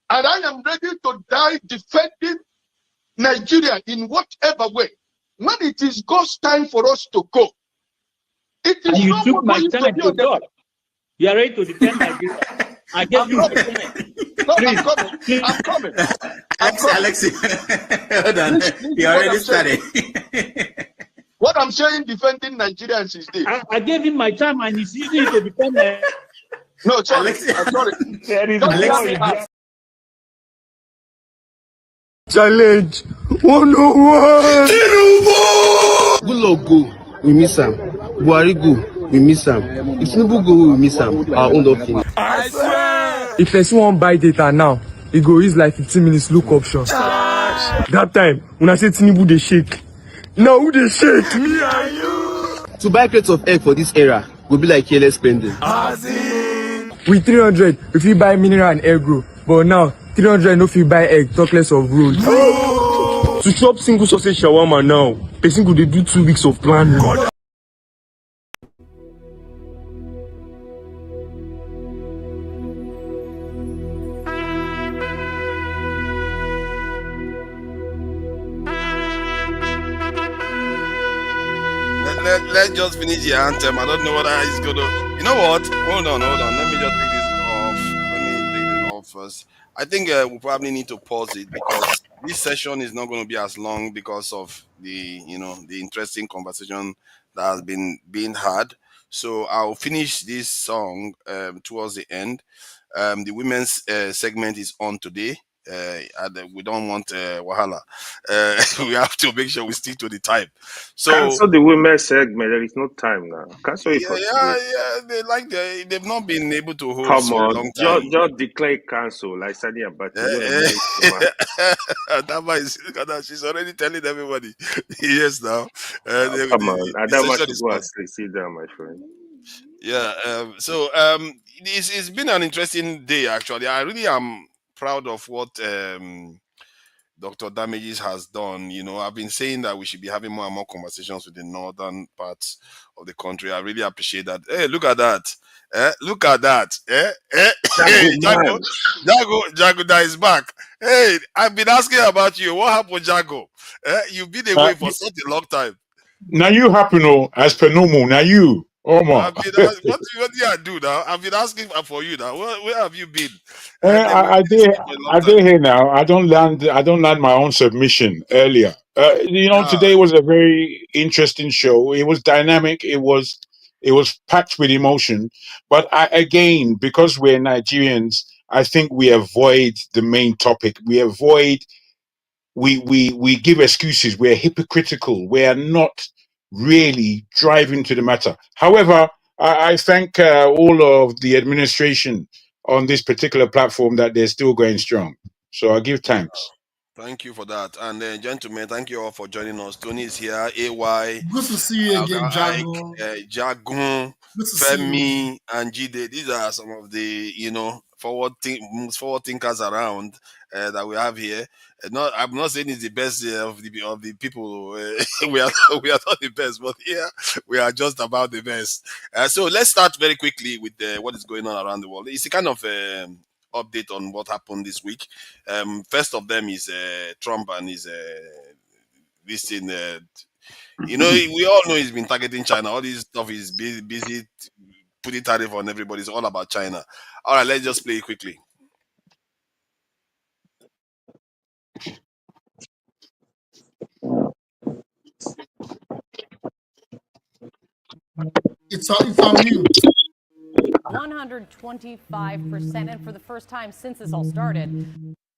And I am ready to die defending Nigeria in whatever way. When it is God's time for us to go, it is you no took more my going time to talk. You are ready to defend Nigeria. I gave you my time. No, Please, I'm coming. please. I'm coming. Alexi, hold on. You already started. What I'm saying, defending Nigerians is this. I gave him my time and he's using it to defend Nigeria. No, sorry. Alexi, Sorry. There is Alexi. Challenge 101. Goodluck go, we miss him. Buhari go, we miss him. If Tinubu go, we miss him. Our own don't finish. I swear. If person wan buy data now, e go use like 15 minutes look option. That time, when I say Tinubu dey shake, now who dey shake? Me and you. To buy crates of egg for this era go be like careless spending. With 300, we fit buy mineral and egg roll, but now 300 no fit buy egg, talk less of roll. To chop single sausage shawarma now, person go dey do 2 weeks of planning. Let's just finish the anthem. I don't know whether it's gonna. You know what? Hold on. Let me just take this off. Let me take this off first. I think we probably need to pause it because this session is not going to be as long because of the the interesting conversation that has been being had. So I'll finish this song towards the end. The women's segment is on today. And we don't want wahala. We have to make sure we stick to the time. So cancel the women's segment. There is no time now. Cancel it for yeah. They've not been able to hold Come so on, long time. just declare cancel like Sani Abacha. Adama she's already telling everybody. Yes, now. Come on, Adama should go and sit down, my friend. Yeah. It's been an interesting day actually. I really am proud of what Dr. Damages has done. I've been saying that we should be having more and more conversations with the northern parts of the country. I really appreciate that. Hey, look at that. Look at that. Hey, Jago that is back. Hey, I've been asking about you. What happened, Jago? You've been away for such a long time. Now you happen, as per normal. Now you. Oh my. What do you do now? I've been asking for you now. Where have you been? I did here now. I don't land my own submission earlier. Today was a very interesting show. It was dynamic. It was packed with emotion. But again, because we're Nigerians, I think we avoid the main topic. We give excuses. We're hypocritical. We are not really driving to the matter. However, I thank all of the administration on this particular platform that they're still going strong. So I give thanks. Thank you for that. And gentlemen, thank you all for joining us. Tony is here, AY. Good to see you again, Jago. Jagun, Femi, and Jide. These are some of the, most forward thinkers around that we have here. I'm not saying it's the best of the people. We are not the best, but here we are just about the best. So let's start very quickly with what is going on around the world. It's a kind of update on what happened this week. First of them is Trump and his this thing. We all know he's been targeting China. All this stuff is busy putting tariff on everybody. It's all about China. All right, let's just play it quickly. It's on mute. 125%, and for the first time since this all started,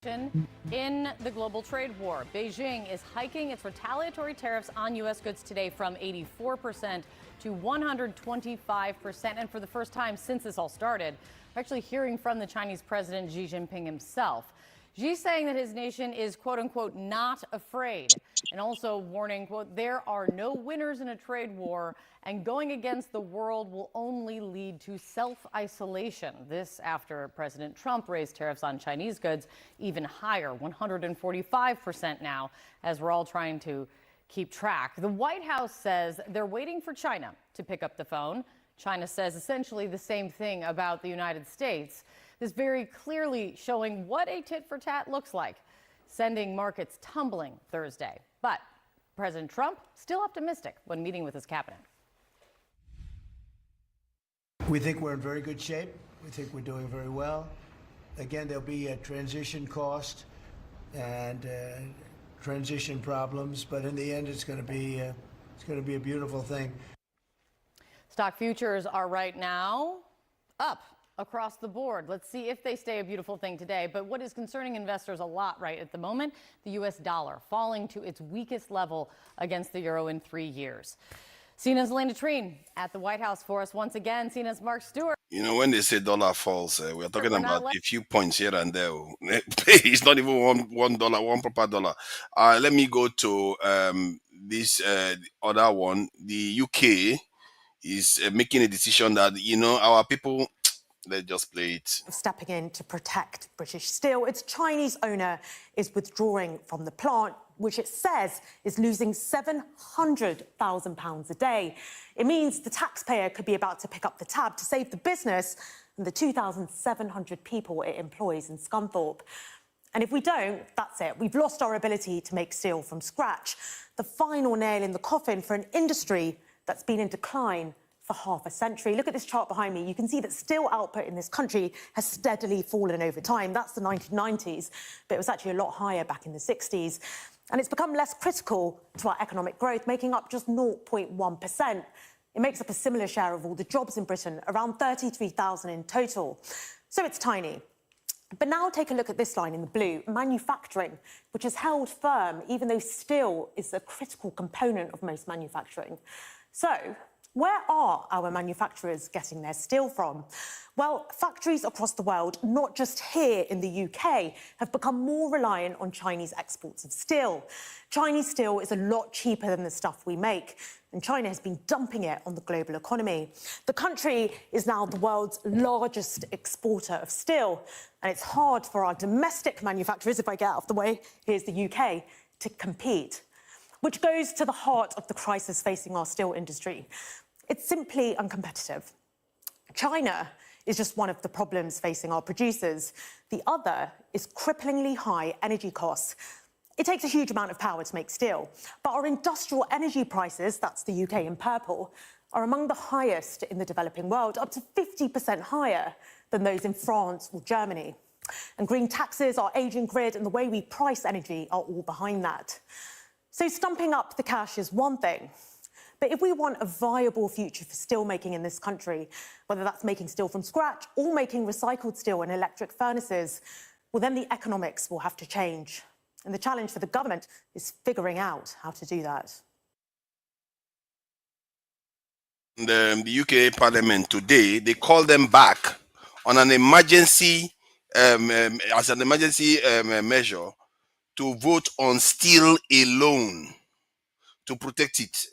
in the global trade war, Beijing is hiking its retaliatory tariffs on U.S. goods today from 84% to 125%, and for the first time since this all started, we're actually hearing from the Chinese President Xi Jinping himself. Xi saying that his nation is, quote unquote, not afraid, and also warning, quote, there are no winners in a trade war, and going against the world will only lead to self-isolation. This after President Trump raised tariffs on Chinese goods even higher, 145% now, as we're all trying to keep track. The White House says they're waiting for China to pick up the phone. China says essentially the same thing about the United States. This very clearly showing what a tit-for-tat looks like, sending markets tumbling Thursday. But President Trump still optimistic when meeting with his cabinet. We think we're in very good shape. We think we're doing very well. Again, there'll be a transition cost and transition problems, but in the end, it's going to be a beautiful thing. Stock futures are right now up across the board. Let's see if they stay a beautiful thing today. But what is concerning investors a lot right at the moment, the U.S. dollar falling to its weakest level against the euro in 3 years. CNN's Elena Treen at the White House for us once again. CNN's Mark Stewart. You know, when they say dollar falls, we're talking about a few points here and there. It's not even $1, one proper dollar. Let me go to this other one. The UK is making a decision that, you know, our people, let's just play it. Stepping in to protect British Steel, its Chinese owner is withdrawing from the plant, which it says is losing £700,000 a day. It means the taxpayer could be about to pick up the tab to save the business and the 2,700 people it employs in Scunthorpe. And if we don't, that's it. We've lost our ability to make steel from scratch. The final nail in the coffin for an industry that's been in decline for half a century. Look at this chart behind me. You can see that steel output in this country has steadily fallen over time. That's the 1990s, but it was actually a lot higher back in the 60s. And it's become less critical to our economic growth, making up just 0.1%. It makes up a similar share of all the jobs in Britain, around 33,000 in total. So it's tiny. But now take a look at this line in the blue, manufacturing, which has held firm, even though steel is a critical component of most manufacturing. So where are our manufacturers getting their steel from? Well, factories across the world, not just here in the UK, have become more reliant on Chinese exports of steel. Chinese steel is a lot cheaper than the stuff we make, and China has been dumping it on the global economy. The country is now the world's largest exporter of steel, and it's hard for our domestic manufacturers, if I get out of the way, here's the UK, to compete. Which goes to the heart of the crisis facing our steel industry. It's simply uncompetitive. China is just one of the problems facing our producers. The other is cripplingly high energy costs. It takes a huge amount of power to make steel, but our industrial energy prices, that's the UK in purple, are among the highest in the developing world, up to 50% higher than those in France or Germany. And green taxes, our ageing grid, and the way we price energy are all behind that. So stumping up the cash is one thing, but if we want a viable future for steel making in this country, whether that's making steel from scratch or making recycled steel in electric furnaces, well, then the economics will have to change. And the challenge for the government is figuring out how to do that. The UK Parliament today, they called them back on an emergency, as an emergency measure to vote on steel alone to protect it.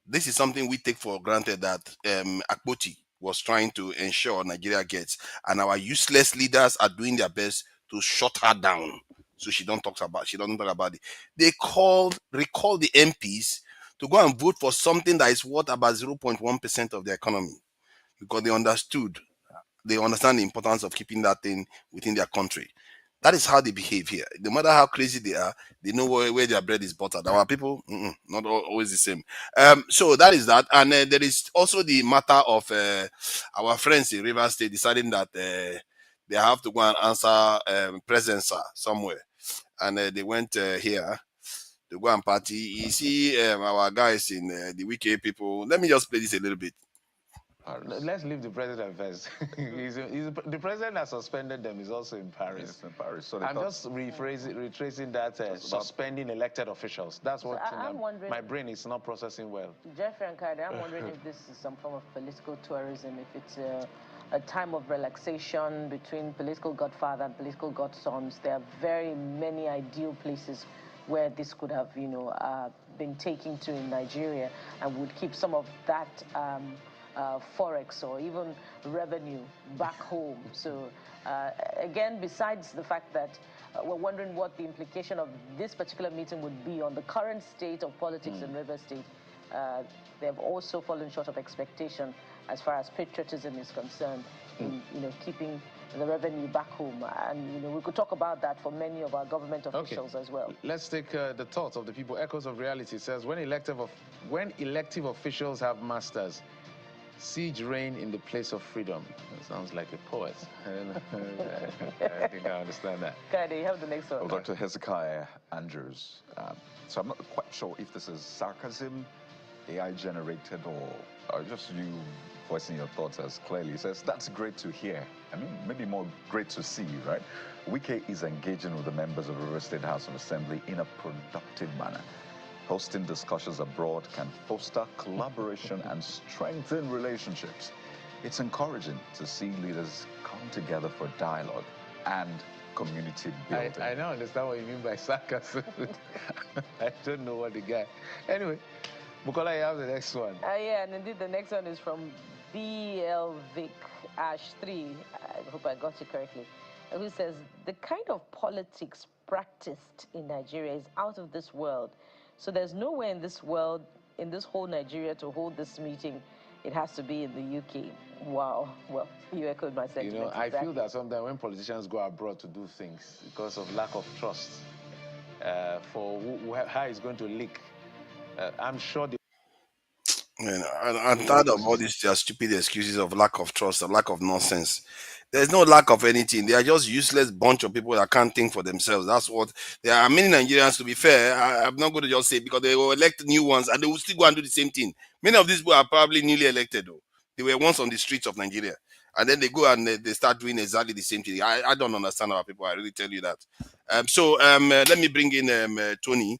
This is something we take for granted that Akpoti was trying to ensure Nigeria gets, and our useless leaders are doing their best to shut her down so she doesn't talk about it. They recalled the MPs to go and vote for something that is worth about 0.1% of the economy, because they understand the importance of keeping that thing within their country. That is how they behave here. No matter how crazy they are, they know where their bread is buttered. Our people, not always the same. So that is that. And there is also the matter of our friends in Rivers State deciding that they have to go and answer presence somewhere. And they went here to go and party. You see our guys in the Wike people. Let me just play this a little bit. Let's leave the president first. The president has suspended them. He's also in Paris. Yes, in Paris. So I'm just retracing that suspending elected officials. That's what my brain is not processing well. Jeffrey and Kade, I'm wondering if this is some form of political tourism, if it's a time of relaxation between political godfather and political godsons. There are very many ideal places where this could have, been taken to in Nigeria, and would keep some of that forex or even revenue back home. So again, besides the fact that we're wondering what the implication of this particular meeting would be on the current state of politics in Rivers State, they have also fallen short of expectation as far as patriotism is concerned in keeping the revenue back home. And we could talk about that for many of our government officials as well. Let's take the thoughts of the people. Echoes of Reality says, when elective officials have masters, siege reign in the place of freedom. That sounds like a poet. I think I understand that. Kade, you have the next one. Well, Dr. Hezekiah Andrews. So I'm not quite sure if this is sarcasm, AI generated, or just you voicing your thoughts as clearly. He says, that's great to hear. I mean, maybe more great to see, right? Wike is engaging with the members of the River State House of Assembly in a productive manner. Hosting discussions abroad can foster collaboration and strengthen relationships. It's encouraging to see leaders come together for dialogue and community building. I don't understand what you mean by sarcasm. I don't know what the guy... Anyway, Bukola, you have the next one. Yeah, and indeed the next one is from BLVic Ash 3. I hope I got it correctly. Who says, the kind of politics practiced in Nigeria is out of this world. So there's nowhere in this world, in this whole Nigeria, to hold this meeting. It has to be in the UK. Wow. Well, you echoed my sentiment. I feel that sometimes when politicians go abroad to do things because of lack of trust for how it's going to leak, I'm sure I'm tired of all these stupid excuses of lack of trust, of lack of nonsense. There's no lack of anything. They are just useless bunch of people that can't think for themselves. That's what there are. Many Nigerians, to be fair, I'm not going to just say, because they will elect new ones and they will still go and do the same thing. Many of these people are probably newly elected, though. They were once on the streets of Nigeria, and then they go and they start doing exactly the same thing. I don't understand our people. I really tell you that. Let me bring in Tony.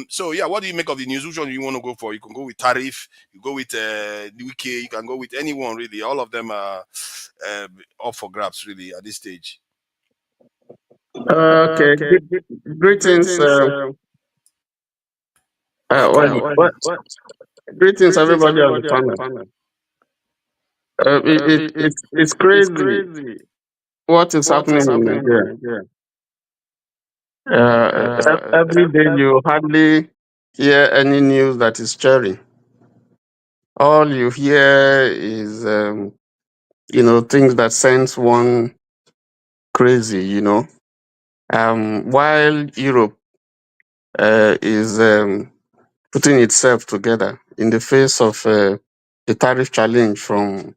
So yeah, what do you make of the news? Which one do you want to go for? You can go with tariff, you go with the UK, you can go with anyone really. All of them are up for grabs really at this stage. Okay. Greetings. Greetings, everybody on the panel. It's crazy what is happening in Nigeria. Every day you hardly hear any news that is cheering. All you hear is, things that sends one crazy, while Europe is putting itself together in the face of the tariff challenge from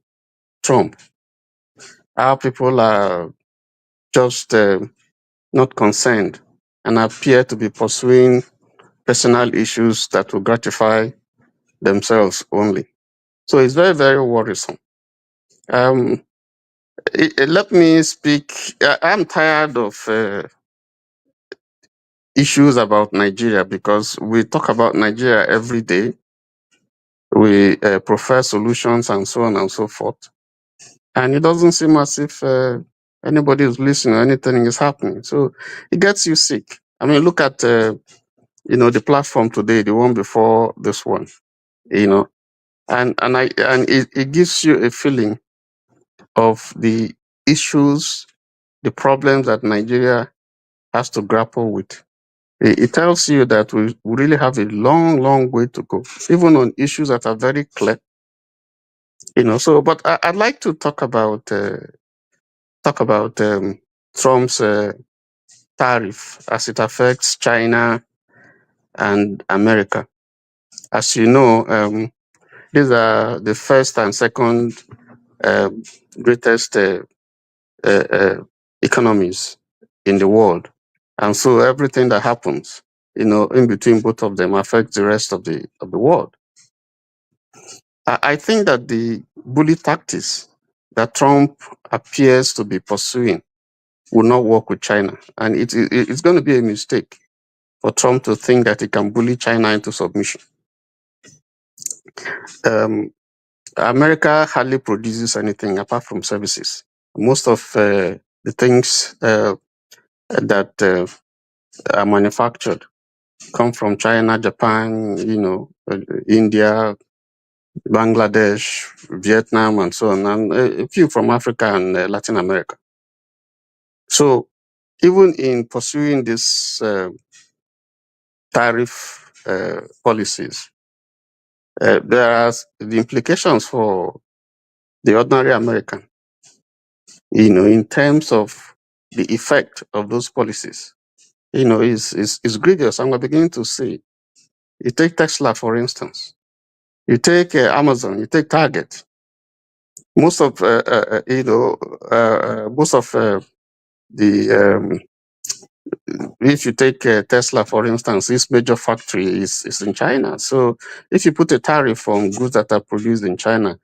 Trump. Our people are just not concerned and appear to be pursuing personal issues that will gratify themselves only. So it's very, very worrisome. Let me speak. I'm tired of issues about Nigeria because we talk about Nigeria every day. We prefer solutions and so on and so forth. And it doesn't seem as if anybody is listening or anything is happening. So it gets you sick. I mean, look at the platform today, the one before this one, and it gives you a feeling of the issues, the problems that Nigeria has to grapple with. It tells you that we really have a long, long way to go, even on issues that are very clear. So, but I'd like to talk about Trump's tariff as it affects China and America. As you know, these are the first and second greatest economies in the world. And so everything that happens, in between both of them affects the rest of the world. I think that the bully tactics that Trump appears to be pursuing will not work with China. And it's going to be a mistake for Trump to think that he can bully China into submission. America hardly produces anything apart from services. Most of the things that are manufactured come from China, Japan, India, Bangladesh, Vietnam, and so on, and a few from Africa and Latin America. So even in pursuing these tariff policies, there are the implications for the ordinary American. in terms of the effect of those policies, is grievous. And we're beginning to see. You take Tesla, for instance. You take Amazon. You take Target. Most of the if you take Tesla, for instance, this major factory is in China. So if you put a tariff on goods that are produced in China,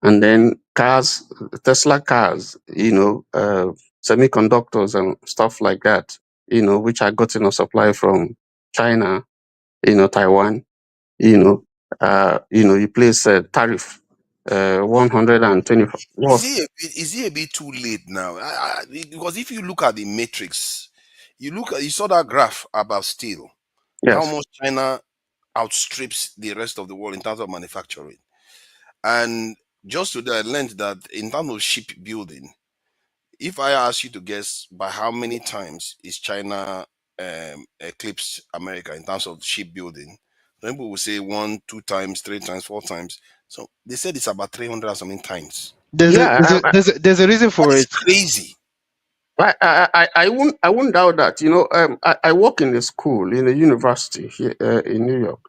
and then cars, Tesla cars, semiconductors and stuff like that, which are gotten a supply from China, Taiwan, you place a tariff, 120. Is it a bit too late now? Because if you look at the matrix, you saw that graph about steel, how Yes. much China outstrips the rest of the world in terms of manufacturing. And just to the length that in terms of shipbuilding, if I ask you to guess by how many times is China eclipsed America in terms of shipbuilding, people will say 1, 2 times, 3 times, 4 times. So they said it's about 300 or something times. There's a reason for it. Crazy. I won't doubt that. I work in a school, in a university here in New York,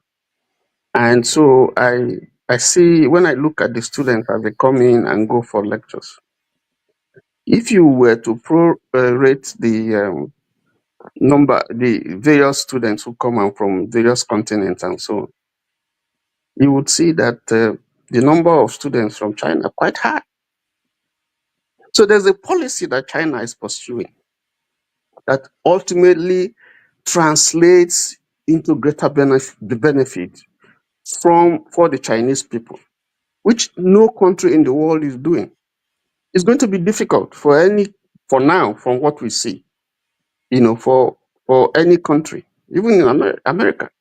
and so I see when I look at the students as they come in and go for lectures. If you were to rate the the various students who come out from various continents and so on, you would see that the number of students from China are quite high. So there's a policy that China is pursuing that ultimately translates into greater benefit for the Chinese people, which no country in the world is doing. It's going to be difficult for now, from what we see, for any country, even in America,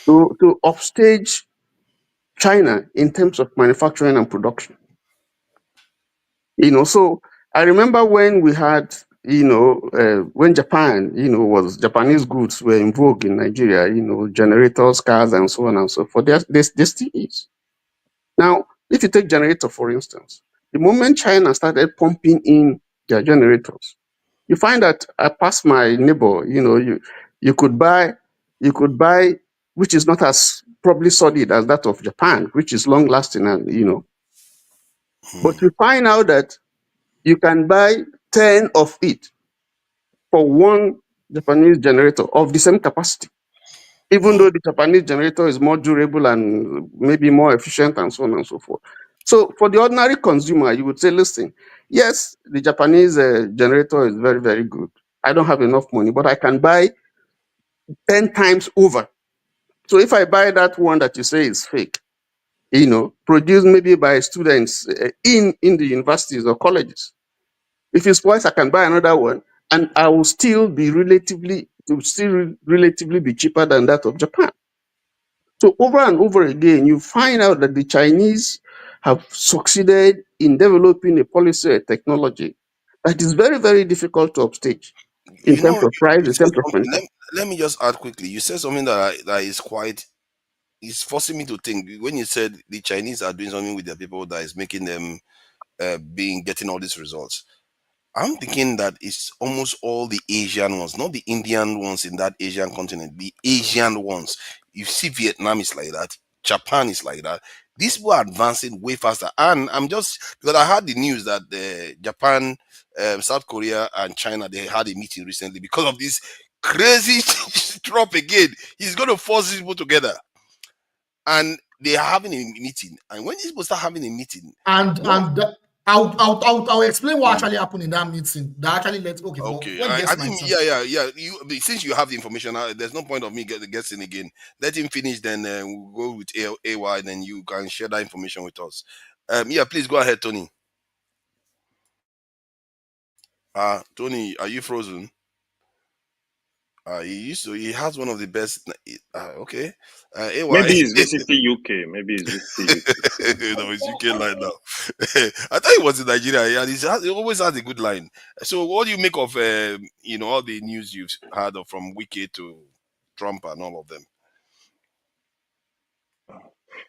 to upstage China in terms of manufacturing and production. So I remember when we had, when Japan, was Japanese goods were in vogue in Nigeria, generators, cars, and so on and so forth. There still is. Now, if you take generator, for instance, the moment China started pumping in their generators, you find that I passed my neighbor, you could buy, which is not as probably solid as that of Japan, which is long lasting, and but you find out that you can buy 10 of it for one Japanese generator of the same capacity, even though the Japanese generator is more durable and maybe more efficient and so on and so forth. So for the ordinary consumer, you would say, listen, yes, the Japanese generator is very, very good. I don't have enough money, but I can buy 10 times over. So if I buy that one that you say is fake, produced maybe by students in the universities or colleges, if it spoils, I can buy another one, and I will still be relatively be cheaper than that of Japan. So over and over again, you find out that the Chinese have succeeded in developing a policy or technology that is very, very difficult to upstage in terms of price, in terms of manufacturing. Let me just add quickly. You said something that is quite, it's forcing me to think. When you said the Chinese are doing something with their people that is making them getting all these results, I'm thinking that it's almost all the Asian ones, not the Indian ones in that Asian continent, the Asian ones. You see, Vietnam is like that, Japan is like that. These people are advancing way faster. And I'm just, because I heard the news that Japan, South Korea, and China, they had a meeting recently because of this crazy drop again. He's going to force these people together. And they are having a meeting. And when these people start having a meeting, I'll explain what actually happened in that meeting. That actually okay. I think yeah. Since you have the information, there's no point of me guessing again. Let him finish, then we'll go with AY. Then you can share that information with us. Yeah, please go ahead, Tony. Tony, are you frozen? He has one of the best. Okay. AY. Maybe it's visiting UK. Maybe it's visiting UK. No, it's UK line now. I thought it was in Nigeria. Yeah, he always has a good line. So, what do you make of all the news you've heard of, from Wike to Trump and all of them?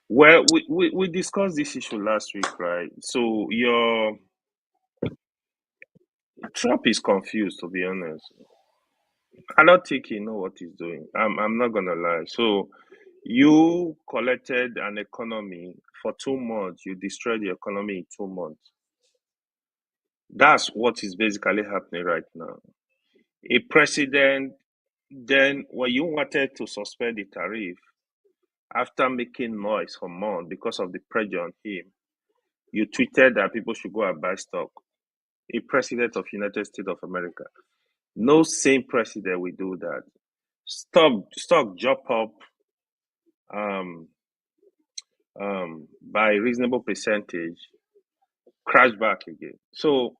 Well, we discussed this issue last week, right? So Trump is confused, to be honest. I don't think he knows what he's doing. I'm not gonna lie. So you collected an economy for 2 months. You destroyed the economy in 2 months. That's what is basically happening right now. A president, then when you wanted to suspend the tariff after making noise for months because of the pressure on him, you tweeted that people should go and buy stock. A president of United States of America. No sane president will do that. Stock jump up by a reasonable percentage, crash back again. So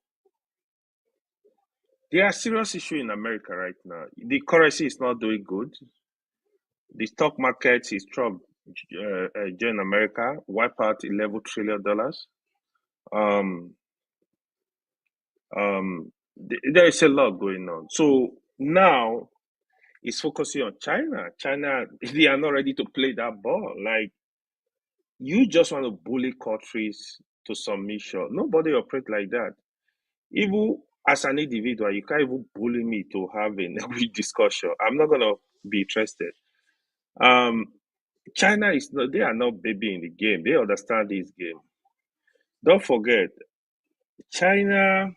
there are serious issues in America right now. The currency is not doing good. The stock market is Trump join America, wipe out $11 trillion. There is a lot going on. So now it's focusing on China. China, they are not ready to play that ball. Like, you just want to bully countries to submission. Nobody operates like that. Even as an individual, you can't even bully me to have a weak discussion. I'm not gonna be interested. China is not, they are not baby in the game. They understand this game. Don't forget, China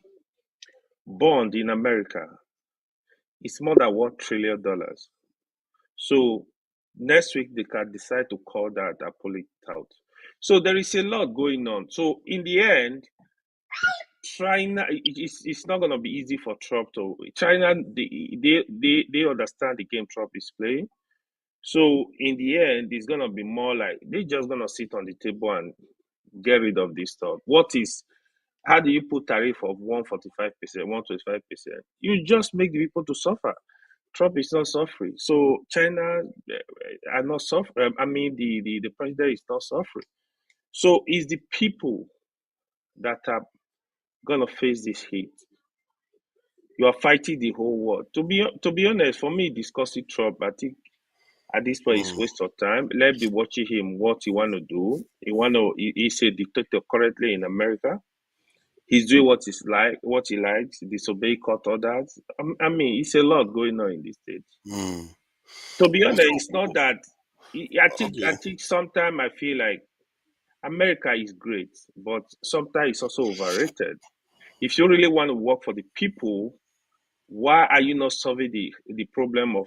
bond in America is more than $1 trillion. So next week they can decide to call that and pull it out. So there is a lot going on. So in the end, China, it's not going to be easy for Trump to. China, they understand the game Trump is playing. So in the end, it's going to be more like they're just going to sit on the table and get rid of this stuff. How do you put tariff of 145%, 125%? You just make the people to suffer. Trump is not suffering. So China are not suffering. I mean, the president is not suffering. So it's the people that are going to face this heat. You are fighting the whole world. To be honest, for me, discussing Trump, I think at this point it's waste of time. Let's be watching him, what he want to do. He's a dictator currently in America. He's doing what he likes, disobey court orders. I mean, it's a lot going on in this state. To be honest, it's not that. I think sometimes I feel like America is great, but sometimes it's also overrated. If you really want to work for the people, why are you not solving the problem of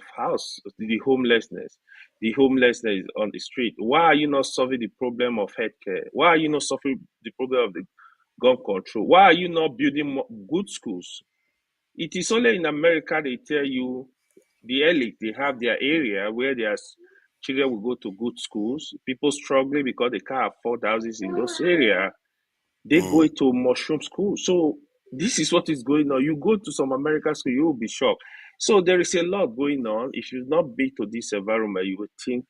the homelessness? The homelessness on the street. Why are you not solving the problem of healthcare? Why are you not solving the problem of the gun control? Why are you not building more good schools? It is only in America they tell you, the elite, they have their area where their children will go to good schools. People struggling because they can't afford houses in those areas. They go to mushroom school. So this is what is going on. You go to some American school, you will be shocked. So there is a lot going on. If you've not been to this environment, you would think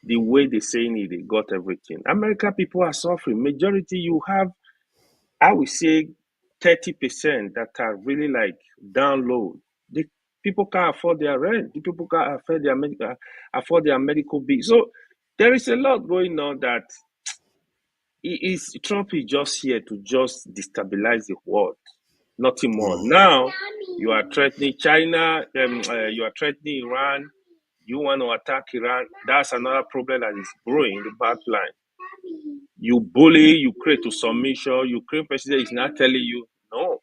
the way they're saying it, they got everything. American people are suffering. Majority, you have, I would say, 30% that are really like down low. The people can't afford their rent. The people can't afford their medical bills. So there is a lot going on that Trump is just here to just destabilize the world, nothing more. Now you are threatening China, you are threatening Iran. You want to attack Iran. That's another problem that is brewing in the pipeline. You bully, you create to submission. Ukraine president is not telling you, no,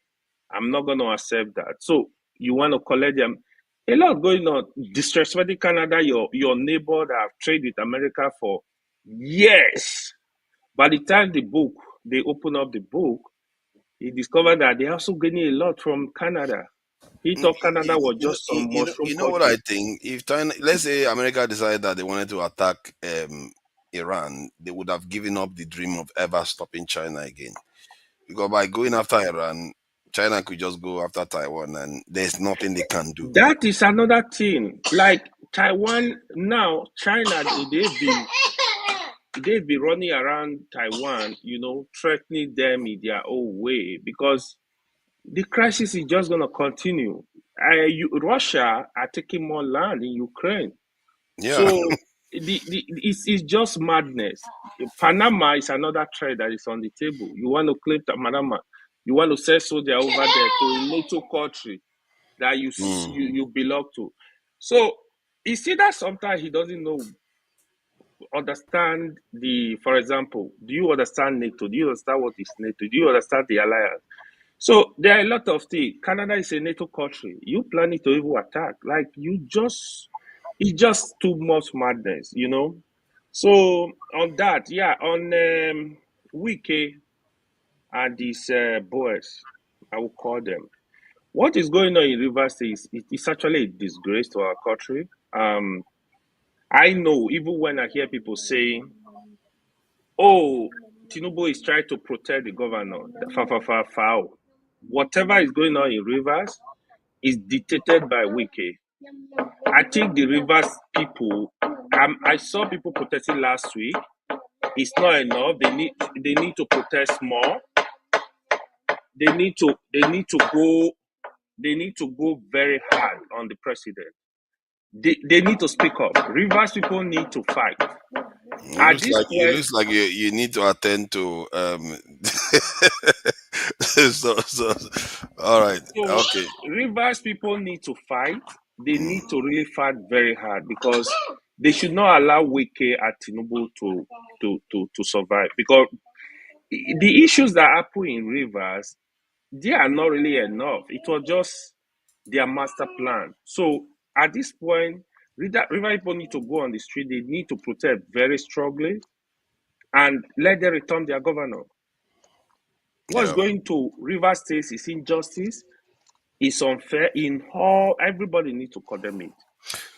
I'm not going to accept that. So you want to collect them. A lot going on. Disrespecting Canada, your neighbor that have traded with America for years. By the time they open up the book, he discovered that they're also getting a lot from Canada. He thought Canada was just some mushroom. You know what I think? If China, let's say America decided that they wanted to attack Iran, they would have given up the dream of ever stopping China again. Because by going after Iran, China could just go after Taiwan, and there's nothing they can do. That is another thing. Like Taiwan now, China, they've been running around Taiwan, threatening them in their own way because the crisis is just going to continue. Russia are taking more land in Ukraine. Yeah. So it's just madness. Panama is another threat that is on the table. You want to claim Panama. You want to sell soldier over there to a NATO country that you belong to. So you see that sometimes he doesn't understand for example, do you understand NATO? Do you understand what is NATO? Do you understand the alliance? So there are a lot of things. Canada is a NATO country. You planning to even attack. Like it's just too much madness, So on that, on Wike and these boys, I will call them. What is going on in Rivers State is actually a disgrace to our country. I know, even when I hear people saying, "Oh, Tinubu is trying to protect the governor," foul. Whatever is going on in Rivers is dictated by Wike. I think the Rivers people, I saw people protesting last week. It's not enough. They need to protest more. They need to go very hard on the president. They need to speak up. Rivers people need to fight. It looks like you need to attend to all right. So Okay. Rivers people need to fight. They need to really fight very hard because they should not allow Wike and Tinubu to survive. Because the issues that happen in Rivers, they are not really enough. It was just their master plan. So at this point, River people need to go on the street. They need to protest very strongly and let them return their governor. What's going to River State is injustice. It's unfair. Everybody needs to condemn it.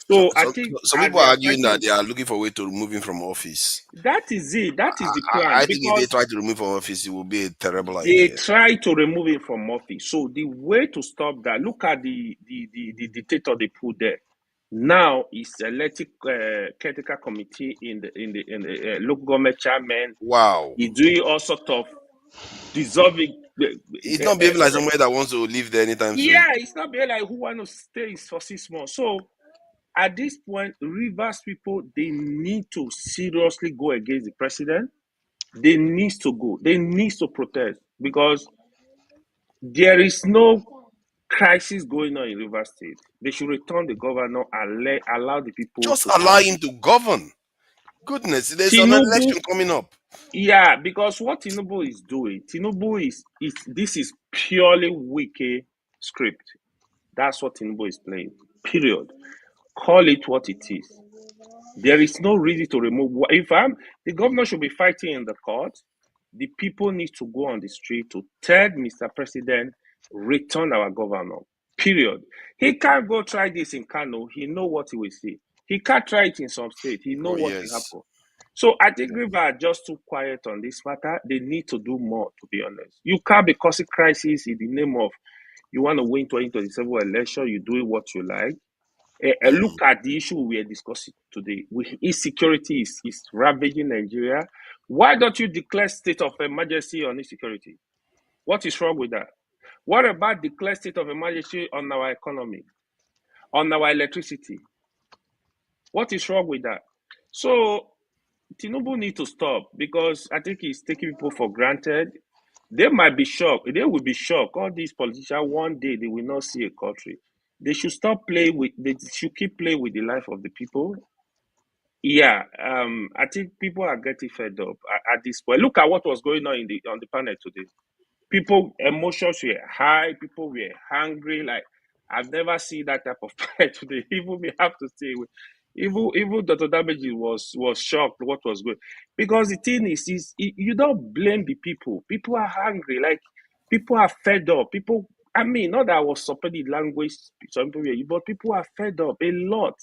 So I think some people are arguing that they are looking for a way to remove him from office. That is it. That is the plan. I think if they try to remove him from office, it will be a terrible idea. They try to remove him from office. So the way to stop that, look at the dictator they put there. Now is elected caretaker committee in the local government chairman. Wow. He's doing all sort of dissolving. It's not behaving like somebody that wants to live there anytime soon. Yeah, it's not behaving like who want to stay for 6 months. So at this point, Rivers people, they need to seriously go against the president. They need to go. They need to protest because there is no crisis going on in Rivers State. They should return the governor and allow the people. Just allow him to govern. Goodness, there's an election coming up. Yeah, because what Tinubu is doing, this is purely Wike script. That's what Tinubu is playing. Period. Call it what it is. There is no reason to remove. The governor should be fighting in the court. The people need to go on the street to tell Mr. President, return our governor. Period. He can't go try this in Kano. He know what he will see. He can't try it in some state. He know what will happen. So I think River are just too quiet on this matter. They need to do more, to be honest. You can't be causing crisis in the name of you want to win 2027 election. You do what you like. Look at the issue we are discussing today. Insecurity is ravaging Nigeria. Why don't you declare state of emergency on insecurity? What is wrong with that? What about declare state of emergency on our economy, on our electricity? What is wrong with that? So Tinubu need to stop because I think he's taking people for granted. They might be shocked. They will be shocked. All these politicians, one day they will not see a country. They should stop playing with. They should keep playing with the life of the people. Yeah, I think people are getting fed up at this point. Look at what was going on on the panel today. People emotions were high. People were hungry. Like I've never seen that type of panel today. Even we have to say, even Dr. Dameji was shocked what was going. Because the thing is you don't blame the people. People are hungry. Like people are fed up. People. I mean, not that I was supporting the language, but people are fed up. A lot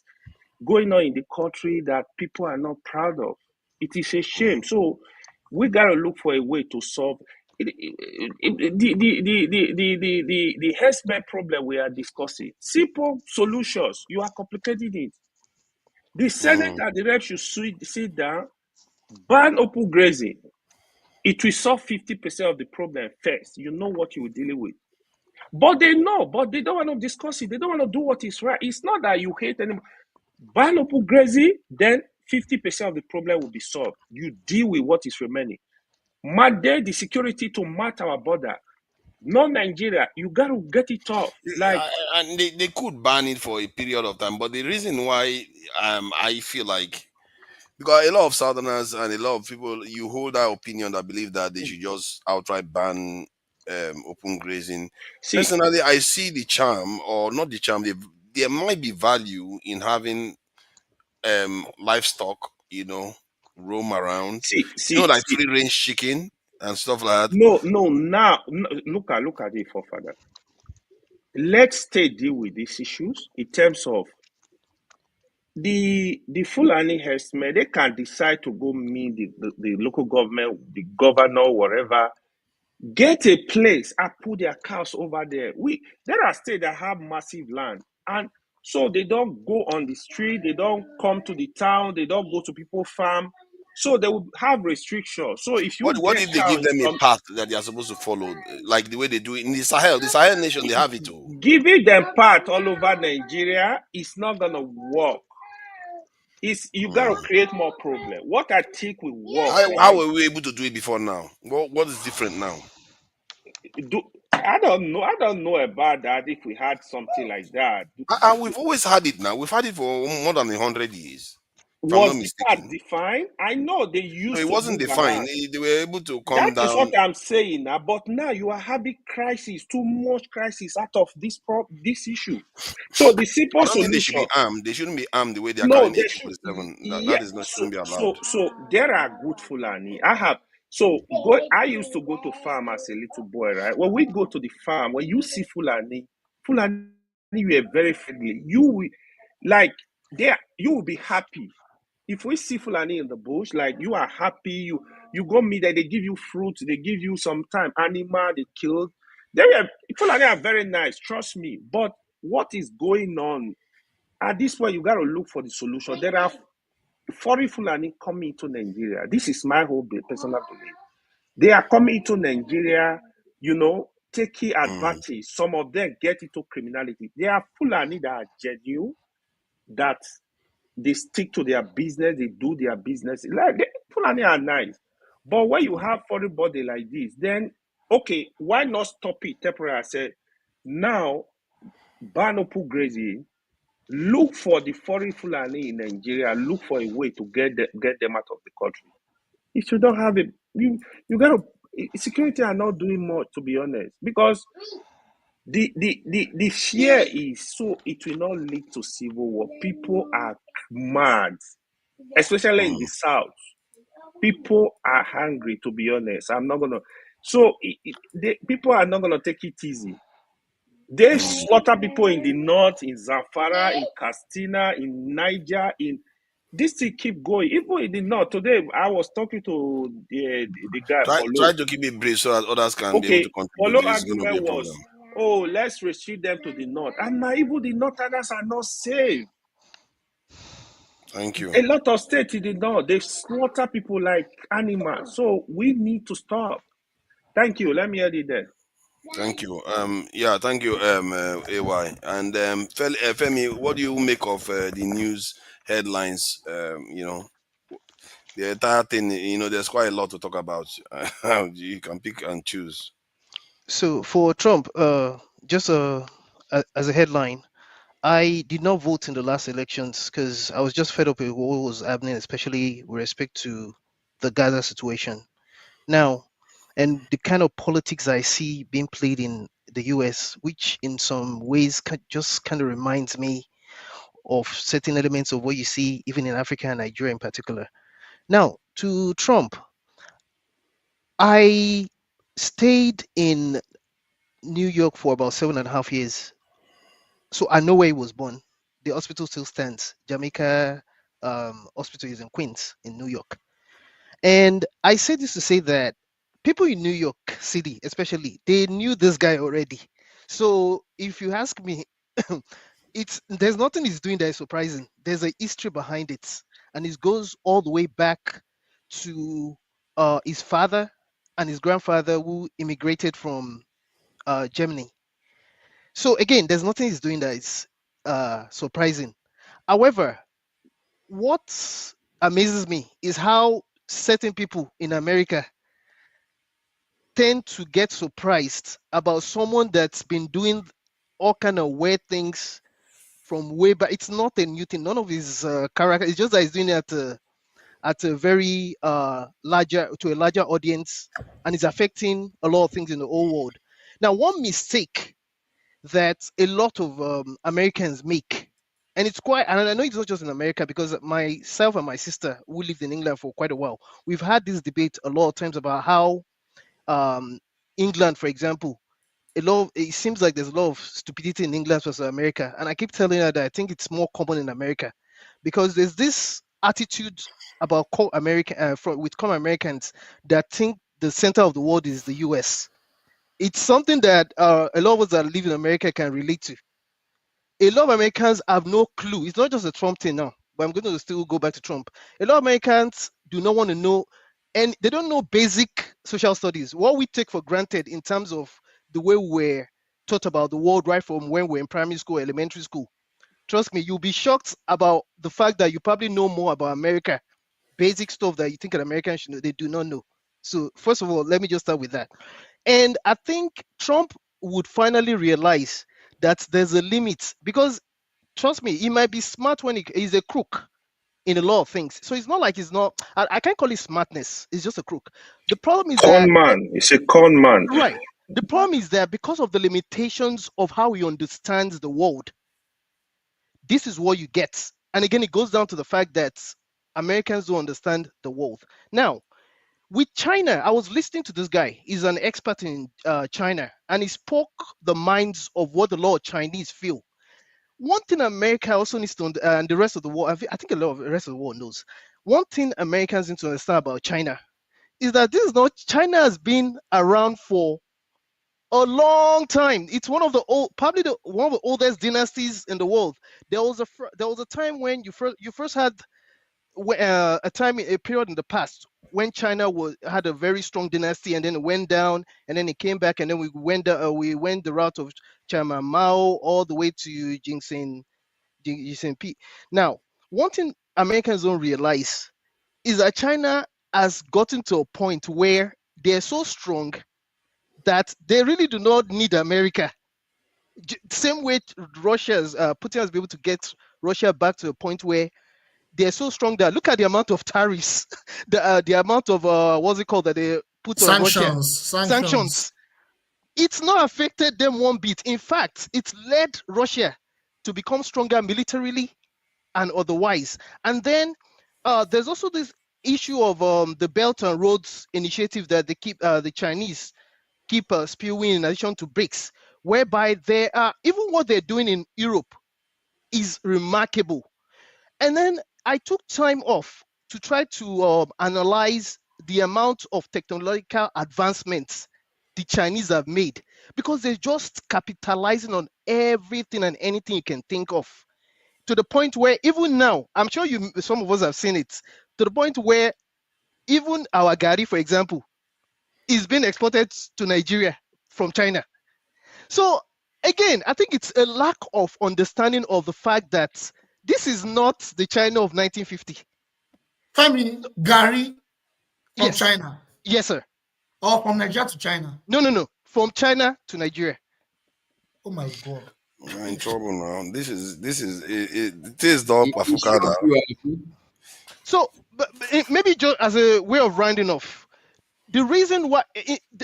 going on in the country that people are not proud of. It is a shame. So we gotta look for a way to solve the healthcare problem we are discussing. Simple solutions. You are complicating it. The Senate and the Rep should sit down, ban open grazing. It will solve 50% of the problem first. You know what you will deal with. But they know, but they don't want to discuss it. They don't want to do what is right. It's not that you hate anyone. Ban open grazing, then 50% of the problem will be solved. You deal with what is remaining. Mandate the security to mark our border. Not Nigeria. You got to get it off. Like, and they could ban it for a period of time, but the reason why I feel like, because a lot of Southerners and a lot of people, you hold that opinion that believe that they should just outright ban open grazing. see, Personally, I see the charm, or not the charm. There might be value in having livestock, roam around, like see. free range chicken and stuff like that. No. Now, look at it, for father. Let state deal with these issues in terms of the Fulani herdsmen. They can decide to go meet the local government, the governor, whatever. Get a place and put their cows over there. There are states that have massive land, and so they don't go on the street, they don't come to the town, they don't go to people's farm. So they will have restrictions. So if you What if they give them a path that they are supposed to follow, like the way they do it in the Sahel nation? They have it too. Giving them path all over Nigeria is not gonna work. You gotta create more problem. What I think will work. How were we able to do it before now? What is different now? I don't know. I don't know about that. If we had something like that, we've always had it now. We've had it for more than 100 years. Was the path defined? I know they used. No, it wasn't defined. They were able to come down. That is what I'm saying now. But now you are having crisis, too much crisis out of this issue. So the simple I don't solution. think they should be armed. They shouldn't be armed the way they are carrying AK-47. That is not shouldn't be allowed. So there are good Fulani. I used to go to farm as a little boy, right? When we go to the farm, when you see Fulani, you are very friendly. You will be happy. If we see Fulani in the bush, like, you are happy, you go meet them, they give you fruit, they give you some time, animal, they kill. Fulani are very nice, trust me. But what is going on? At this point, you got to look for the solution. There are foreign Fulani coming to Nigeria. This is my whole personal belief. They are coming to Nigeria, taking advantage. Some of them get into criminality. There are Fulani that are genuine, that they stick to their business, they do their business. Like, Fulani are nice. But when you have foreign body like this, then, okay, why not stop it temporarily? I said, now, ban open grazing, look for the foreign Fulani in Nigeria, look for a way to get them out of the country. If you don't have it, you got to, security are not doing much, to be honest, because the fear is, so it will not lead to civil war. People are mad, especially in the South. People are hungry, to be honest. I'm not gonna. So people are not gonna take it easy. They slaughter people in the north, in Zamfara, in Katsina, in Niger, this thing keep going. Even in the north, today I was talking to the guy. Try to keep it brief so that others can be able to contribute. Follow argument was, let's restrict them to the north. And now even the northerners are not safe. Thank you. A lot of states in the north, they slaughter people like animals. So we need to stop. Thank you. Let me end it there. Thank you. Thank you, AY. And Femi, what do you make of the news headlines? The entire thing, there's quite a lot to talk about. You can pick and choose. So for Trump, just as a headline, I did not vote in the last elections because I was just fed up with what was happening, especially with respect to the Gaza situation. Now, and the kind of politics I see being played in the US, which in some ways just kind of reminds me of certain elements of what you see even in Africa and Nigeria in particular. Now, to Trump, I stayed in New York for about 7.5 years. So I know where he was born. The hospital still stands. Jamaica Hospital is in Queens, in New York. And I say this to say that people in New York City, especially, they knew this guy already. So if you ask me, there's nothing he's doing that is surprising. There's a history behind it, and it goes all the way back to his father and his grandfather who immigrated from Germany. So again, there's nothing he's doing that is surprising. However, what amazes me is how certain people in America tend to get surprised about someone that's been doing all kind of weird things from way back. It's not a new thing. None of his character. It's just that he's doing it at a very larger audience, and it's affecting a lot of things in the whole world. Now, one mistake that a lot of Americans make, and it's quite, and I know it's not just in America, because myself and my sister, who lived in England for quite a while, we've had this debate a lot of times about how England, for example, it seems like there's a lot of stupidity in England versus America, and I keep telling her that I think it's more common in America, because there's this attitude about core American with common Americans that think the center of the world is the U.S. It's something that a lot of us that live in America can relate to. A lot of Americans have no clue. It's not just a Trump thing now, but I'm going to still go back to Trump. A lot of Americans do not want to know, and they don't know basic social studies. What we take for granted in terms of the way we're taught about the world right from when we're in primary school, elementary school. Trust me, you'll be shocked about the fact that you probably know more about America, basic stuff that you think an American should know, they do not know. So first of all, let me just start with that. And I think Trump would finally realize that there's a limit, because trust me, he might be smart when he's a crook in a lot of things. So it's not like he's not, I can't call it smartness. It's just a crook. The problem is con man. It's a con man. Right. The problem is that because of the limitations of how he understands the world, this is what you get. And again, it goes down to the fact that Americans don't understand the world. Now, with China, I was listening to this guy. He's an expert in China, and he spoke the minds of what a lot of Chinese feel. One thing America also needs to, and the rest of the world, I think a lot of the rest of the world knows. One thing Americans need to understand about China is that this is not, China has been around for a long time. It's one of the old, probably one of the oldest dynasties in the world. There was a time when you first had a period in the past when China had a very strong dynasty, and then it went down, and then it came back, and then we went the route of Chairman Mao all the way to Jinping. Now, one thing Americans don't realize is that China has gotten to a point where they're so strong that they really do not need America. Same way Putin has been able to get Russia back to a point where they're so strong that look at the amount of tariffs, the amount of what's it called that they put on Russia. Sanctions. It's not affected them one bit. In fact, it's led Russia to become stronger militarily and otherwise. And then there's also this issue of the Belt and Roads Initiative that they keep the Chinese keep spewing in addition to BRICS, whereby they are, even what they're doing in Europe is remarkable. And then I took time off to try to analyze the amount of technological advancements the Chinese have made, because they're just capitalizing on everything and anything you can think of, to the point where even now, I'm sure some of us have seen it, to the point where even our gari, for example, is being exported to Nigeria from China. So again, I think it's a lack of understanding of the fact that this is not the China of 1950. I mean, gari from China. Yes, sir. Or from Nigeria to China. No. From China to Nigeria. Oh my God. We're in trouble now. This is it is the Pafukada. So maybe just as a way of rounding off, the reason why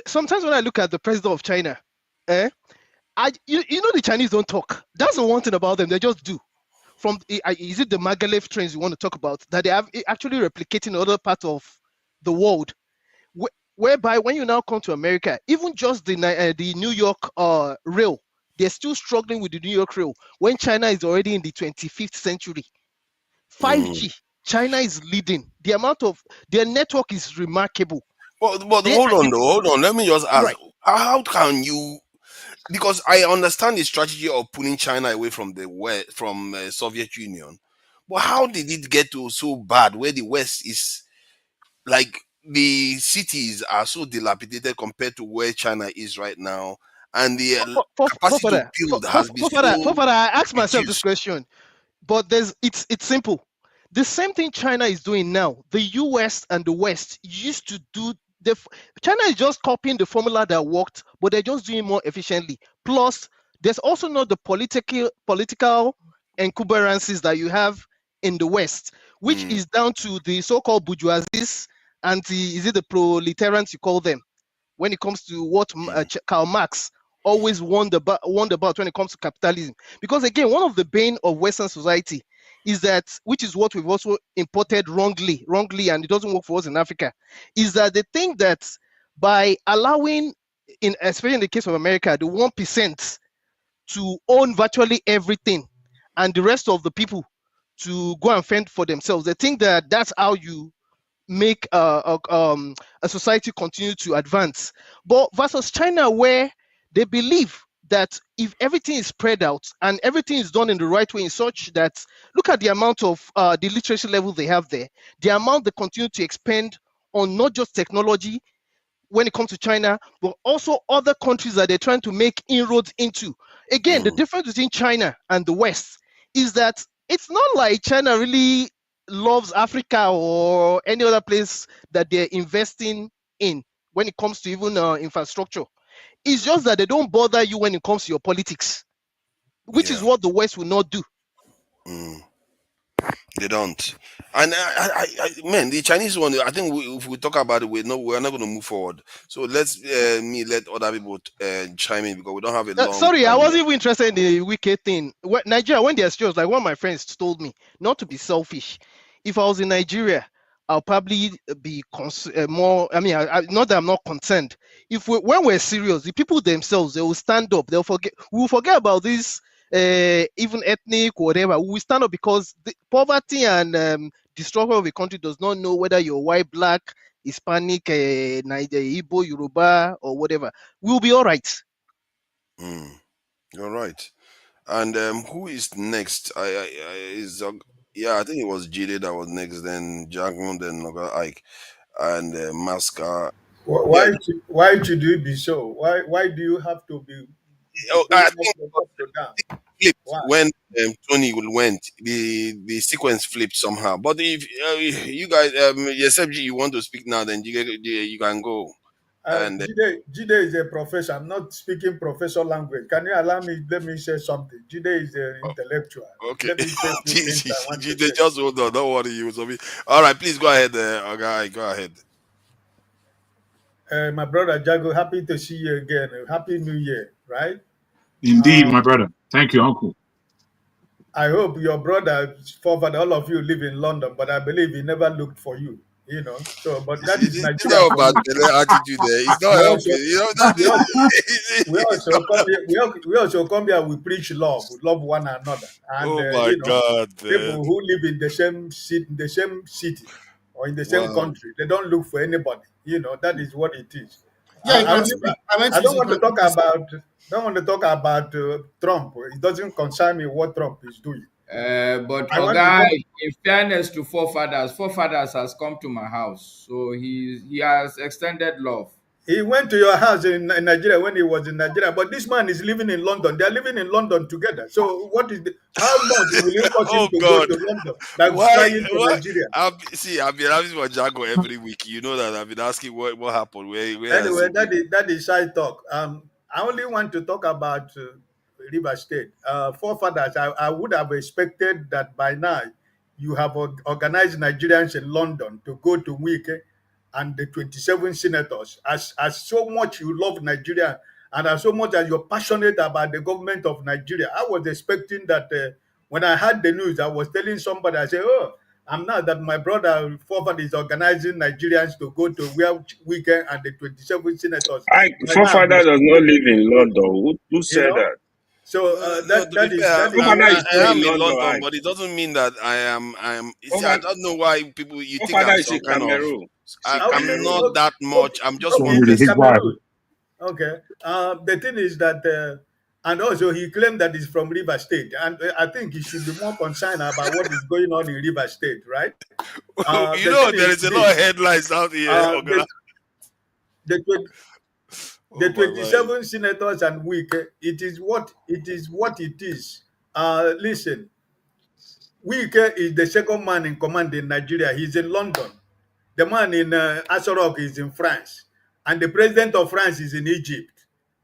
sometimes when I look at the president of China, you know the Chinese don't talk. That's the one thing about them. They just do. Is it the Magalev trains you want to talk about that they have actually replicating other parts of the world, whereby when you now come to America, even just the New York rail, they're still struggling with the New York rail when China is already in the 25th century. 5G, China is leading. The amount of their network is remarkable. But hold on. Let me just ask: right. How can you? Because I understand the strategy of pulling China away from the West, from Soviet Union, but how did it get to so bad where the West is like the cities are so dilapidated compared to where China is right now, and the capacity to build has been so. I asked myself this question, but it's simple. The same thing China is doing now, the US and the West used to do China is just copying the formula that worked, but they're just doing it more efficiently. Plus, there's also not the political encumbrances that you have in the West, which is down to the so-called bourgeoisies and is it the proletarians you call them, when it comes to what Karl Marx always warned about when it comes to capitalism. Because again, one of the bane of Western society is that, which is what we've also imported wrongly, and it doesn't work for us in Africa, is that they think that by allowing, especially in the case of America, the 1% to own virtually everything and the rest of the people to go and fend for themselves, they think that that's how you make a society continue to advance. But versus China, where they believe that if everything is spread out and everything is done in the right way, in such that, look at the amount of the literacy level they have there, the amount they continue to expend on not just technology when it comes to China, but also other countries that they're trying to make inroads into. Again, the difference between China and the West is that it's not like China really loves Africa or any other place that they're investing in when it comes to even infrastructure. It's just that they don't bother you when it comes to your politics, which is what the West will not do. They don't. And man, the Chinese one, I think if we talk about it, we're not going to move forward. So let's let other people chime in, because we don't have a long sorry, time I wasn't here. even interested in the wicked thing. Nigeria, when they're serious, like one of my friends told me, not to be selfish. If I was in Nigeria, I'll probably be more. I mean, not that I'm not concerned. When we're serious, the people themselves, they will stand up. They'll forget. We will forget about this, even ethnic, whatever. We will stand up, because the poverty and destruction of a country does not know whether you're white, black, Hispanic, Igbo, Yoruba, or whatever. We'll be all right. You're right. And who is next? I think it was Jide that was next, then Jagun, then Noga Ike, and Masca. Yeah. Why should you be so? Why do you have to be I going think up to down? flipped Why? when Tony went. The sequence flipped somehow. But if you guys, SFG, you want to speak now, then you can go. And Jide is a professor. I'm not speaking professor language. Can you allow me? Let me say something. Jide is an intellectual. okay, Let me say a few things I want to say. Jide, just hold on. Don't worry, you. All right, please go ahead, Oga. Go ahead. My brother Jago, happy to see you again. Happy New Year, right? Indeed, my brother. Thank you, uncle. I hope your brother, forefather, all of you live in London, but I believe he never looked for you. You know, so but that is It's Nigeria not for about you. the attitude there. It's not helping. You know that. We also come here. We also come here. We preach love. We love one another, and Oh my God, people who live in the same city, or in the same wow. country, they don't look for anybody. You know, that is what it is. Yeah, I don't want to talk about. Don't want to talk about Trump. It doesn't concern me what Trump is doing. But I want to talk. in fairness to forefathers has come to my house, so he has extended love. He went to your house in Nigeria when he was in Nigeria, but this man is living in London. They are living in London together. So how much will it cost him to go to London? Like flying to Nigeria. I've been having for Jago every week. You know that I've been asking what happened. Where Anyway, that is side talk. I only want to talk about River State. Forefathers, I would have expected that by now you have organized Nigerians in London to go to Wike and the 27 senators. As so much you love Nigeria and as so much as you're passionate about the government of Nigeria, I was expecting that when I heard the news, I was telling somebody, I said, oh, I'm not that my brother Forfad is organizing Nigerians to go to where Weekend and the 27 senators. Forefather does not live in London. Who said that? So I am in London, but it doesn't mean that I am. I don't know why people you think I'm some kind of. I'm not that much. I'm just one person. Okay. The thing is that, and also he claimed that he's from River State, and I think he should be more concerned about what is going on in River State, right? You know, there is a lot of headlines out here. The 27 senators and Wike, it is what it is. Listen, Wike is the second man in command in Nigeria. He's in London. the man in Asorok is in France, and the president of France is in Egypt.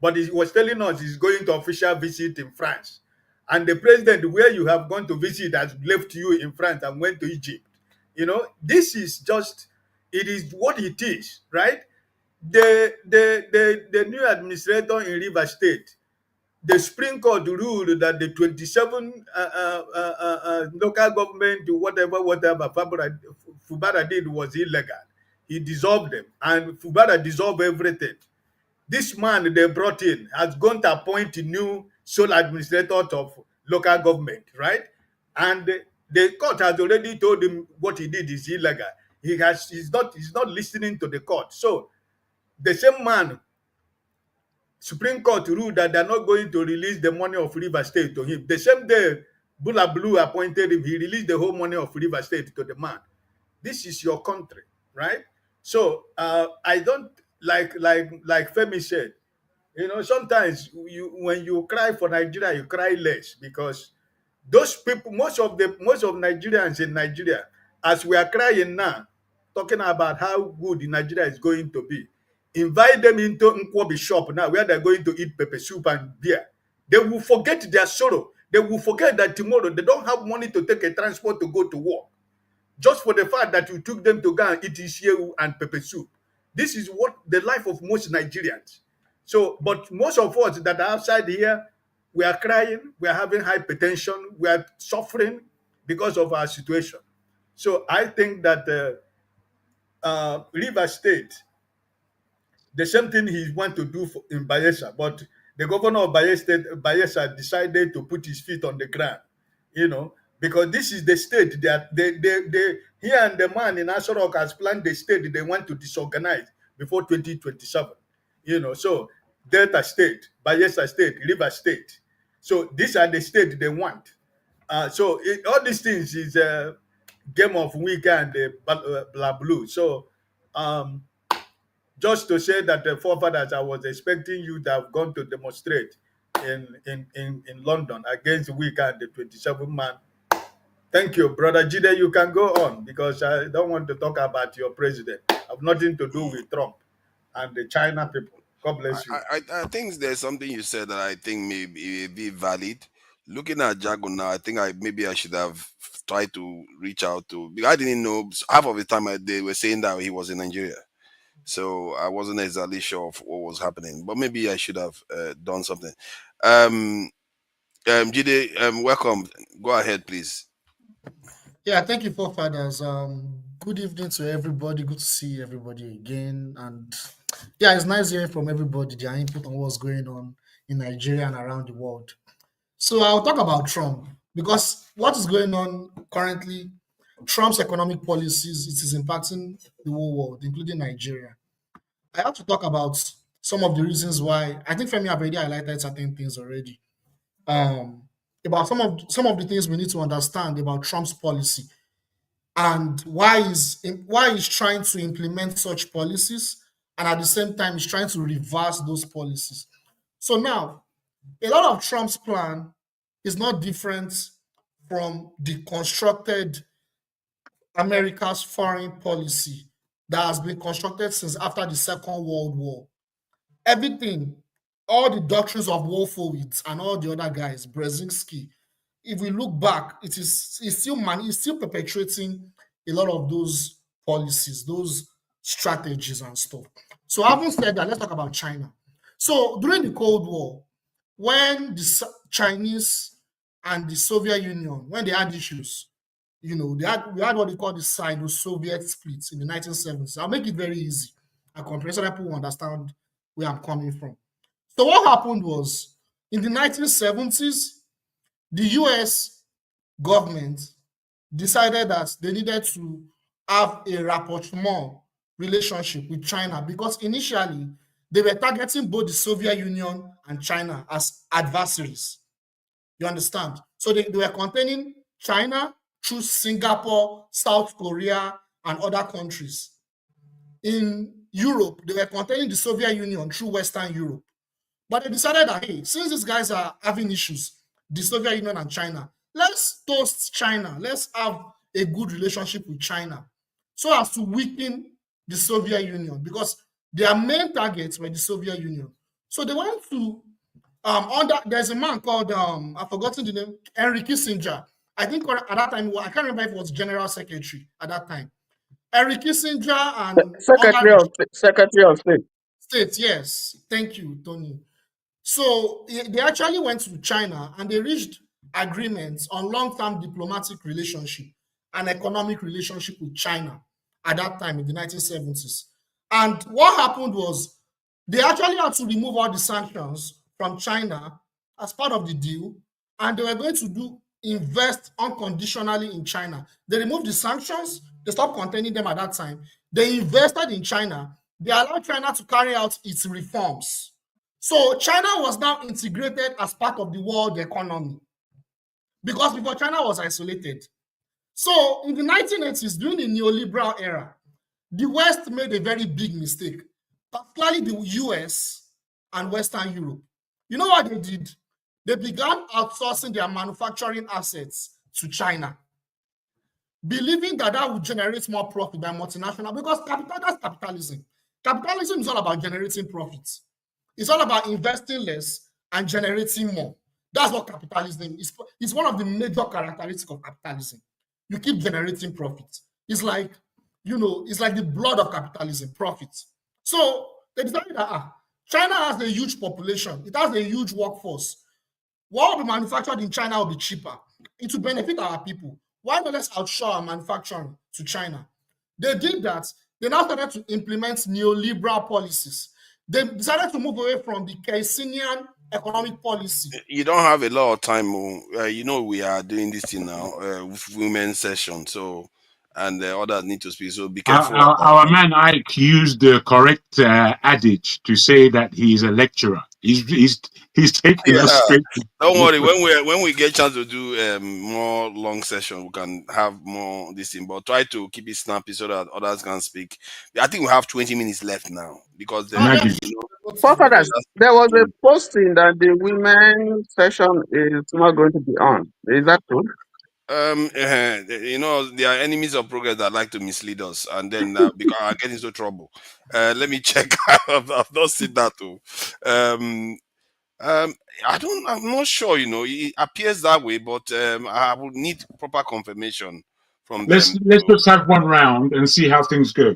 But he was telling us he's going to official visit in France. And the president where you have gone to visit has left you in France and went to Egypt. You know, this is just, it is what it is, right? The new administrator in Rivers State, the Supreme Court ruled that the 27 local government, whatever Fubara did was illegal. He dissolved them, and Fubara dissolved everything. This man they brought in has going to appoint a new sole administrator of local government, right? And the court has already told him what he did is illegal. He's not listening to the court. So the same man, Supreme Court ruled that they're not going to release the money of River State to him. The same day Bula Blue appointed him, he released the whole money of River State to the man. This is your country, right? So I don't like Femi said, you know, sometimes when you cry for Nigeria, you cry less, because those people, most of Nigerians in Nigeria, as we are crying now, talking about how good Nigeria is going to be, invite them into Nkwobi shop now where they're going to eat pepper soup and beer. They will forget their sorrow. They will forget that tomorrow they don't have money to take a transport to go to work, just for the fact that you took them to go and eat ishewu and pepper soup. This is what the life of most Nigerians. So, but most of us that are outside here, we are crying, we are having hypertension, we are suffering because of our situation. So I think that River State, the same thing he want to do in Bayelsa, but the governor of Bayelsa decided to put his feet on the ground, you know, because this is the state that they here, and the man in Asorok has planned the state they want to disorganize before 2027, you know. So Delta State, Bayelsa State, River State. So these are the states they want. So all these things is a game of Wike and blah blue. So just to say that the forefathers, I was expecting you to have gone to demonstrate in London against Wike and the 27 man. Thank you, brother Jide. You can go on, because I don't want to talk about your president. I have nothing to do with Trump and the China people. God bless you. I think there's something you said that I think may be valid. Looking at Jago now, I think maybe I should have tried to reach out to, because I didn't know, half of the time they were saying that he was in Nigeria. So I wasn't exactly sure of what was happening, but maybe I should have done something. Jide, welcome. Go ahead, please. Yeah, thank you, forefathers. Good evening to everybody. Good to see everybody again. And yeah, it's nice hearing from everybody their input on what's going on in Nigeria and around the world. So I'll talk about Trump, because what is going on currently, Trump's economic policies, it is impacting the whole world, including Nigeria. I have to talk about some of the reasons why. I think Femi have already highlighted certain things already. About some of the things we need to understand about Trump's policy, and why he's trying to implement such policies, and at the same time he's trying to reverse those policies. So now, a lot of Trump's plan is not different from the constructed America's foreign policy that has been constructed since after the Second World War. Everything, all the doctrines of Wolfowitz and all the other guys, Brzezinski, if we look back, it's still perpetuating a lot of those policies, those strategies and stuff. So having said that, let's talk about China. So during the Cold War, when the Chinese and the Soviet Union, when they had issues, you know, we had what they call the Sino-Soviet split in the 1970s. I'll make it very easy and comprehensive so people understand where I'm coming from. So what happened was, in the 1970s, the US government decided that they needed to have a rapprochement relationship with China, because initially they were targeting both the Soviet Union and China as adversaries. You understand? So they were containing China through Singapore, South Korea, and other countries. In Europe, they were containing the Soviet Union through Western Europe. But they decided that, hey, since these guys are having issues, the Soviet Union and China, let's toast China. Let's have a good relationship with China. so as to weaken the Soviet Union, because their main targets were the Soviet Union. So they went to there's a man called I've forgotten the name, Henry Kissinger. I think at that time, I can't remember if it was General Secretary at that time. Henry Kissinger and Secretary of State. States, yes. Thank you, Tony. So they actually went to China and they reached agreements on long-term diplomatic relationship and economic relationship with China at that time in the 1970s. And what happened was they actually had to remove all the sanctions from China as part of the deal, and they were going to invest unconditionally in China. They removed the sanctions, they stopped containing them at that time. They invested in China. They allowed China to carry out its reforms. So China was now integrated as part of the world economy, because before China was isolated. So in the 1980s, during the neoliberal era, the West made a very big mistake, particularly the US and Western Europe. You know what they did? They began outsourcing their manufacturing assets to China, believing that that would generate more profit by multinational, because that's capitalism. Capitalism is all about generating profits. It's all about investing less and generating more. That's what capitalism is. It's one of the major characteristics of capitalism. You keep generating profits. It's like, it's like the blood of capitalism, profits. So they decided that China has a huge population. It has a huge workforce. What will be manufactured in China will be cheaper. It will benefit our people. Why not let's outshore our manufacturing to China? They did that. They now started to implement neoliberal policies. They decided to move away from the Keynesian economic policy. You don't have a lot of time. We are doing this thing now with women's session. So, and the others need to speak. So be careful. Our man Ike used the correct adage to say that he's a lecturer. He's taking us straight. Don't worry. When we get a chance to do more long session, we can have more this thing. But try to keep it snappy so that others can speak. I think we have 20 minutes left now because Forefathers, there was a posting that the women session is not going to be on. Is that true? There are enemies of progress that like to mislead us, and then because I get into trouble. Let me check. I've not seen that too. I'm not sure. It appears that way, but I would need proper confirmation from them. Let's just have one round and see how things go.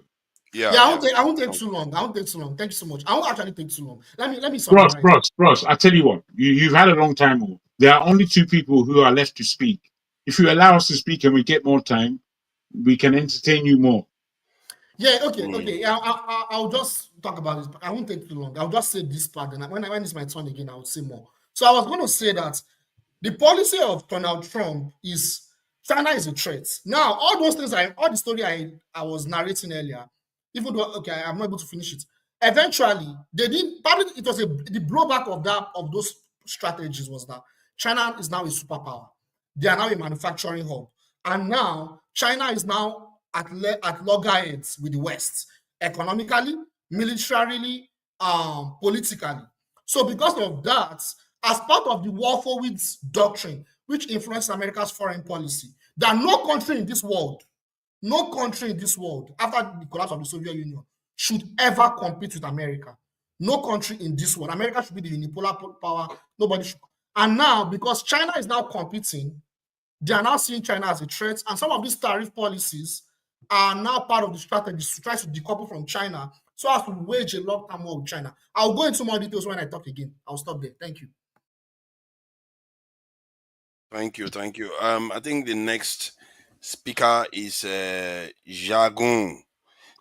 I won't take too long. Thank you so much. I won't actually take too long. Let me summarize. Bros, I tell you what, you've had a long time. There are only two people who are left to speak. If you allow us to speak and we get more time, we can entertain you more. Yeah, okay. I'll just talk about this. I won't take too long. I'll just say this part, and when it's my turn again, I'll say more. So I was going to say that the policy of Donald Trump is China is a threat. Now, all those things, all the story I was narrating earlier, even though I'm not able to finish it. Eventually, they did. Probably it was the blowback of those strategies was that China is now a superpower. They are now a manufacturing hub, and now China is now at loggerheads with the West, economically, militarily, politically. So because of that, as part of the Wolfowitz doctrine, which influenced America's foreign policy, that no country in this world, after the collapse of the Soviet Union, should ever compete with America. No country in this world. America should be the unipolar power. Nobody should. And now, because China is now competing, they are now seeing China as a threat, and some of these tariff policies are now part of the strategy to try to decouple from China so as to wage a long-term war with China. I'll go into more details when I talk again. I'll stop there. Thank you. Thank you. I think the next speaker is Jagun.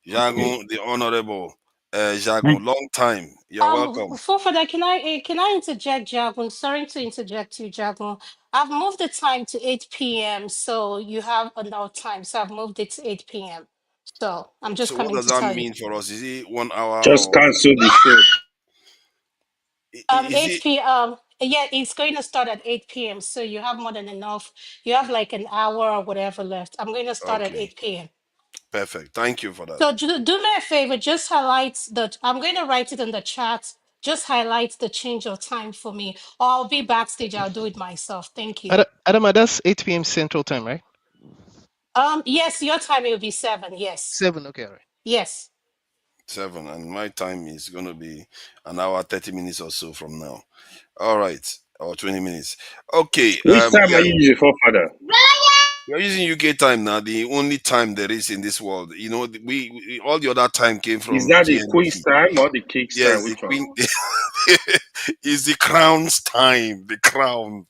Jagun, the Honorable Jagun. Long time. You're welcome. Forefather, can I interject, Jagun? Sorry to interject you, Jagun. I've moved the time to 8 p.m. so you have enough time. So I've moved it to 8 p.m. So I'm just coming to tell you. So what does that mean for us? Is it 1 hour? Just cancel the show. 8 p.m. Yeah, it's going to start at 8 p.m. So you have more than enough. You have like an hour or whatever left. I'm going to start at 8 p.m. Perfect. Thank you for that. So do me a favor, just highlight that. I'm going to write it in the chat. Just highlight the change of time for me, or I'll be backstage. I'll do it myself. Thank you. Adama, that's 8 p.m. Central Time, right? Yes, your time will be 7. Yes. 7. Okay, all right. Yes. 7, and my time is going to be an hour 30 minutes or so from now. All right, or 20 minutes. Okay. Which time are Yeah, you using, forefather? we are using UK time now. The only time there is in this world. You know, we all the other time came Is from that the Queen's GMT. time or the King's time? Yes, the Which one? Queen is the crown's time. The crown.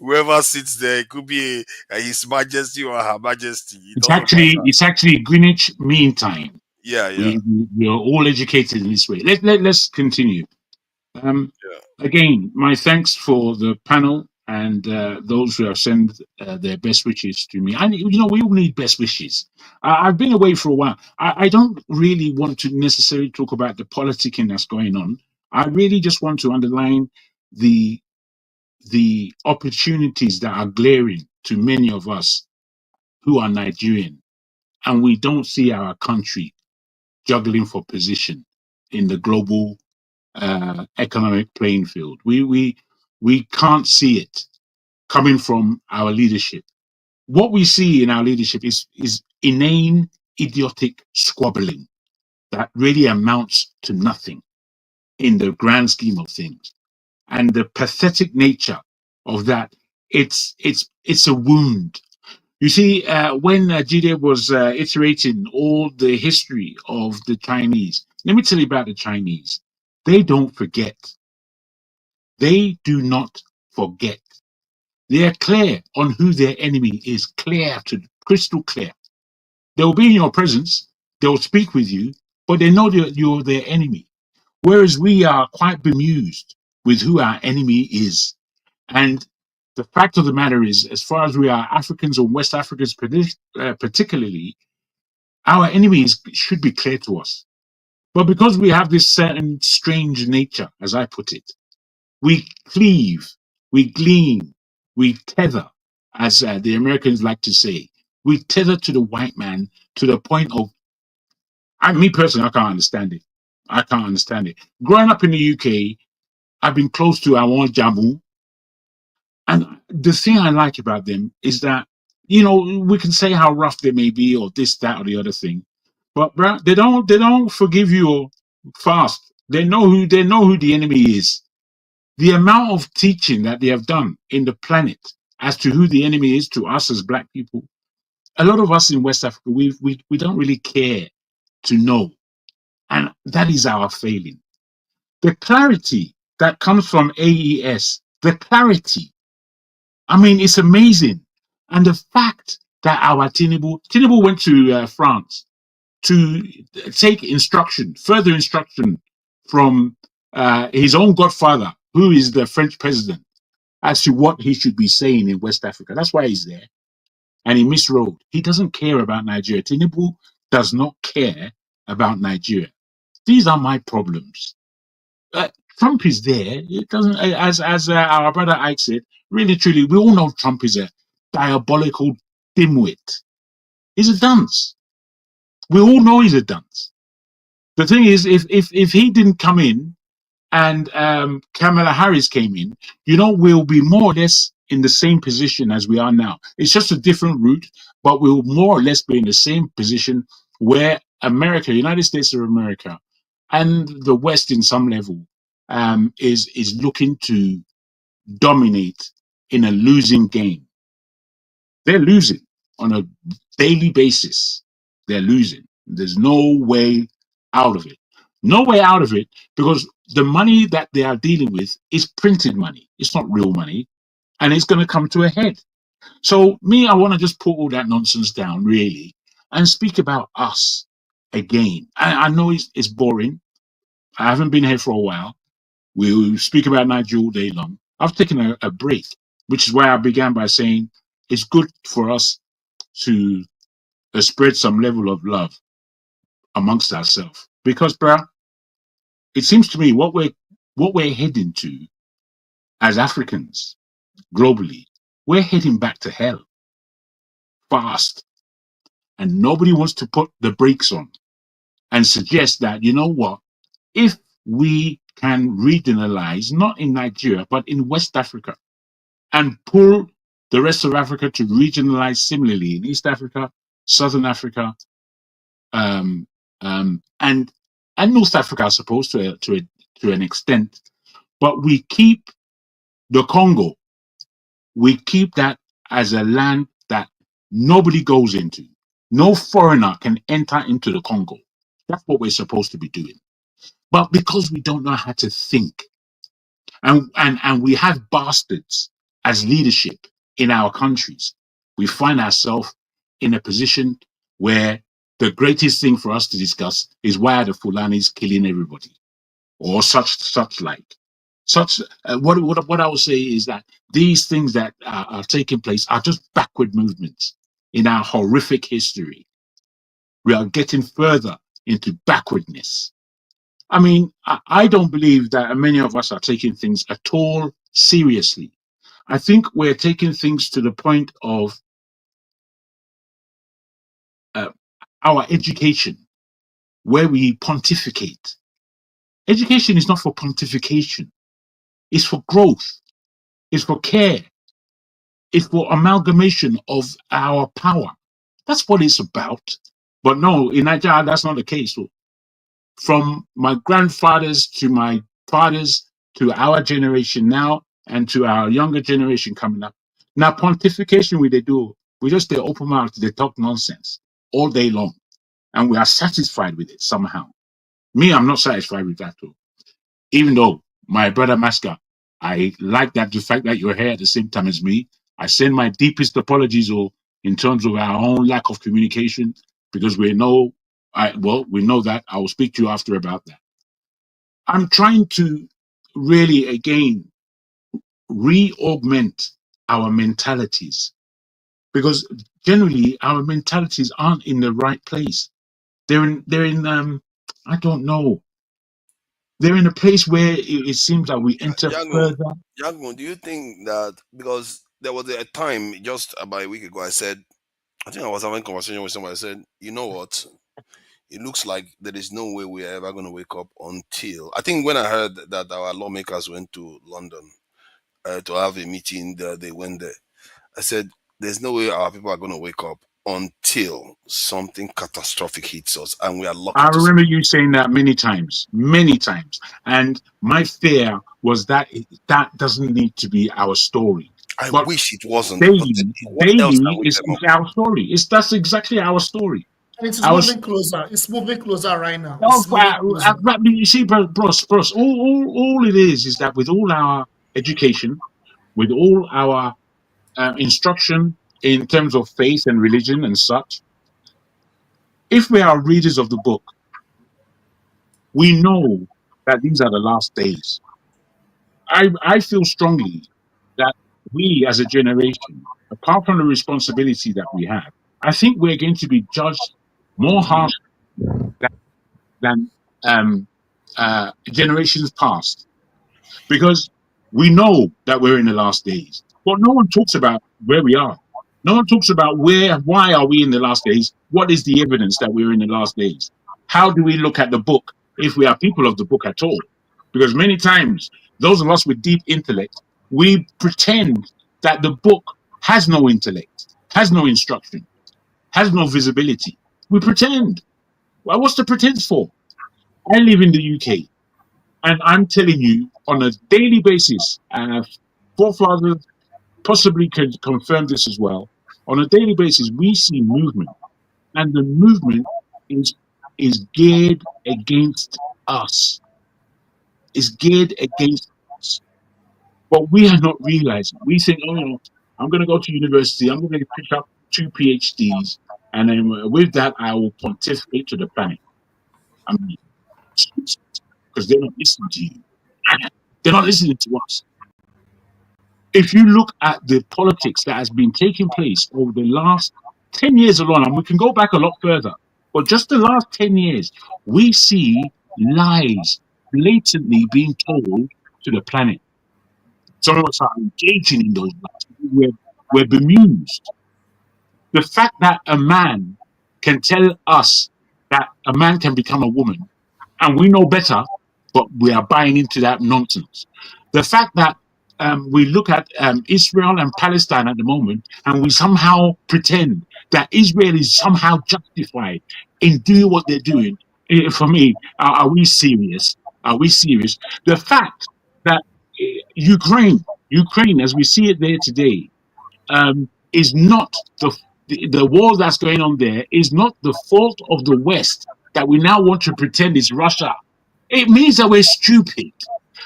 Whoever sits there, it could be His Majesty or Her Majesty. It doesn't matter. It's actually Greenwich Mean Time. Yeah, yeah. We are all educated in this way. Let's continue. Again, my thanks for the panel and those who have sent their best wishes to me. And you know, we all need best wishes. I've been away for a while. I don't really want to necessarily talk about the politicking that's going on. I really just want to underline the opportunities that are glaring to many of us who are Nigerian, and we don't see our country juggling for position in the global economic playing field. We can't see it coming from our leadership. What we see in our leadership is inane, idiotic squabbling that really amounts to nothing in the grand scheme of things. And the pathetic nature of that, it's a wound. You see, when Jide was iterating all the history of the Chinese, let me tell you about the Chinese. They don't forget. They do not forget. They are clear on who their enemy is, crystal clear. They will be in your presence, they will speak with you, but they know that you're their enemy. Whereas we are quite bemused with who our enemy is. And the fact of the matter is, as far as we are Africans or West Africans particularly, our enemies should be clear to us. But because we have this certain strange nature, as I put it, we cleave, we glean, we tether, as the Americans like to say. We tether to the white man to the point of, me personally, I can't understand it. I can't understand it. Growing up in the UK, I've been close to Awon Jamu. And the thing I like about them is that, you know, we can say how rough they may be or this, that, or the other thing. But bruh, they don't forgive you fast. They know who the enemy is. The amount of teaching that they have done in the planet as to who the enemy is to us as black people, a lot of us in West Africa, we don't really care to know. And that is our failing. The clarity that comes from AES, the clarity, I mean, it's amazing. And the fact that our Tinubu went to France to take further instruction from his own godfather, who is the French president, as to what he should be saying in West Africa. That's why he's there. And he misrode. He doesn't care about Nigeria. Tinubu does not care about Nigeria. These are my problems. Trump is there. It doesn't, as our brother Ike said, really, truly, we all know Trump is a diabolical dimwit. He's a dunce. We all know he's a dunce. The thing is, if he didn't come in and Kamala Harris came in, you know, we'll be more or less in the same position as we are now. It's just a different route, but we'll more or less be in the same position where America, United States of America, and the West in some level is looking to dominate in a losing game. They're losing on a daily basis. They're losing. There's no way out of it. No way out of it, because the money that they are dealing with is printed money. It's not real money, and it's going to come to a head. So me, I want to just put all that nonsense down, really, and speak about us again. I know it's boring. I haven't been here for a while. We'll speak about Nigeria all day long. I've taken a break, which is why I began by saying it's good for us to spread some level of love amongst ourselves. Because, bruh, it seems to me what we're heading to as Africans globally, we're heading back to hell fast. And nobody wants to put the brakes on and suggest that, you know what, if we can regionalize, not in Nigeria, but in West Africa, and pull the rest of Africa to regionalize similarly in East Africa, Southern Africa, and North Africa, I suppose, to an extent. But we keep the Congo. We keep that as a land that nobody goes into. No foreigner can enter into the Congo. That's what we're supposed to be doing. But because we don't know how to think, and we have bastards as leadership in our countries, we find ourselves in a position where the greatest thing for us to discuss is why are the Fulanis killing everybody, or such like. What I will say is that these things that are taking place are just backward movements in our horrific history. We are getting further into backwardness. I mean, I don't believe that many of us are taking things at all seriously. I think we're taking things to the point of our education, where we pontificate. Education is not for pontification. It's for growth. It's for care. It's for amalgamation of our power. That's what it's about. But no, in Nigeria, that's not the case. So from my grandfathers to my fathers to our generation now and to our younger generation coming up. Now, pontification, we do. We just stay open mouth, they talk nonsense all day long. And we are satisfied with it somehow. Me, I'm not satisfied with that too. Even though my brother Maska, I like that the fact that you're here at the same time as me. I send my deepest apologies in terms of our own lack of communication, because we know that. I will speak to you after about that. I'm trying to really again re-augment our mentalities, because generally our mentalities aren't in the right place. They're in I don't know. They're in a place where it seems that we enter further. Yago, do you think that because there was a time just about a week ago, I think I was having a conversation with somebody. I said, you know what? It looks like there is no way we are ever going to wake up until. I think when I heard that our lawmakers went to London to have a meeting, they went there. I said, there's no way our people are going to wake up until something catastrophic hits us, and we are lucky. I remember you saying that many times. And my fear was that that doesn't need to be our story. I wish it wasn't. Daily is our story. That's exactly our story. And it is moving closer. It's moving closer right now. You see, bros, all it is that with all our education, with all our instruction in terms of faith and religion and such, if we are readers of the book, we know that these are the last days. I feel strongly that we as a generation, apart from the responsibility that we have, I think we're going to be judged more harshly than generations past, because we know that we're in the last days, but no one talks about where we are. No one talks about why are we in the last days? What is the evidence that we're in the last days? How do we look at the book if we are people of the book at all? Because many times, those of us with deep intellect, we pretend that the book has no intellect, has no instruction, has no visibility. We pretend. Well, what's the pretense for? I live in the UK, and I'm telling you on a daily basis, and forefathers possibly could confirm this as well. On a daily basis, we see movement, and the movement is geared against us. Is geared against us. But we are not realizing. We think, oh, I'm going to go to university. I'm going to pick up 2 PhDs, and then with that, I will pontificate to the planet. I mean, because they're not listening to you. They're not listening to us. If you look at the politics that has been taking place over the last 10 years alone, and we can go back a lot further, but just the last 10 years, we see lies blatantly being told to the planet. Some of us are engaging in those lies. We're bemused. The fact that a man can tell us that a man can become a woman, and we know better, but we are buying into that nonsense. The fact that we look at Israel and Palestine at the moment, and we somehow pretend that Israel is somehow justified in doing what they're doing. For me, are we serious? Are we serious? The fact that Ukraine, as we see it there today, is not the war that's going on there is not the fault of the West that we now want to pretend is Russia. It means that we're stupid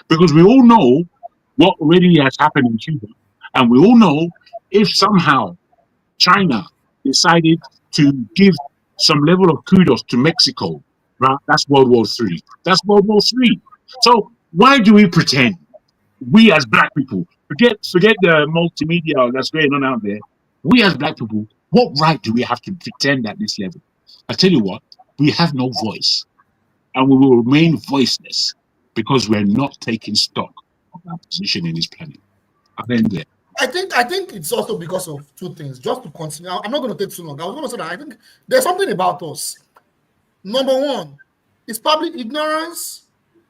because we all know what already has happened in Cuba, and we all know if somehow China decided to give some level of kudos to Mexico, right? That's World War III. That's World War III. So why do we pretend? We as black people, forget the multimedia that's going on out there. We as black people, what right do we have to pretend at this level? I tell you what, we have no voice, and we will remain voiceless because we're not taking stock of our position in this planet. I'll end there. I think it's also because of two things. Just to continue, I'm not going to take too long. I was going to say that I think there's something about us. Number one, it's probably ignorance.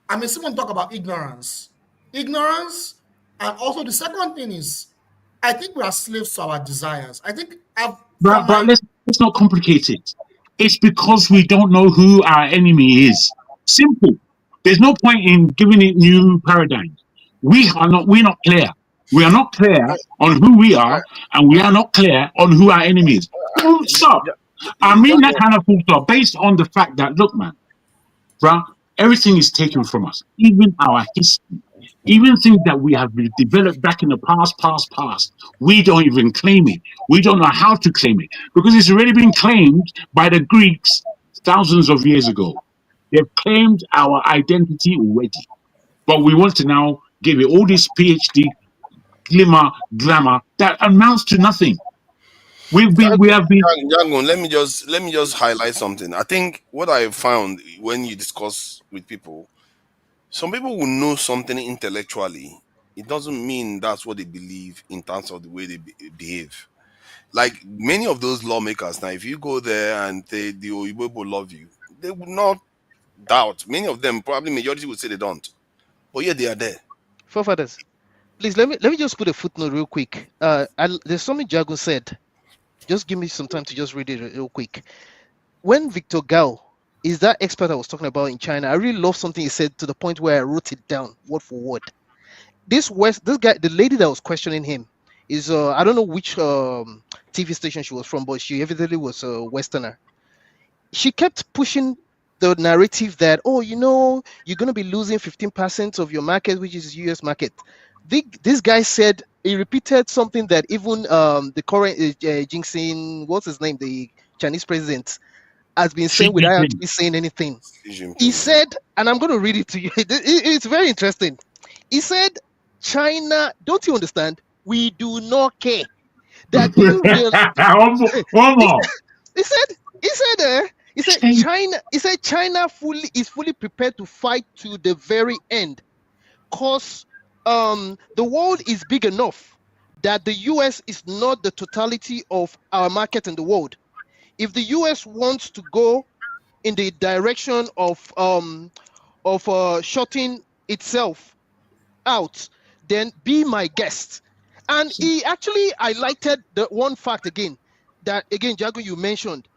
I mean, someone talk about ignorance, and also the second thing is, I think we are slaves to our desires. I think But let's not complicate it. It's because we don't know who our enemy is. Simple. There's no point in giving it new paradigms. We're not clear. We are not clear on who we are, and we are not clear on who our enemy is. Full stop. I mean that kind of full stop, based on the fact that, look, man, bruh, everything is taken from us, even our history. Even things that we have developed back in the past, we don't even claim it. We don't know how to claim it because it's already been claimed by the Greeks thousands of years ago. They've claimed our identity already. But we want to now give it all this PhD glamour that amounts to nothing. We have been. Django, let me just highlight something. I think what I found when you discuss with people, some people will know something intellectually. It doesn't mean that's what they believe in terms of the way they behave. Like many of those lawmakers now, if you go there and say the Oyibo will love you, they will not doubt. Many of them, probably majority, would say they don't. But yeah, they are there. Forefathers, please let me just put a footnote real quick. There's something Jago said. Just give me some time to just read it real quick. When Victor Gao is that expert I was talking about in China, I really love something he said to the point where I wrote it down word for word. This guy, the lady that was questioning him, is I don't know which TV station she was from, but she evidently was a Westerner. She kept pushing the narrative that, oh, you're going to be losing 15% of your market, which is US market. This guy said, he repeated something that even the current Jinxing, what's his name, the Chinese president, has been saying without actually saying anything. He said, and I'm going to read it to you. It's very interesting. He said, China, don't you understand? We do not care. That you He said China is fully prepared to fight to the very end, because the world is big enough that the US is not the totality of our market in the world. If the US wants to go in the direction of shutting itself out, then be my guest. And he actually highlighted the one fact again, Jago, you mentioned.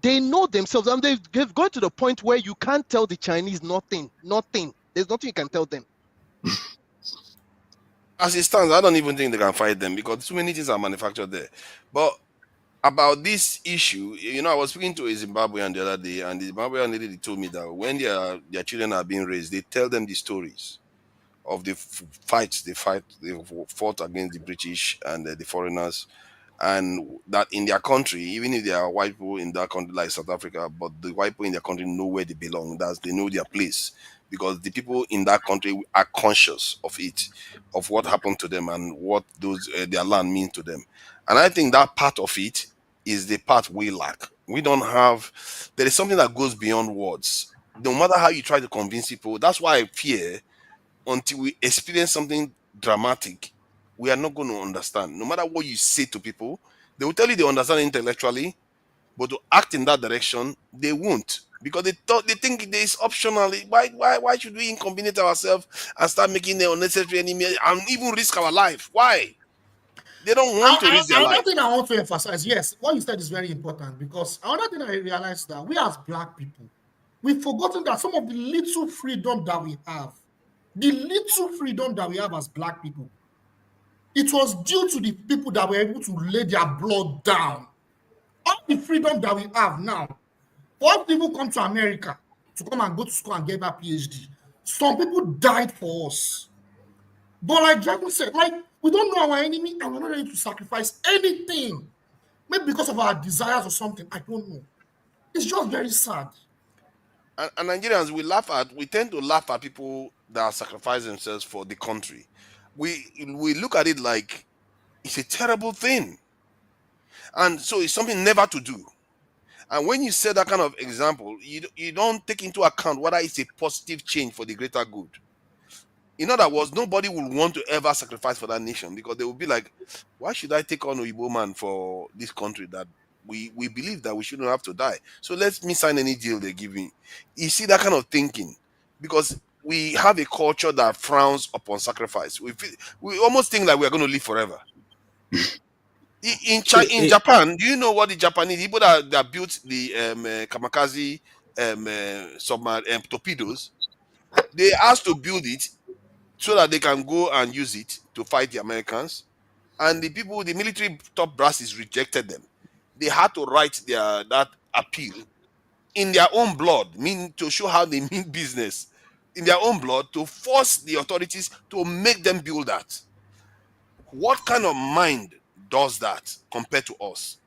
They know themselves, and they've got to the point where you can't tell the Chinese nothing. There's nothing you can tell them. As it stands, I don't even think they can fight them because too many things are manufactured there. But about this issue, I was speaking to a Zimbabwean the other day, and the Zimbabwean lady told me that when their children are being raised, they tell them the stories of the fights they fought against the British and the foreigners, and that in their country, even if they are white people in that country like South Africa, but the white people in their country know where they belong. They know their place, because the people in that country are conscious of it, of what happened to them and what their land means to them. And I think that part of it is the part we lack. We don't have. There is something that goes beyond words. No matter how you try to convince people, that's why I fear until we experience something dramatic, we are not going to understand. No matter what you say to people, they will tell you they understand intellectually, but to act in that direction, they won't. because they think this optional. Why should we inconvenience ourselves and start making the unnecessary enemy and even risk our life? Why? They don't want to risk their Another life. thing I want to emphasize, yes, what you said is very important, because another thing I realized that we as Black people, we've forgotten that some of the little freedom that we have, as Black people, it was due to the people that were able to lay their blood down. All the freedom that we have now, what people come to America to come and go to school and get a PhD, some people died for us. But like Dragon said, like, we don't know our enemy and we're not ready to sacrifice anything. Maybe because of our desires or something. I don't know. It's just very sad. And Nigerians, we tend to laugh at people that sacrifice themselves for the country. We look at it like it's a terrible thing. And so it's something never to do. And when you say that kind of example, you don't take into account whether it's a positive change for the greater good. In other words, nobody will want to ever sacrifice for that nation, because they will be like, why should I take on Oyibo man for this country that we believe that we shouldn't have to die? So let me sign any deal they give me. You see that kind of thinking, because we have a culture that frowns upon sacrifice. We almost think like we are going to live forever. In Japan, do you know what the Japanese people that built the kamikaze submarine torpedoes? They asked to build it so that they can go and use it to fight the Americans, and the military top brasses rejected them. They had to write that appeal in their own blood, meaning to show how they mean business, in their own blood, to force the authorities to make them build that. What kind of mind does that compared to us?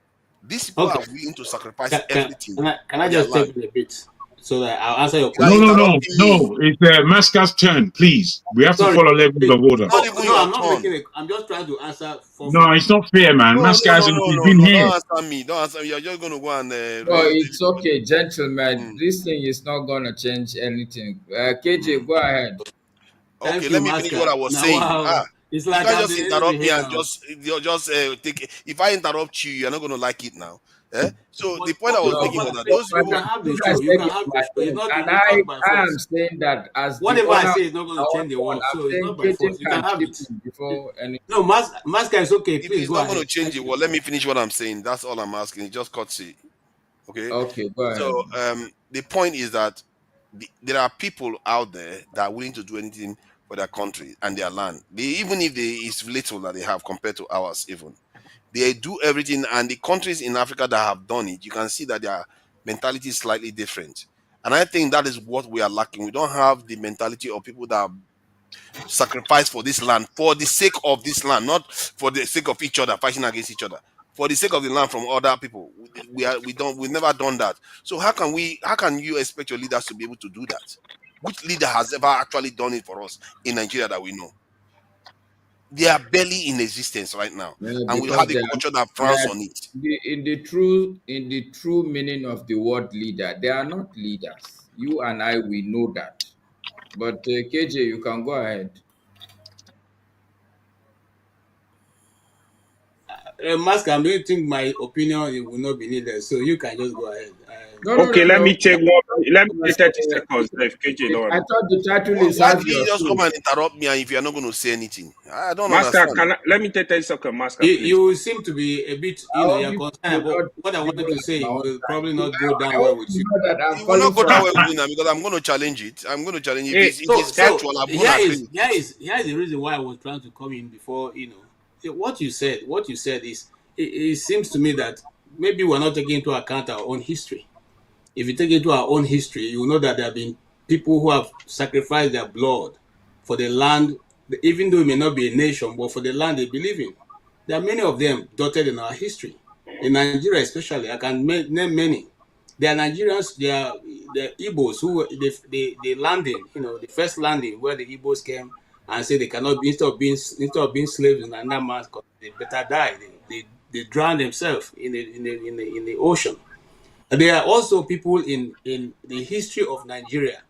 These people are willing to sacrifice everything. Can I just take it a bit so that I'll answer your No, question? no. It's Masca's turn, please. We have to follow levels of order. No, I'm not making it. I'm just trying to answer. No, it's not fair, man. Masca's been here. Don't answer me. You're just going to go and. No, it's okay, gentlemen. This thing is not going to change anything. KJ, go ahead. Okay, let me finish what I was saying. It's like you can't just interrupt me and just take. If I interrupt you, you're not going to like it now. So the point I was making was that those people have the show. You can have the show. And I am saying that as whatever I say is not going to change the world. So it's not by force. You can have it before any. No, Masca is okay. Please, if it's not going to change it, well, let me finish what I'm saying. That's all I'm asking. It's just courtesy. Okay. Okay. Go ahead. So the point is that there are people out there that are willing to do anything for their country and their land. Even if it's little that they have compared to ours, even. They do everything, and the countries in Africa that have done it, you can see that their mentality is slightly different. And I think that is what we are lacking. We don't have the mentality of people that sacrifice for this land, for the sake of this land, not for the sake of each other, fighting against each other. For the sake of the land from other people. We've never done that. So how can you expect your leaders to be able to do that? Which leader has ever actually done it for us in Nigeria that we know? They are barely in existence right now, and we have a culture that frowns on it. In the true meaning of the word leader, they are not leaders. You and I, we know that. But KJ, you can go ahead. Mask, I don't think my opinion will not be needed, so you can just go ahead. Let me take 30 seconds. If KJ don't. I thought the title is. Why did you just come and interrupt me? And if you're not going to say anything, I don't understand. Let me take 30 seconds, Master. You seem to be a bit, you're concerned about what I wanted to say. Will probably not go down well with you. It will not go down well with me now, because I'm going to challenge it. If it's factual, I'm going to agree. Here is the reason why I was trying to come in before. What you said is, it seems to me that maybe we're not taking into account our own history. If you take into our own history, you will know that there have been people who have sacrificed their blood for the land, even though it may not be a nation, but for the land they believe in. There are many of them dotted in our history. In Nigeria especially, I can name many. There are Nigerians, there are Igbos who, they landing, the first landing where the Igbos came and said they cannot be, instead of being slaves in another man's country, they better die. They drown themselves in the ocean. There are also people in the history of Nigeria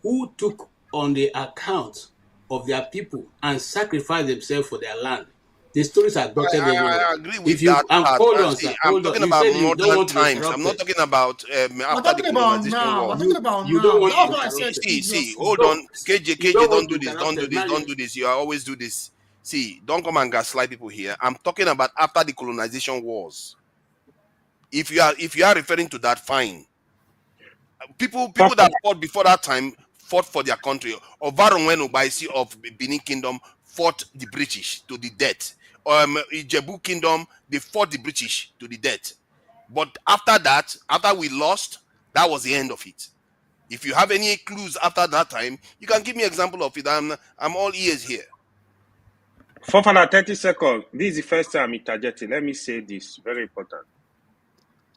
who took on the account of their people and sacrificed themselves for their land. The stories are dotted everywhere. I agree with If you that part. hold And on, see, sir, I'm hold on. talking You about said you don't modern want to be times. I'm not interrupted. talking about We're after the talking about colonization now. We're wars. talking about You don't now. want to That's be why I said interrupted. See, previously. hold No, on. KJ, you don't don't want to do be this. Don't do interrupted. this. Now, Don't do this. You always do this. See, don't come and gaslight people here. I'm talking about after the colonization wars. If you are referring to that, fine. People that fought before that time fought for their country. Ovaronwen Obaisi of Benin Kingdom fought the British to the death. Ijebu Kingdom, they fought the British to the death. But after that, after we lost, that was the end of it. If you have any clues after that time, you can give me an example of it. I'm all ears here. For 30 seconds. This is the first time I'm interjecting. Let me say this. Very important.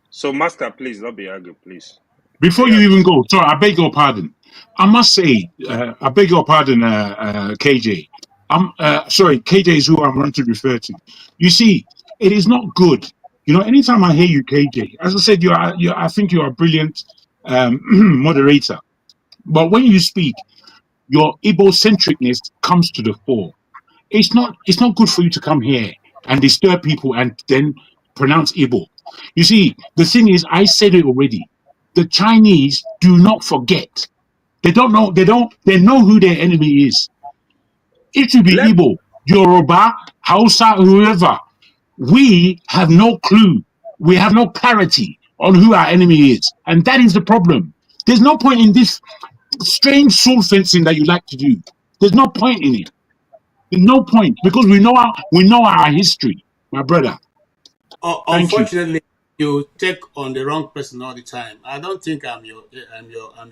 So, Master, please, don't be angry, please. Before you even go, sorry, I beg your pardon. I must say, I beg your pardon, KJ. I'm sorry, KJ is who I'm going to refer to. You see, it is not good. You know, anytime I hear you, KJ, as I said, I think you're a brilliant moderator. But when you speak, your Igbo-centricness comes to the fore. It's not good for you to come here and disturb people and then pronounce Igbo. You see, the thing is, I said it already. The Chinese do not forget. They don't know. They know who their enemy is. It should be Igbo, Yoruba, Hausa, whoever. We have no clue. We have no clarity on who our enemy is, and that is the problem. There's no point in this strange soul fencing that you like to do. There's no point in it. There's no point because we know our history, my brother. Thank you. Unfortunately, you take on the wrong person all the time. I don't think I'm your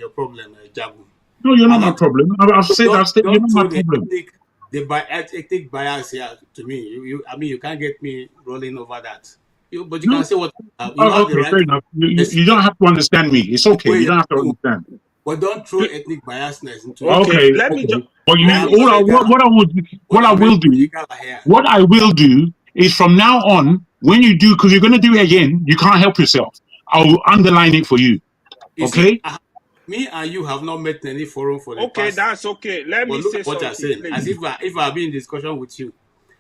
problem, Jabu. No, you're not my problem. I've said you're Don't not my throw the problem. ethnic bias here to me. I mean, you can't get me rolling over that. But you No. can say what you have the Okay, right fair to enough. You don't have to understand me. It's okay. You don't have to understand. But don't throw ethnic biasness into it. Okay. Let me Okay. But what I will do is from now on, when you do, because you're going to do it again, you can't help yourself. I will underline it for you. You Okay. see, me and you have not met in any forum for the past. Okay, that's okay. Let me look say at what you're something, saying, please. as if I've been in discussion with you.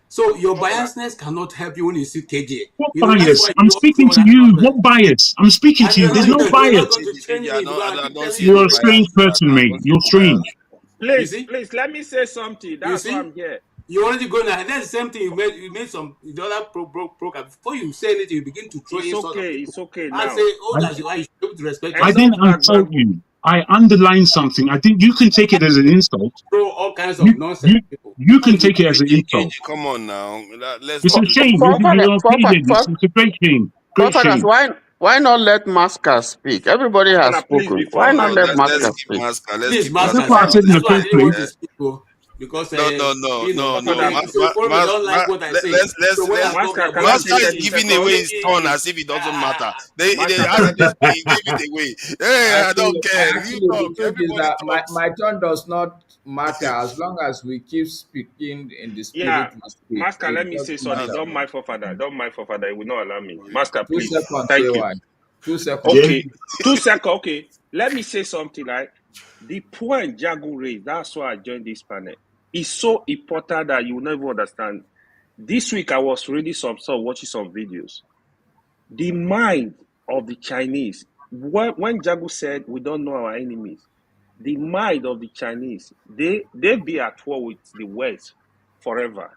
So your biasness cannot help you when you see KJ. What You know, that's bias? why I'm you don't speaking throw to that you. nonsense. What bias? I'm speaking And to you. There's no you're bias. not going to change me. I don't see You're any a strange bias here. person, I mate. don't see You're any bias. strange. Please, let me say something. That's why I'm here. You already go now. That's the same thing you made some the other broker. Before you say anything, you begin to throw insults on people. It's okay I now. say, as you are, you should be able to respect I yourself. didn't insult you. I underlined something. I think you can take it as an insult. Throw all kinds of nonsense. You can take it as an insult. Come on now. Let's For It's not a do shame. this. It's a great shame. Great Fathers, shame. why not let Masca speak? Everybody has Please, spoken. before Why not let Let's Masca keep speak? Masca. Let's This keep That's Masca, what I Masca. said in the that's why I first didn't want to place. speak because No. if the forum don't like what I say. So when I come here, Masca is giving away his turn as if it doesn't matter. They as if they gave it away. Hey, I don't care. You The talk. truth is Everybody that talks. my turn does not matter as long as we keep speaking in the Yeah, spirit we speak. Master, let It me say doesn't something. matter. Don't mind for father. Don't mind for father. It will not allow me. Master, 2 please. seconds, Thank you. AY. 2 seconds. Okay. 2 seconds. Okay. Let me say something. Like the point Jagu raised, that's why I joined this panel. It's so important that you will never understand. This week I was reading watching some videos. The mind of the Chinese. When Jagu said we don't know our enemies, the mind of the Chinese, they be at war with the West forever.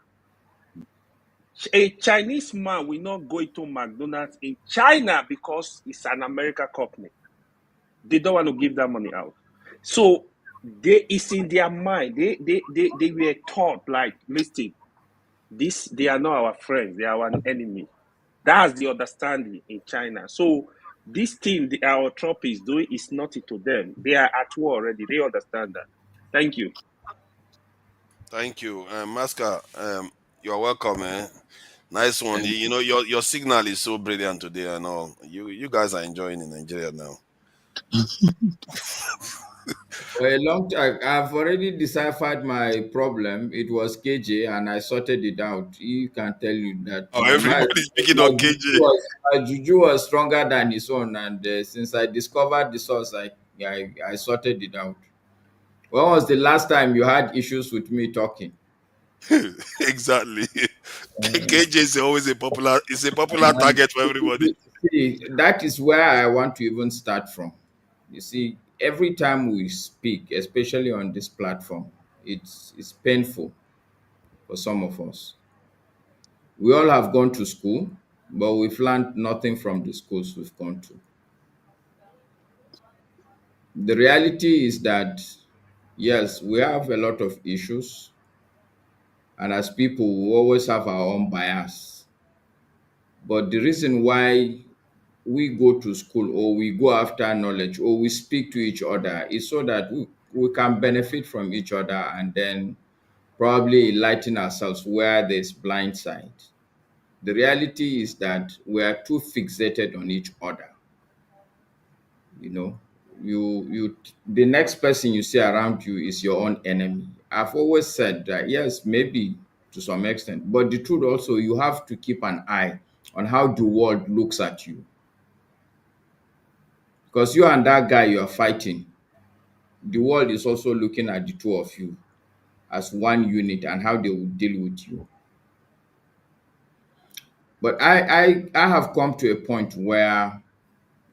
A Chinese man will not go into McDonald's in China because it's an American company. They don't want to give that money out. So it's in their mind. They were taught like, listen, they are not our friends, they are our enemy. That's the understanding in China. So this thing our Trump is doing is nothing to them. They are at war already. They understand that. Thank you. Thank you, Masca. You're welcome, man. Nice one. You know your signal is so brilliant today and all. You guys are enjoying in Nigeria now. For a long time, I've already deciphered my problem. It was KJ, and I sorted it out. He can tell you that Oh, everybody's speaking on KJ. my juju was stronger than his own, and since I discovered the source, I sorted it out. When was the last time you had issues with me talking? Exactly. KJ is always a popular target for everybody. See, that is where I want to even start from. You see, every time we speak, especially on this platform, it's painful for some of us. We all have gone to school, but we've learned nothing from the schools we've gone to. The reality is that, yes, we have a lot of issues, and as people, we always have our own bias. But the reason why we go to school or we go after knowledge or we speak to each other is so that we can benefit from each other and then probably enlighten ourselves where there's blind side. The reality is that we are too fixated on each other. You know, the next person you see around you is your own enemy. I've always said that, yes, maybe to some extent, but the truth also, you have to keep an eye on how the world looks at you. Because you and that guy you are fighting, the world is also looking at the two of you as one unit and how they will deal with you. But I have come to a point where,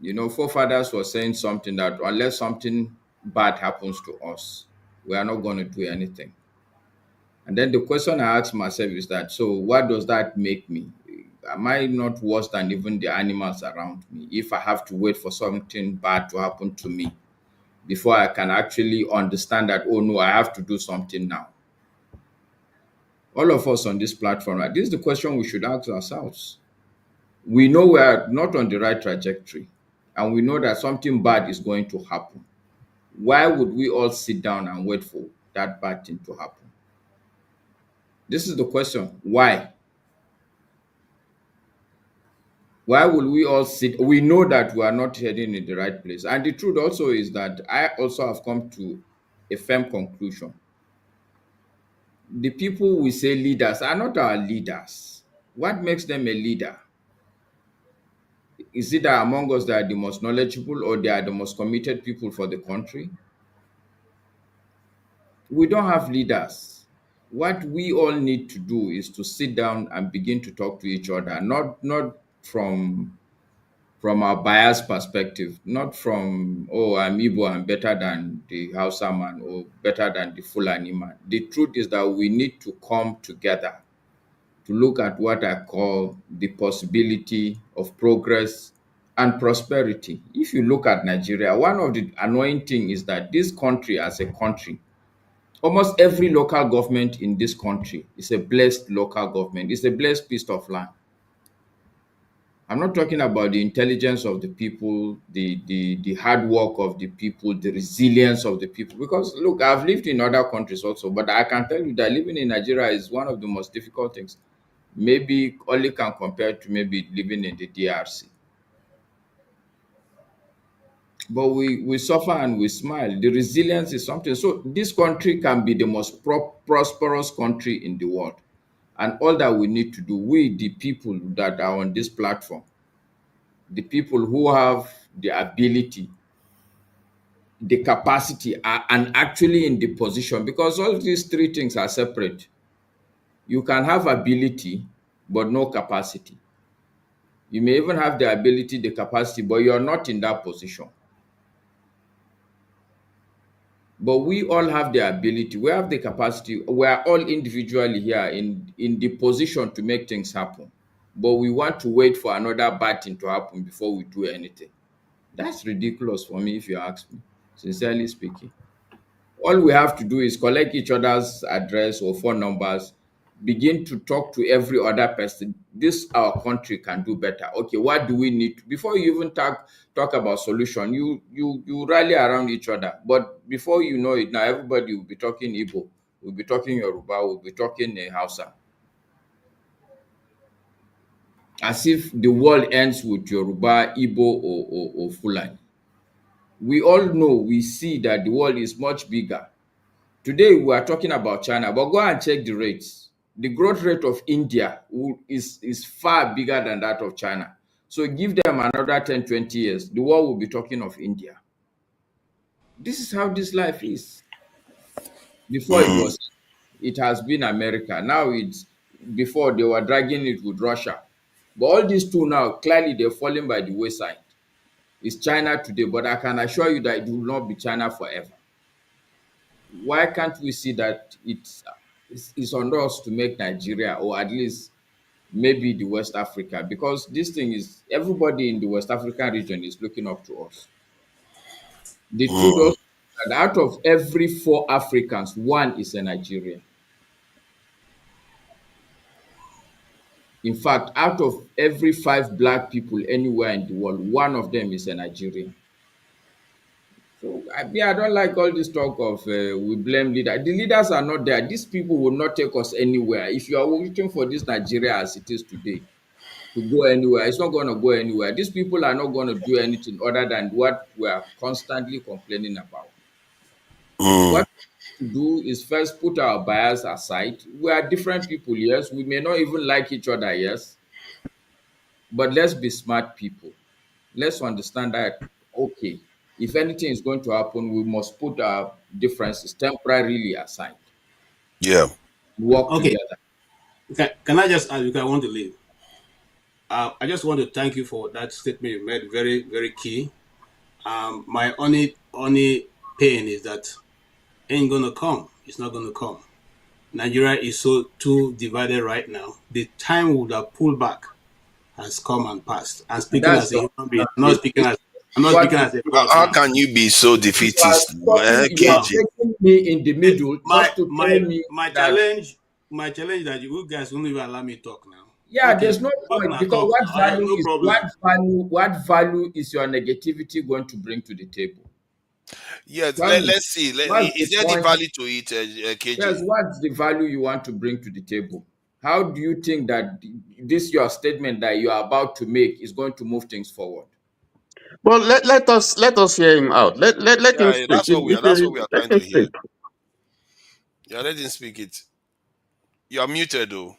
you know, forefathers were saying something that unless something bad happens to us, we are not going to do anything. And then the question I ask myself is that, so what does that make me? Am I not worse than even the animals around me if I have to wait for something bad to happen to me before I can actually understand that, oh no, I have to do something now? All of us on this platform, right? This is the question we should ask ourselves. We know we are not on the right trajectory, and we know that something bad is going to happen. Why would we all sit down and wait for that bad thing to happen? This is the question. Why? Why will we all sit? We know that we are not heading in the right place. And the truth also is that I also have come to a firm conclusion. The people we say leaders are not our leaders. What makes them a leader? Is it that among us they are the most knowledgeable or they are the most committed people for the country? We don't have leaders. What we all need to do is to sit down and begin to talk to each other, not from our bias perspective, not from, oh, I'm Igbo, I'm better than the Hausa man or better than the Fulani man. The truth is that we need to come together to look at what I call the possibility of progress and prosperity. If you look at Nigeria, one of the annoying things is that this country as a country, almost every local government in this country is a blessed local government. It's a blessed piece of land. I'm not talking about the intelligence of the people, the hard work of the people, the resilience of the people. Because look, I've lived in other countries also, but I can tell you that living in Nigeria is one of the most difficult things. Maybe only can compare to maybe living in the DRC. But we suffer and we smile. The resilience is something. So this country can be the most prosperous country in the world. And all that we need to do, we, the people that are on this platform, the people who have the ability, the capacity, and actually in the position, because all these three things are separate. You can have ability, but no capacity. You may even have the ability, the capacity, but you're not in that position. But we all have the ability, we have the capacity, we are all individually here in the position to make things happen. But we want to wait for another bad thing to happen before we do anything. That's ridiculous for me, if you ask me, sincerely speaking. All we have to do is collect each other's address or phone numbers, begin to talk to every other person. This our country can do better. Okay, what do we need to, before you even talk about solution, you rally around each other. But before you know it, now everybody will be talking Igbo, will be talking Yoruba, will be talking Hausa. As if the world ends with Yoruba, Igbo, or Fulani. We all know, we see that the world is much bigger. Today, we are talking about China, but go and check the rates. The growth rate of India is far bigger than that of China. So give them another 10, 20 years, the world will be talking of India. This is how this life is. Before it has been America. Now before they were dragging it with Russia. But all these two now, clearly they're falling by the wayside. It's China today, but I can assure you that it will not be China forever. Why can't we see that it's on us to make Nigeria, or at least maybe the West Africa, because this thing is, everybody in the West African region is looking up to us. The truth also is that out of every 4 Africans, 1 is a Nigerian. In fact, out of every 5 black people anywhere in the world, 1 of them is a Nigerian. So I don't like all this talk of we blame leaders. The leaders are not there. These people will not take us anywhere. If you are waiting for this Nigeria as it is today to go anywhere, it's not going to go anywhere. These people are not going to do anything other than what we are constantly complaining about. What we need to do is first put our bias aside. We are different people, yes. We may not even like each other, yes. But let's be smart people. Let's understand that, okay, if anything is going to happen, we must put our differences temporarily aside. Yeah. Work Okay. together. Can I just ask, because I want to leave? I just want to thank you for that statement you made, very, very key. My only pain is that ain't gonna come. It's not gonna come. Nigeria is so too divided right now. The time would have pulled back has come and passed. And speaking as a human being, I'm not speaking as a boss. How can you be so defeatist? You are taking me in the middle just to tell me my that challenge that you guys won't even allow me to talk now. yeah, Okay, there's no point, because what value is your negativity going to bring to the table? Yes, let's see. Is there any value to it, KG? Yes, what's the value you want to bring to the table? How do you think that this your statement that you are about to make is going to move things forward? Well, let us hear him out. Let him speak. That's what we are Let trying to him hear. speak. Yeah, let him speak it. You are muted though.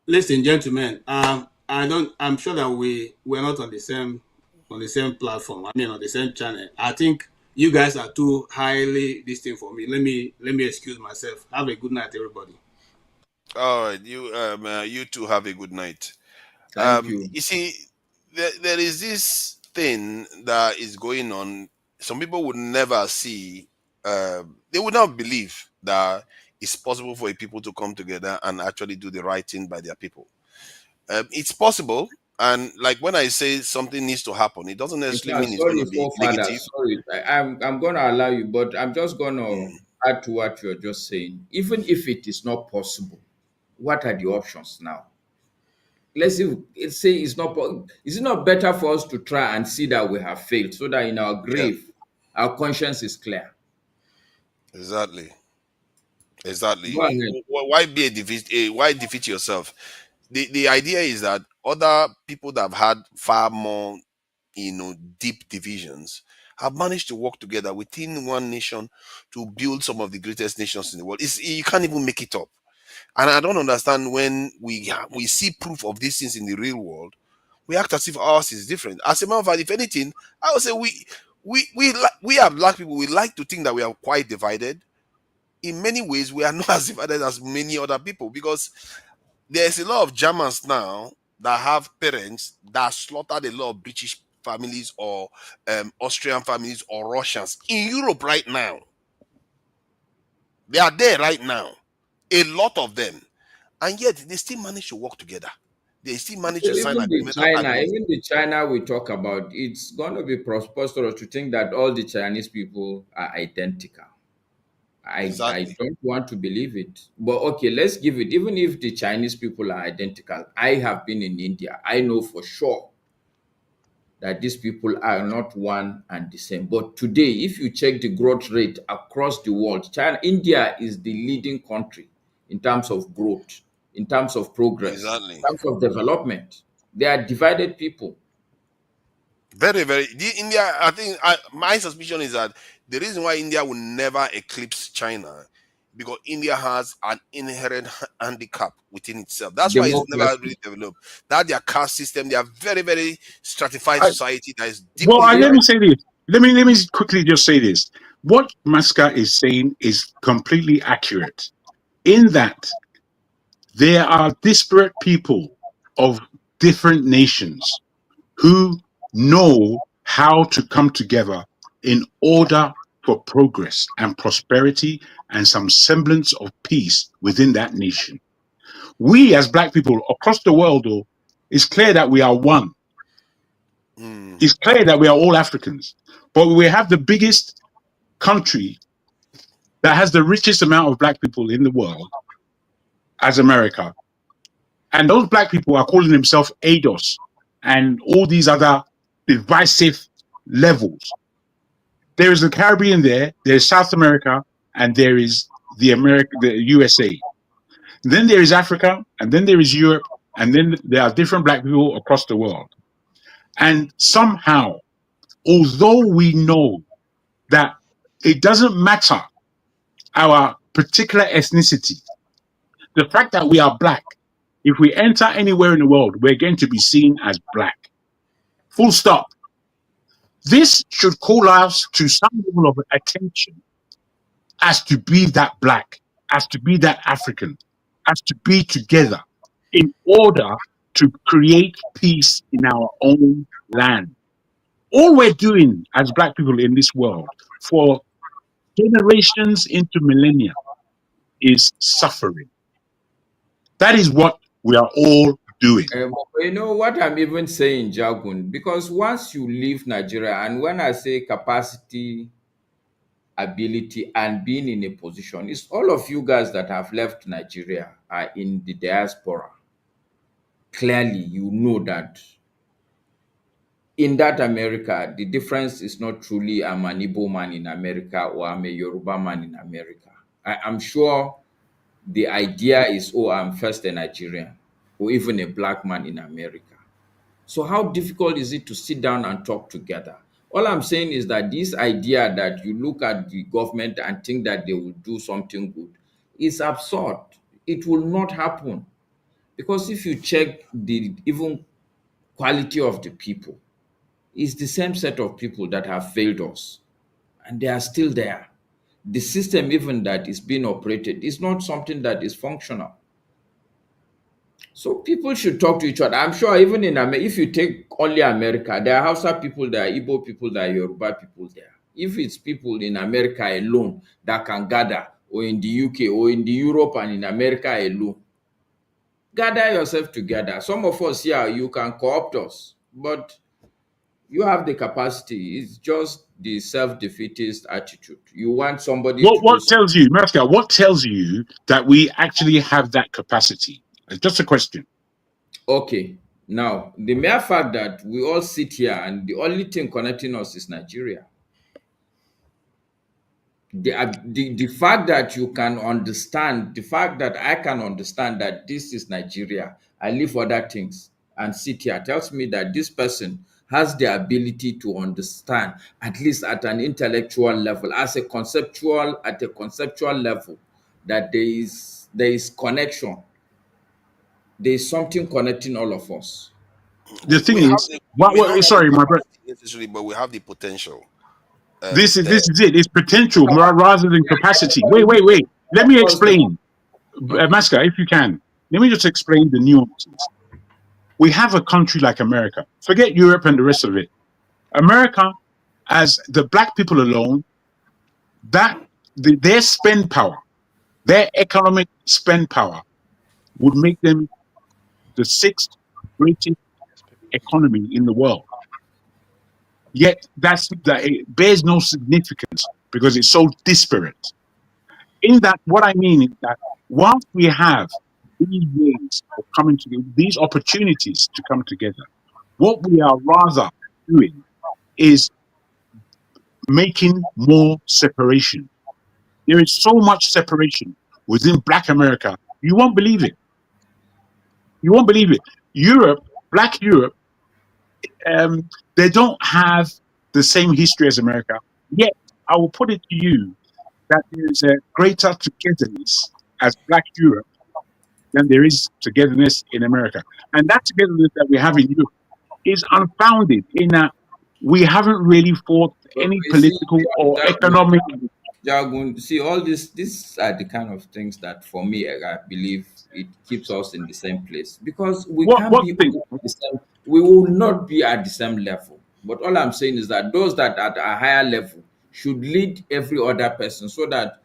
Listen, gentlemen, I'm sure that we're not on the same platform. I mean, on the same channel. I think you guys are too highly distant for me. Let me excuse myself. Have a good night, everybody. All right, you two have a good night. Thank you. You see, there is this thing that is going on. Some people would never see. They would not believe that it's possible for a people to come together and actually do the right thing by their people. It's possible, and like when I say something needs to happen, it doesn't necessarily mean it's going to be negative. Sorry, I'm going to allow you, but I'm just going to add to what you're just saying. Even if it is not possible, what are the options now? Let's say it's not. Is it not better for us to try and see that we have failed, so that in our grave, our conscience is clear? Exactly. Why be a defeat? Why defeat yourself? The idea is that other people that have had far more, deep divisions have managed to work together within one nation to build some of the greatest nations in the world. You can't even make it up. And I don't understand when we see proof of these things in the real world, we act as if ours is different. As a matter of fact, if anything, I would say we are black people. We like to think that we are quite divided. In many ways, we are not as divided as many other people, because there's a lot of Germans now that have parents that slaughtered a lot of British families or Austrian families or Russians in Europe right now. They are there right now. A lot of them. And yet they still manage to work together. They still manage to sign agreements. Even the China we talk about, it's going to be preposterous to think that all the Chinese people are identical. I don't want to believe it. But okay, let's give it. Even if the Chinese people are identical, I have been in India. I know for sure that these people are not one and the same. But today, if you check the growth rate across the world, India is the leading country in terms of growth, in terms of progress, in terms of development. They are divided people. Very, very. India, I think my suspicion is that the reason why India will never eclipse China, because India has an inherent handicap within itself. That's why it's never really developed. That their caste system, they are very, very stratified society that is deeply. Well, let me say this. Let me quickly just say this. What Masca is saying is completely accurate in that there are disparate people of different nations who know how to come together in order for progress and prosperity and some semblance of peace within that nation. We as Black people across the world, though, it's clear that we are one. It's clear that we are all Africans, but we have the biggest country that has the richest amount of Black people in the world as America. And those Black people are calling themselves ADOS and all these other divisive levels. There is the Caribbean there's South America, and there is the USA. Then there is Africa, and then there is Europe, and then there are different Black people across the world. And somehow, although we know that it doesn't matter our particular ethnicity, the fact that we are Black, if we enter anywhere in the world, we're going to be seen as Black. Full stop. This should call us to some level of attention as to be that Black, as to be that African, as to be together in order to create peace in our own land. All we're doing as Black people in this world for generations into millennia is suffering. That is what we are all doing. You know what I'm even saying, Jagun, because once you leave Nigeria, and when I say capacity, ability, and being in a position, it's all of you guys that have left Nigeria are in the diaspora. Clearly, you know that in that America, the difference is not truly I'm an Igbo man in America or I'm a Yoruba man in America. I'm sure the idea is, oh, I'm first a Nigerian or even a Black man in America. So how difficult is it to sit down and talk together? All I'm saying is that this idea that you look at the government and think that they will do something good is absurd. It will not happen. Because if you check the even quality of the people, it's the same set of people that have failed us. And they are still there. The system even that is being operated is not something that is functional. So people should talk to each other. I'm sure even in America, if you take only America, there are Hausa people, there are Igbo people, there are Yoruba people there. If it's people in America alone that can gather, or in the UK, or in the Europe and in America alone, gather yourself together. Some of us here, you can co-opt us, but you have the capacity. It's just the self-defeatist attitude. You want somebody to What tells you, Masca, what tells you that we actually have that capacity? It's just a question. Okay. Now, the mere fact that we all sit here and the only thing connecting us is Nigeria. The fact that you can understand, the fact that I can understand that this is Nigeria, I leave other things and sit here, tells me that this person has the ability to understand, at least at an intellectual level, at a conceptual level, that there is connection. There is something connecting all of us. The thing is, sorry, my brother. Necessarily, but we have the potential. This is it. It's potential rather than capacity. Wait. Let me explain, Masca, if you can. Let me just explain the nuances. We have a country like America. Forget Europe and the rest of it. America, as the Black people alone, their spend power, their economic spend power, would make them the 6th greatest economy in the world. Yet that it bears no significance because it's so disparate. In that, what I mean is that once we have these ways of coming together, these opportunities to come together, what we are rather doing is making more separation. There is so much separation within Black America. You won't believe it. You won't believe it. Europe, Black Europe, they don't have the same history as America. Yet, I will put it to you that there is a greater togetherness as Black Europe than there is togetherness in America. And that togetherness that we have in Europe is unfounded in that we haven't really fought any You see, political or economic. Jagun, see, all these are the kind of things that, for me, I believe it keeps us in the same place because we can't What be thing? all at the same. We will not be at the same level. But all I'm saying is that those that are at a higher level should lead every other person so that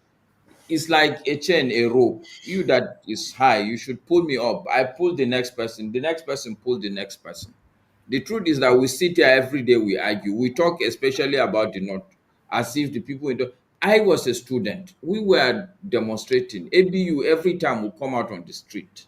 it's like a chain, a rope. You that is high, you should pull me up. I pull the next person pull the next person. The truth is that we sit here every day, we argue, we talk especially about the North, as if the people in the. I was a student. We were demonstrating. ABU every time would come out on the street.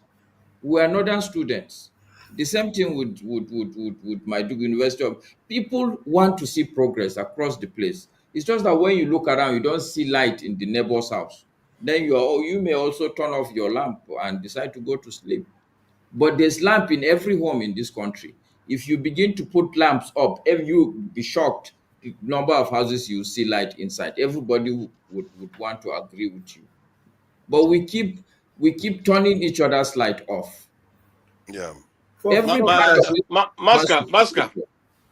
We are northern students. The same thing with my University of people want to see progress across the place. It's just that when you look around, you don't see light in the neighbor's house. Then you may also turn off your lamp and decide to go to sleep. But there's lamp in every home in this country. If you begin to put lamps up, you be shocked the number of houses you see light inside. Everybody would want to agree with you. But we keep turning each other's light off. Yeah. Every part of it must be Masker.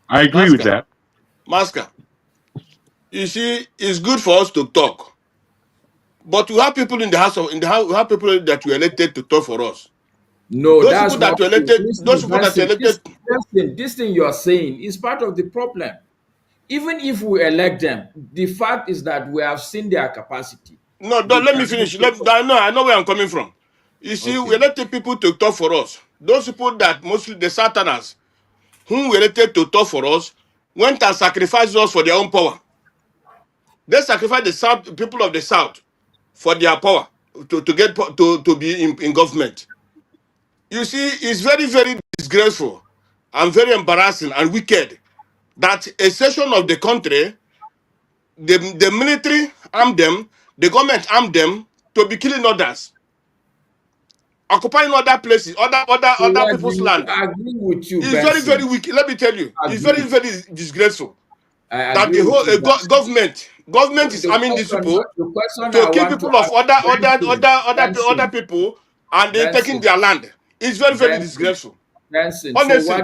I agree with that. Masker. You see, it's good for us to talk, but we have people in the house we have people that were elected to talk for us. No, Those that's people that not were true. elected, those people that were elected. This thing you are saying is part of the problem. Even if we elect them, the fact is that we have seen their capacity. No, They let me cannot finish. take up. I know where I'm coming from. You see, we elected people to talk for us. Those people that mostly the Satanás, whom we elected to talk for us, went and sacrificed us for their own power. They sacrificed the South, people of the South for their power to be in government. You see, it's very, very disgraceful and very embarrassing and wicked that a section of the country, the military armed them, the government armed them to be killing others, occupying other places, So other people's land. I agree with you, It's very, very Benson. wicked. Let me tell you, it's very, Agree. very disgraceful I that agree the with whole you, Benson. government is The arming these people question to I kill want to people of ask other people, and they're taking Benson, their land. It's very, very Benson, disgraceful. Benson. Honestly,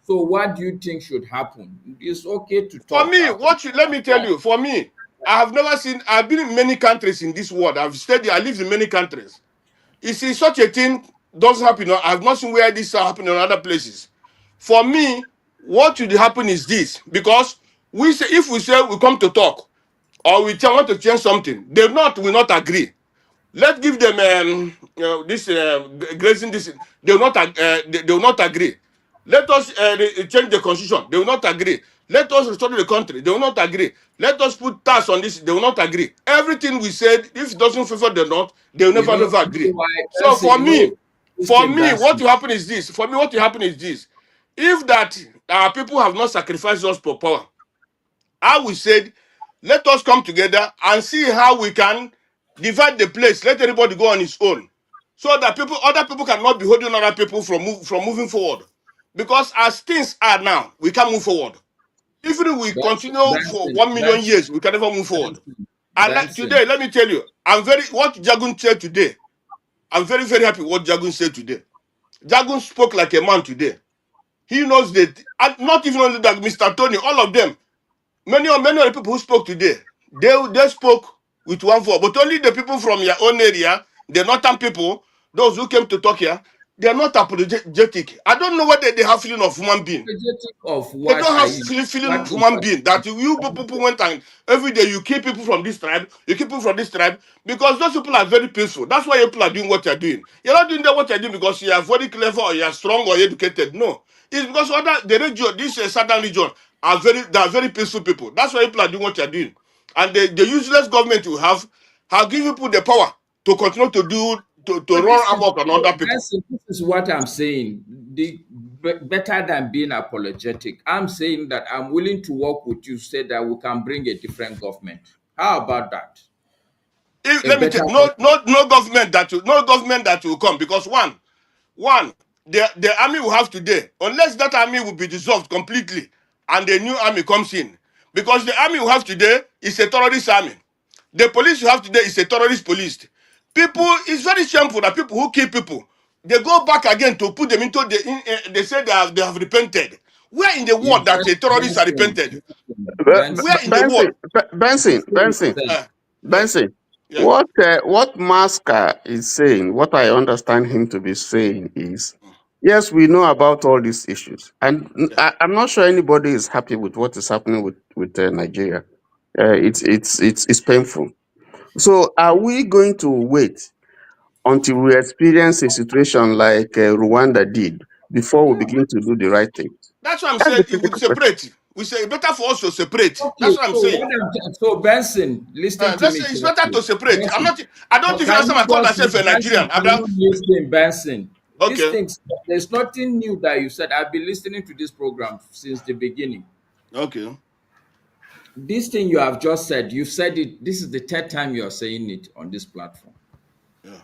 So what do you think should happen? It's okay to for talk. me, let me tell you, for me, I have never seen. I've been in many countries in this world. I've studied. I lived in many countries. You see, such a thing doesn't happen. I have not seen where this happen in other places. For me, what should happen is this, because we say if we say we come to talk or we want to change something, they will not agree. Let's give them this grazing this. They will not they will not agree. Let us change the constitution. They will not agree. Let us restore the country. They will not agree. Let us put tax on this. They will not agree. Everything we said, if it doesn't favor the North, they will never agree. Why, So Benson, for me, what Benson. will happen is this. For me, what will happen is this. If that our people have not sacrificed us for power, I will say, let us come together and see how we can divide the place. Let everybody go on his own, so that other people cannot be holding other people from moving forward. Because as things are now, we can't move forward. Even if we continue for 1 million years, we can never move forward. And today, let me tell you, what Jagun said today. I'm very, very happy what Jagun said today. Jagun spoke like a man today. He knows that, and not even only that, Mr. Tony, all of them. Many of the people who spoke today, they spoke with one voice, but only the people from your own area, the northern people, those who came to talk here, they are not apologetic. I don't know whether they have feeling of human being. Of They what don't are have you? feeling What of is human that? being. That you people went and every day you keep people from this tribe, you keep people from this tribe, because those people are very peaceful. That's why people are doing what you're doing. You're not doing what you're doing because you are very clever or you are strong or educated. No, it's because the region, this southern region, they are very peaceful people. That's why people are doing what you're doing. And the useless government you have given people the power to continue to do to But run amok on other people. Benson, this is what I'm saying. Better than being apologetic, I'm saying that I'm willing to work with you, so that we can bring a different government. How about that? Let me tell you, no government that will come, because one, the army we have today, unless that army will be dissolved completely and a new army comes in, because the army we have today is a terrorist army. The police you have today is a terrorist police. People, it's very shameful that people who kill people, they go back again to put them into they say they have repented. Where in the world that a terrorists are repented? Where in the Benson, world? Benson, Uh, yes, Benson, yes. what Masker is saying, what I understand him to be saying is, yes, we know about all these issues, and I'm not sure anybody is happy with what is happening with Nigeria. It's painful. So, are we going to wait until we experience a situation like Rwanda did before we begin to do the right thing? That's what I'm That's saying. the It would critical question. separate. We say better for us to separate. Okay, That's what I'm so saying. so Benson, listen to Let's me say it's better to carefully. separate. I'm Benson, not. I don't even can understand. you I call just myself a Benson? Nigerian. Can you listen, Benson? These Okay. things, there's nothing new that you said. I've been listening to this program since the beginning. Okay. This thing you have just said, you've said it. This is the third time you are saying it on this platform. Yeah.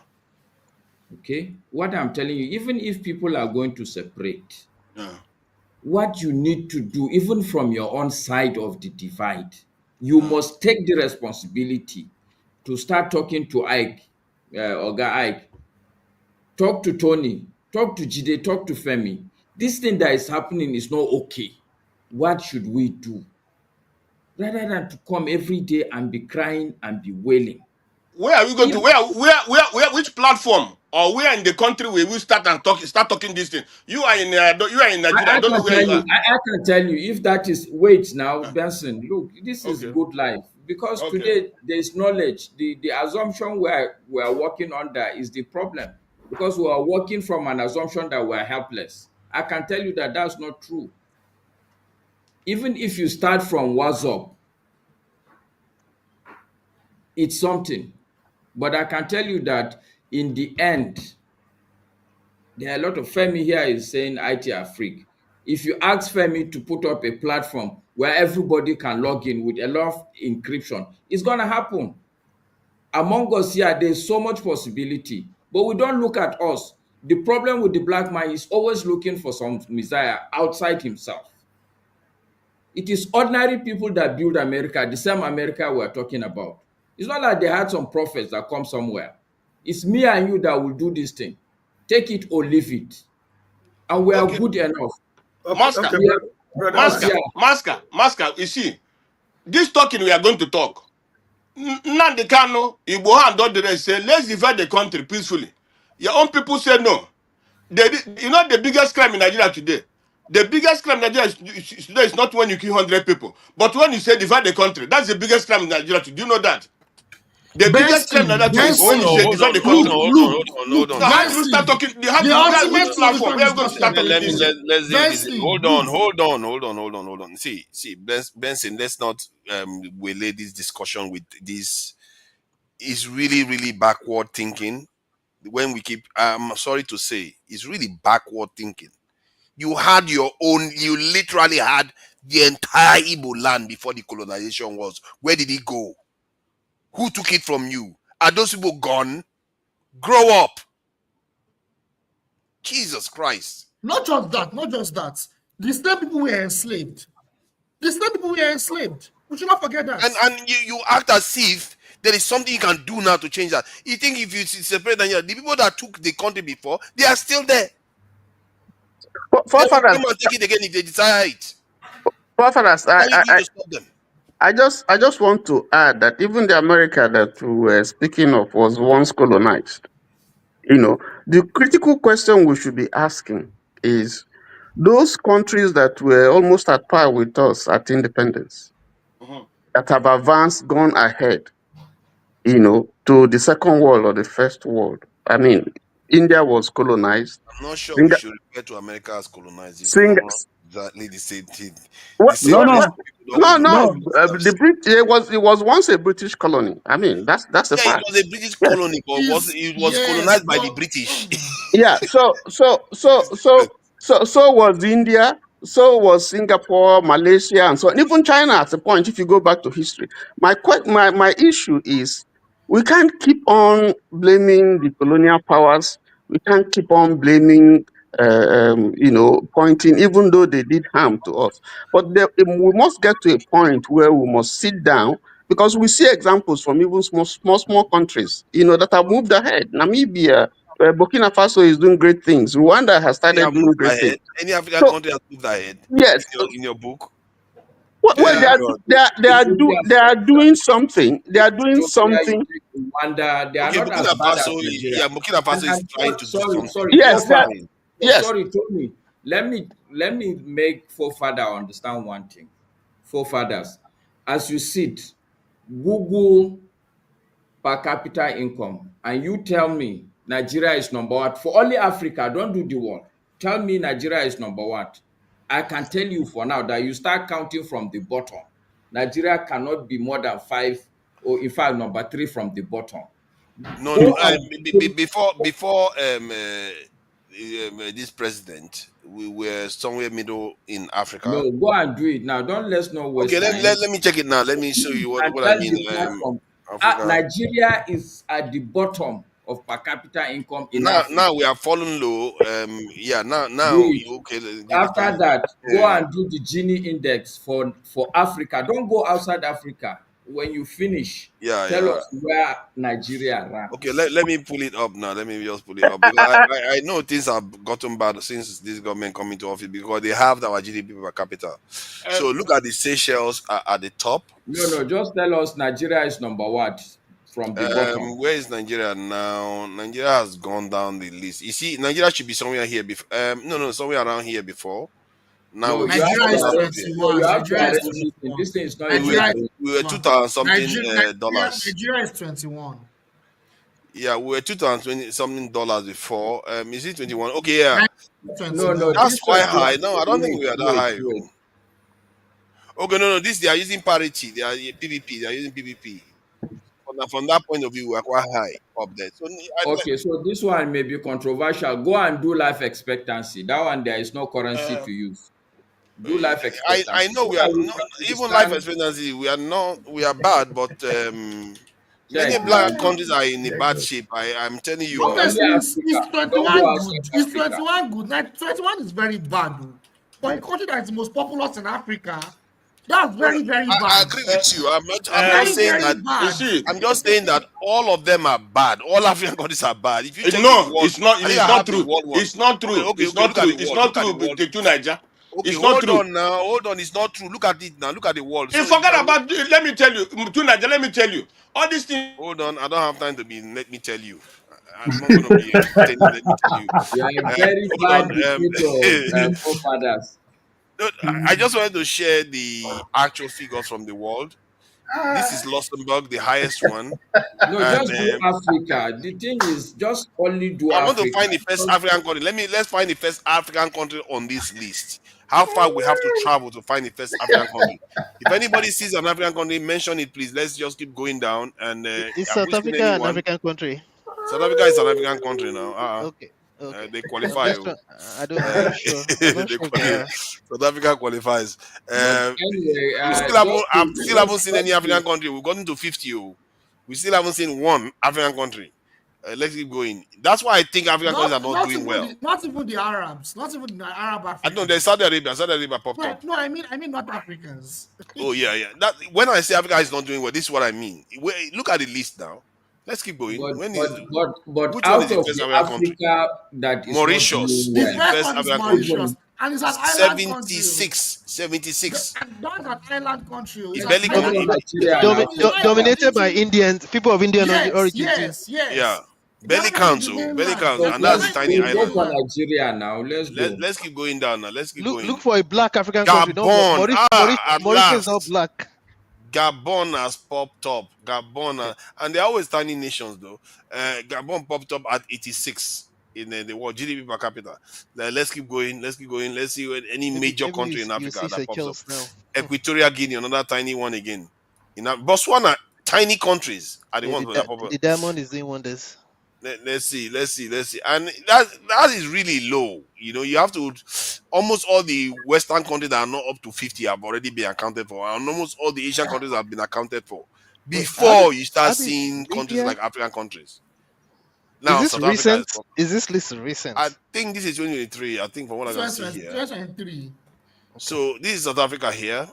Okay. What I'm telling you, even if people are going to separate, Yeah. what you need to do, even from your own side of the divide, you must take the responsibility to start talking to Ike, Oga Ike, talk to Tony, talk to Jide, talk to Femi. This thing that is happening is not okay. What should we do? Rather than to come every day and be crying and be wailing. Where are we going to? Where? Which platform or where in the country we will start talking this thing? You are in. You are in Nigeria. I I don't know can where tell you you, are. I can tell you if that is wait now, Benson. Look, this is Okay. good life because Okay. today there is knowledge. The assumption we are working under is the problem because we are working from an assumption that we are helpless. I can tell you that that's not true. Even if you start from WhatsApp, it's something. But I can tell you that in the end, there are a lot of Femi here is saying IT are freak. If you ask Femi to put up a platform where everybody can log in with a lot of encryption, it's going to happen. Among us here, there's so much possibility, but we don't look at us. The problem with the black man is always looking for some messiah outside himself. It is ordinary people that build America, the same America we're talking about. It's not like they had some prophets that come somewhere. It's me and you that will do this thing. Take it or leave it. And we are Okay. good enough. Masker. Okay, brother Masker. Master. Masker. You see, this talking we are going to talk. Nnamdi Kanu, Igbo and all the rest say, let's divide the country peacefully. Your own people say no. You know the biggest crime in Nigeria today? The biggest crime in Nigeria today is not when you kill 100 people, but when you say divide the country. That's the biggest crime in Nigeria today. Do you know that? The biggest crime in Benson, Nigeria today is when you Benson, say divide the look, country. look, So how do you start Benson. talking? The ultimate Which platform? solution Where are is we going not to start talking this thing? Let's deal with this. Benson, Hold look. on. See, Benson, let's not waylay this discussion with this. Is really backward thinking. When we keep, I'm sorry to say, it's really backward thinking. You had your own. You literally had the entire Igbo land before the colonization was. Where did it go? Who took it from you? Are those people gone? Grow up. Jesus Christ. Not just that, not just that. The slave people were enslaved. The slave people were enslaved. We should not forget that. And you act as if there is something you can do now to change that. You think if you separate Nigeria, the people that took the country before, they are still there. They will Forefathers, come and take it again if they desire it. forefathers, What are you doing to stop them? I just want to add that even the America that we were speaking of was once colonized. You know, the critical question we should be asking is those countries that were almost at par with us at independence, that have advanced, gone ahead, to the second world or the first world. I mean, India was colonized. I'm not sure we Singa- should refer to America as colonized. It's Sing, not exactly the same thing. The what, same what, place what? people don't colonize themselves. It was once a British colony. I mean, that's a Yeah, it fact. was a British Yes. colony, but it was Yes, colonized by the but British. Yeah, so was India, so was Singapore, Malaysia, and so on. Even China at a point, if you go back to history. My issue is we can't keep on blaming the colonial powers. We can't keep on blaming, pointing, even though they did harm to us. But we must get to a point where we must sit down Because we see examples from even small countries, that have moved ahead. Namibia, Burkina Faso is doing great things. Rwanda has They started have doing moved great things. ahead. Any African So country has moved ahead yes, in your book. well, Yeah, God. they are doing something. They are doing Ethiopia, you something. take Rwanda, they are Okay, not as Burkina bad as Faso. Nigeria. Yeah, Burkina Faso is trying to do something. Sorry, Yes, that forefather. yes. Sorry, Tony. Let me make forefather understand one thing. Forefathers, as you sit, Google per capita income, and you tell me Nigeria is number one for only Africa. Don't do the world. Tell me Nigeria is number one. I can tell you for now that you start counting from the bottom. Nigeria cannot be more than 5, or in fact, number 3 from the bottom. No, Go and before this president, we were somewhere middle in Africa. no, go and do it now. Let's not waste Okay, time. let me check it now. Let me show you And what I tell mean. the platform. Africa. Nigeria is at the bottom of per capita income in Now Africa. we are falling low. Yeah, now Do it. okay. After that, go and do the Gini index for Africa. Don't go outside Africa. When you finish, tell yeah. us where Nigeria ranks. Okay, let me pull it up now. Let me just pull it up because I know things have gotten bad since this government come into office because they have our GDP per capita. So look at the Seychelles at the top. No, just tell us Nigeria is number one from the bottom. Where is Nigeria now? Nigeria has gone down the list. You see, Nigeria should be somewhere here before. No, somewhere around here before. Now No, we've you have Nigeria to is fallen out of arrange. here. No, 21. you have to Nigeria is arrange it. 21. This thing is not even Nigeria arranged. We were 21. 2000 something dollars. Nigeria is 21. Yeah, we were 2020 something dollars before. Is it 21? Okay, yeah. No, That's this quite one. high. No, I don't think we are that high. Wait. Okay, no. This they are using parity. They are PVP. They are using PVP. From that point of view, we are quite high up there. So Okay, so this one may be controversial. Go and do life expectancy. That one there is no currency to use. Do life expectancy. I know So we are that we not can even life understand. expectancy. We are bad, but many Check black now. countries are in a bad shape. I'm telling you. No, only Honestly, it's Africa. Don't go 21 good. outside It's Africa. 21 good. 21 is very bad, though. But a country that is the most populous in Africa, that's No, very, very I bad. agree with you. I'm not Very, saying very that. You bad. see, I'm just saying that all of them are bad. All African countries are bad. If you check the no, world, it's not. I think It's I not have the true. world one. It's not true. Okay. It's not Look at true. the It's world. not Look at the true. world. Take to Niger. Okay, It's not hold true. on now. Hold on. It's not true. Look at it now. Look at the world. You So forget about. Let me tell you, to Niger. Let me tell you, all these things. hold on. I don't have time to be. Let me tell you. I'm not going to be entertaining. Let me tell you. You are a very Hold bad on. dictator, forefathers. No, I just wanted to share the actual figures from the world. This is Luxembourg, the highest one. No, And just do Africa. The thing is, just only do I want to Africa. find the first African country. Let's find the first African country on this list. How far we have to travel to find the first African country? If anybody sees an African country, mention it, please. Let's just keep going down. And Is have we South seen Africa an anyone? African country? South Africa is an African country now. Okay. Okay. They I'm qualify. just trying, I'm not sure. I'm not They sure if they qualify. are. South Africa qualifies. But anyway, We still haven't. I still haven't seen any just African country. We've gotten to 50. Oh. We still haven't seen one African country. Let's keep going. That's why I think African countries are not doing well. Not even the Arabs. Not even the Arab I Africans. know there's Saudi Arabia. Saudi Arabia popped up. No, I mean not Africans. Oh yeah. That when I say Africa is not doing well, this is what I mean. Look at the list now. Let's keep going. but Which one out is the of first the African country? Africa that is Mauritius not doing is The the well. first first one is African country. Mauritius, and it's an island country. 76. And that's an island country. It It's barely an come. island Nigeria now. Dominated by Indians, people of Indian origin too. Yes. Yeah. Barely Ghana counts, is the oh, barely mainland. counts, So and that's let's a tiny go for island. Nigeria now. Let's go. Let's keep going down now. Let's keep going. Look for a black African country. No, Gabon, at Mauritius is not last. black. Gabon has popped up. And they're always tiny nations though. Gabon popped up at 86 in the world GDP per capita. Let's keep going. Let's see any major country in you Africa see that pops up. Seychelles now. Equatorial Guinea, another tiny one again. Botswana, tiny countries are the ones that pop up. The diamond is doing wonders. Let's see, and that is really low. You have to almost all the Western countries that are not up to 50 have already been accounted for, and almost all the Asian countries have been accounted for before you start seeing countries like African countries. Now, is this South Africa recent? Is this list recent? I think this is 2023. I think from what I can see here. 2023. So this is South Africa here,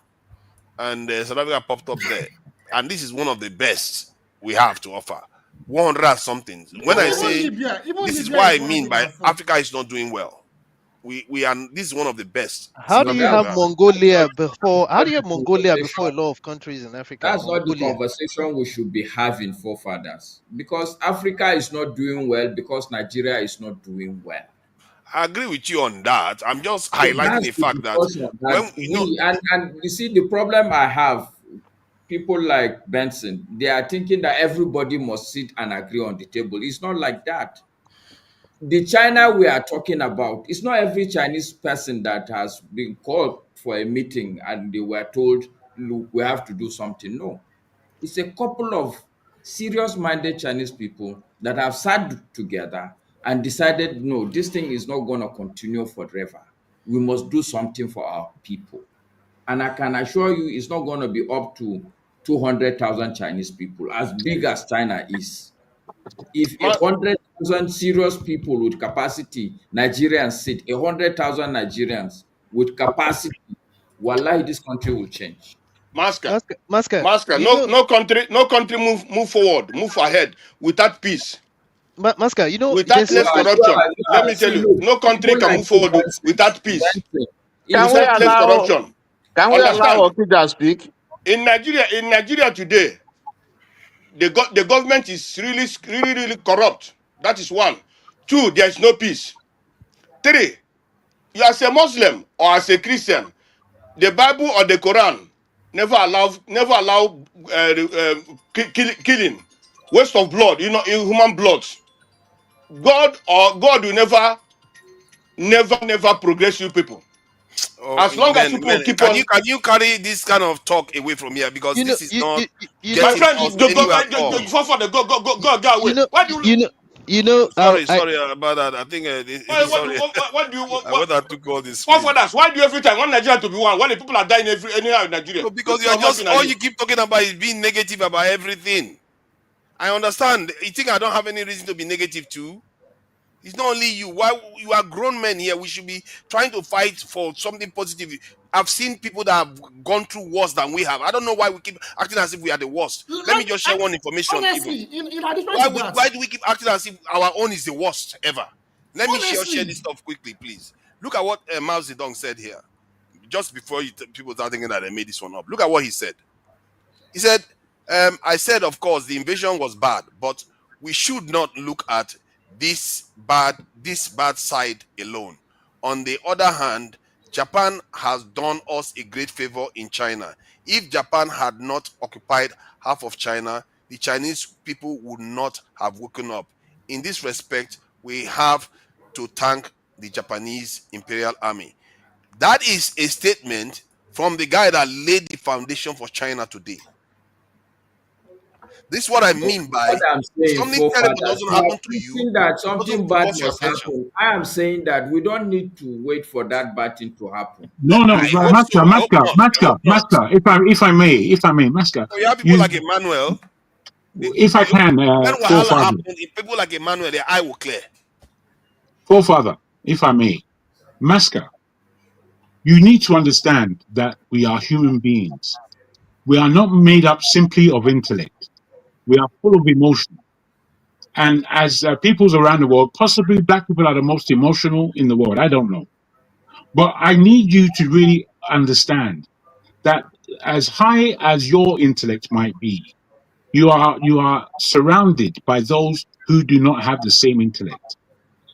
and South Africa popped up there. and this is one of the best we have to offer. 100 and something. When I say this is Libya what I is mean by 104. Africa is not doing well. We are. This is one of the best. How do you That, have Mongolia before? How do that's you have the Mongolia before a conversation. lot of countries in Africa? That's not the Mongolia. conversation we should be having, forefathers. Because Africa is not doing well because Nigeria is not doing well. I agree with you on that. I'm just So highlighting that's the the fact that discussion when that we and you see the problem I have, people like Benson, they are thinking that everybody must sit and agree on the table. It's not like that. The China we are talking about, it's not every Chinese person that has been called for a meeting and they were told, look, we have to do something. No. It's a couple of serious minded Chinese people that have sat together and decided, no, this thing is not going to continue forever. We must do something for our people. And I can assure you, it's not going to be up to 200,000 Chinese people, as big as China is. If Ma- 100,000 serious people with capacity, Nigerians sit, 100,000 Nigerians with capacity, wallahi, this country will change. Masker, Masker, you no, know, no country move forward, move ahead without peace, Masker, you know, without there's You less are, something. you are, corruption. you Let are, me tell see, you, look, no country people can like move forward without peace, Benson, Can if we without less allow corruption. can we allow Understand? Okija speak? In Nigeria today, the government is really corrupt. That is one. Two, there is no peace. Three, you as a Muslim or as a Christian, the Bible or the Quran never allow killing, waste of blood, in human blood. God will never progress you people. oh, As long as man, people keep can on. you carry this kind of talk away from here, because You know, this is not My getting friend, us the anywhere at all. forefather, go you away. know, Why do you? you know. Sorry about that. I think sorry. What do you? I would have took all this speed. Forefathers, why do you every time want Nigeria to be one? When the people are dying anyhow in Nigeria? No, Which because you kind are of just human are all you? you keep talking about is being negative about everything. I understand. You think I don't have any reason to be negative too? It's not only you. Why you are grown men here? We should be trying to fight for something positive. I've seen people that have gone through worse than we have. I don't know why we keep acting as if we are the worst. Let me just share one information. Even Honestly, in addition to that, why do we keep acting as if our own is the worst ever? Let me share this honestly, stuff quickly, please. Look at what Mao Zedong said here. Just before people start thinking that they made this one up. Look at what he said. He said, I said, of course, the invasion was bad, but we should not look at this bad side alone. On the other hand, Japan has done us a great favor in China. If Japan had not occupied half of China, the Chinese people would not have woken up. In this respect, we have to thank the Japanese Imperial Army. That is a statement from the guy that laid the foundation for China today. This is what I mean by what I'm saying, something terrible forefathers, doesn't you are happen to you, thinking that it doesn't something bad focus your must attention. happen. I am saying that we don't need to wait for that bad thing to happen. No, I hope so. Master, I hope Master, not. I Master, hope not. Master. If I may, Master, So you have people you, like Emmanuel. if I can, When Wahala forefather, happens, if people like Emmanuel, their eye will clear. forefather, if I may, Master, you need to understand that we are human beings. We are not made up simply of intellect. We are full of emotion. And as peoples around the world, possibly black people are the most emotional in the world. I don't know. But I need you to really understand that as high as your intellect might be, you are surrounded by those who do not have the same intellect.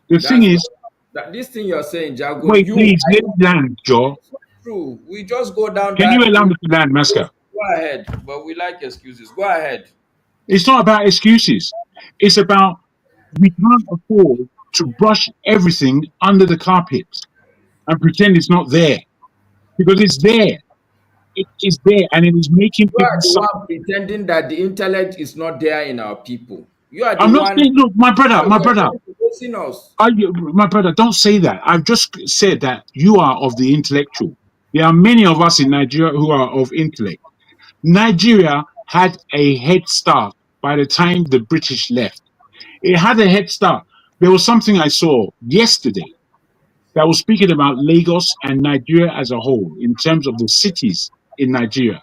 The thing That's not is, that this thing you're saying, Jago. wait, You please, let me land, Joe. it's not true. We just go down Can you that allow road. me to land, Masker? Go ahead, but we like excuses. Go ahead. It's not about excuses. It's about we can't afford to brush everything under the carpet and pretend it's not there because it's there. It is there, and it is making You are people the suffer. one pretending that the intellect is not there in our people. You are the I'm not one. saying, look, You're facing us. my brother, don't say that. I've just said that you are of the intellectual. There are many of us in Nigeria who are of intellect. Nigeria had a head start by the time the British left. It had a head start. There was something I saw yesterday that was speaking about Lagos and Nigeria as a whole in terms of the cities in Nigeria.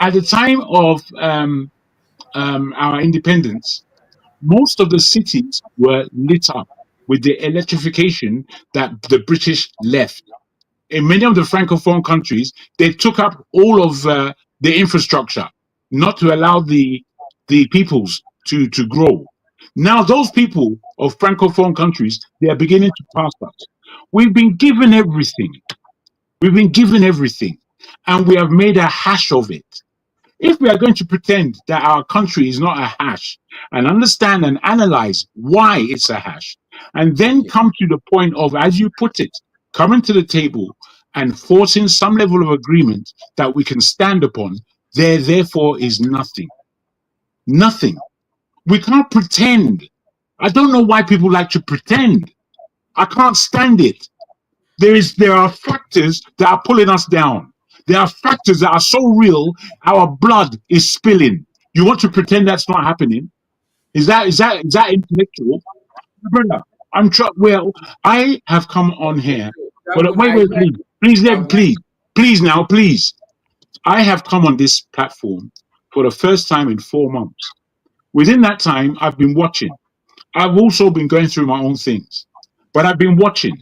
At the time of our independence, most of the cities were lit up with the electrification that the British left. In many of the Francophone countries, they took up all of the infrastructure, not to allow the peoples to grow. Now, those people of Francophone countries, they are beginning to pass us. We've been given everything. We've been given everything, and we have made a hash of it. If we are going to pretend that our country is not a hash and understand and analyze why it's a hash, and then come to the point of, as you put it, coming to the table and forcing some level of agreement that we can stand upon, there therefore is nothing. Nothing. We can't pretend. I don't know why people like to pretend. I can't stand it. There are factors that are pulling us down. There are factors that are so real, our blood is spilling. You want to pretend that's not happening? Is that intellectual? Brother, well, I have come on here. But Jagun, wait, please. I have come on this platform for the first time in 4 months. Within that time, I've been watching. I've also been going through my own things, but I've been watching.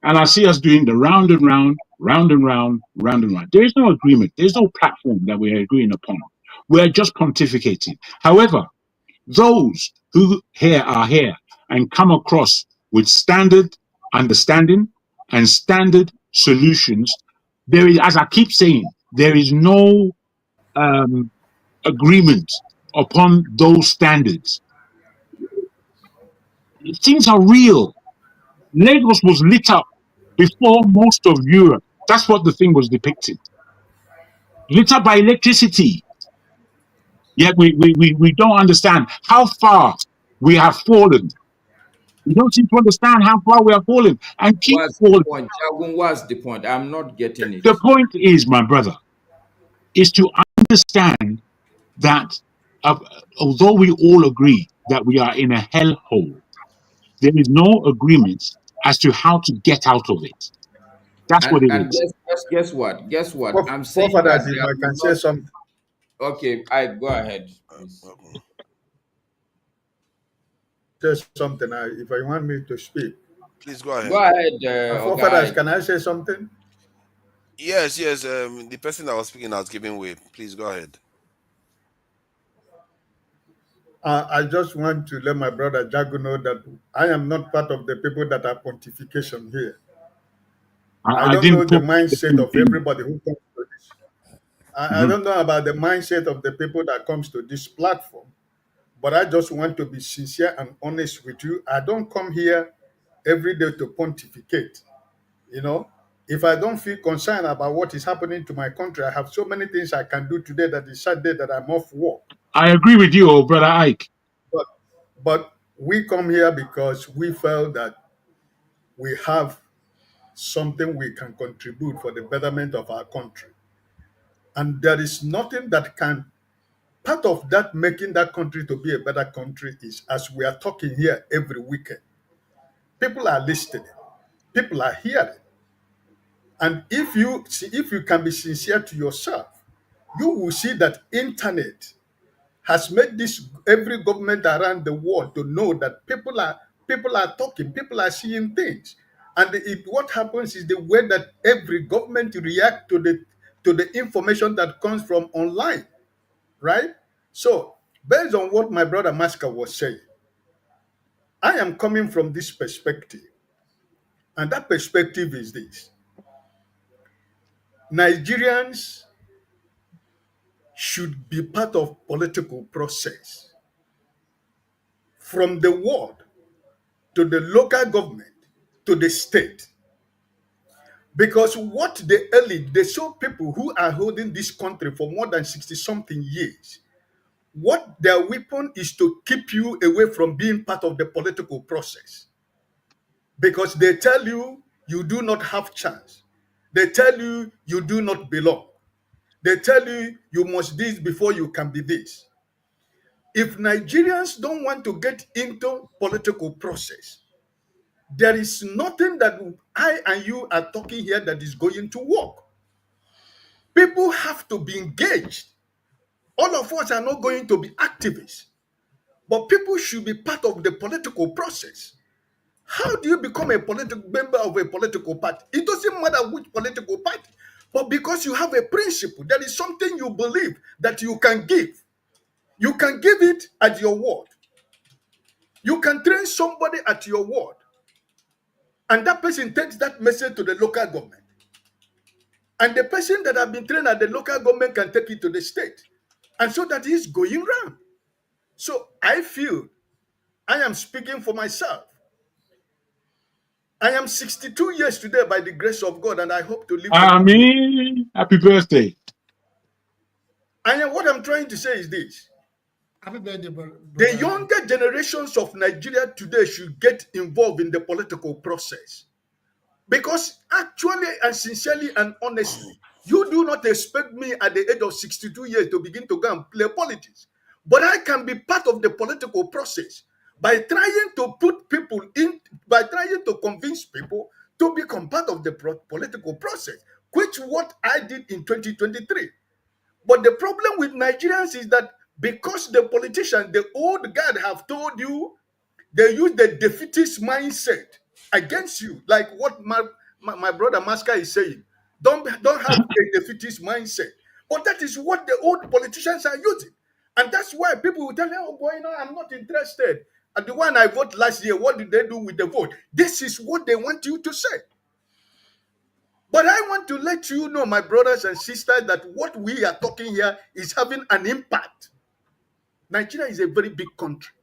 And I see us doing the round and round, round and round, round and round. There is no agreement. There's no platform that we're agreeing upon. We're just pontificating. However, those who are here and come across with standard understanding and standard solutions, there is, as I keep saying, there is no agreement upon those standards. Things are real. Lagos was lit up before most of Europe. That's what the thing was depicting. Lit up by electricity. Yet we don't understand how far we have fallen. We don't seem to understand how far we are falling and keep What's the falling. point? Jagun, what's the point? I'm not getting it. The point is, my brother, is to understand that although we all agree that we are in a hellhole, there is no agreement as to how to get out of it. That's what it And is. guess what? Guess what? I'm saying Forefathers, that if they I are can say not. something. Okay, I go ahead, please. Say something. If I want me to speak. Please go ahead. Go ahead, Forefathers, Oga. can I say something? Yes. The person that was speaking has given way. Please go ahead. I just want to let my brother Jago know that I am not part of the people that are pontification here. I I don't know didn't the put mindset of anything. everybody who comes to this. I Mhm. don't know about the mindset of the people that comes to this platform, but I just want to be sincere and honest with you. I don't come here every day to pontificate. You know, if I don't feel concerned about what is happening to my country, I have so many things I can do today that is Saturday that I'm off work. I agree with you, brother Ike. But we come here because we felt that we have something we can contribute for the betterment of our country. And there is nothing that can, part of that making that country to be a better country is as we are talking here every weekend. People are listening, people are hearing. And if you can be sincere to yourself, you will see that internet has made this every government around the world to know that people are talking, people are seeing things. And what happens is the way that every government react to the information that comes from online, right? So based on what my brother Maska was saying, I am coming from this perspective. And that perspective is this: Nigerians should be part of political process from the ward to the local government to the state. Because what the elite, they show people who are holding this country for more than 60 something years, what their weapon is to keep you away from being part of the political process. Because they tell you you do not have chance. They tell you you do not belong. They tell you you must this before you can be this. If Nigerians don't want to get into political process, there is nothing that I and you are talking here that is going to work. People have to be engaged. All of us are not going to be activists, but people should be part of the political process. How do you become a political member of a political party? It doesn't matter which political party, but because you have a principle, there is something you believe that you can give. You can give it at your word. You can train somebody at your word, and that person takes that message to the local government. And the person that have been trained at the local government can take it to the state. And so that is going round. So I feel I am speaking for myself. I am 62 years today by the grace of God, and I hope to live. I mean, happy birthday. And what I'm trying to say is this. Happy birthday, The younger generations of Nigeria today should get involved in the political process. Because actually and sincerely and honestly, you do not expect me at the age of 62 years to begin to go and play politics. But I can be part of the political process by trying to put people in, by trying to convince people to become part of the political process, which what I did in 2023. But the problem with Nigerians is that because the politicians, the old guard have told you, they use the defeatist mindset against you, like what my brother Maska is saying. Don't have a defeatist mindset. But that is what the old politicians are using. And that's why people will tell you, oh boy, no, I'm not interested. And the one I voted last year, what did they do with the vote? This is what they want you to say. But I want to let you know, my brothers and sisters, that what we are talking here is having an impact. Nigeria is a very big country.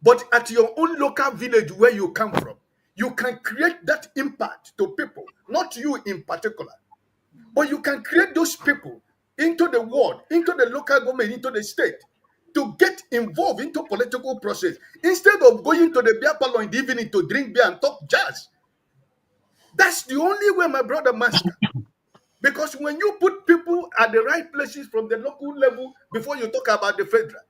But at your own local village where you come from, you can create that impact to people, not you in particular. But you can create those people into the world, into the local government, into the state, to get involved into political process instead of going to the beer parlor in the evening to drink beer and talk jazz. That's the only way, my brother Master. Because when you put people at the right places from the local level before you talk about the federal,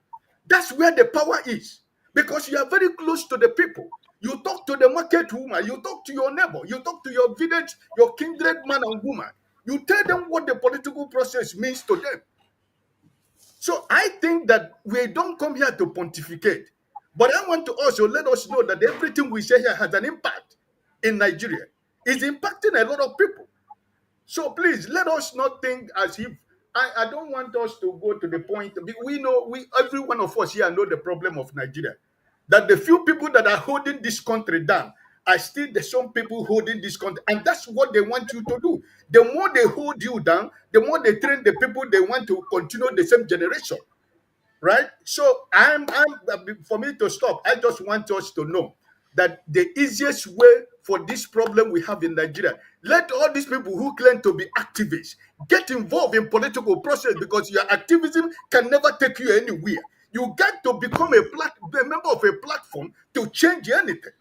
that's where the power is. Because you are very close to the people. You talk to the market woman, you talk to your neighbor, you talk to your village, your kindred man and woman. You tell them what the political process means to them. So I think that we don't come here to pontificate. But I want to also let us know that everything we say here has an impact in Nigeria. It's impacting a lot of people. So please, let us not think as if, I don't want us to go to the point, we know, every one of us here know the problem of Nigeria. That the few people that are holding this country down are still the some people holding this country. And that's what they want you to do. The more they hold you down, the more they train the people they want to continue the same generation. Right? So for me to stop, I just want us to know that the easiest way for this problem we have in Nigeria, let all these people who claim to be activists get involved in political process, because your activism can never take you anywhere. You got to become a member of a platform to change anything.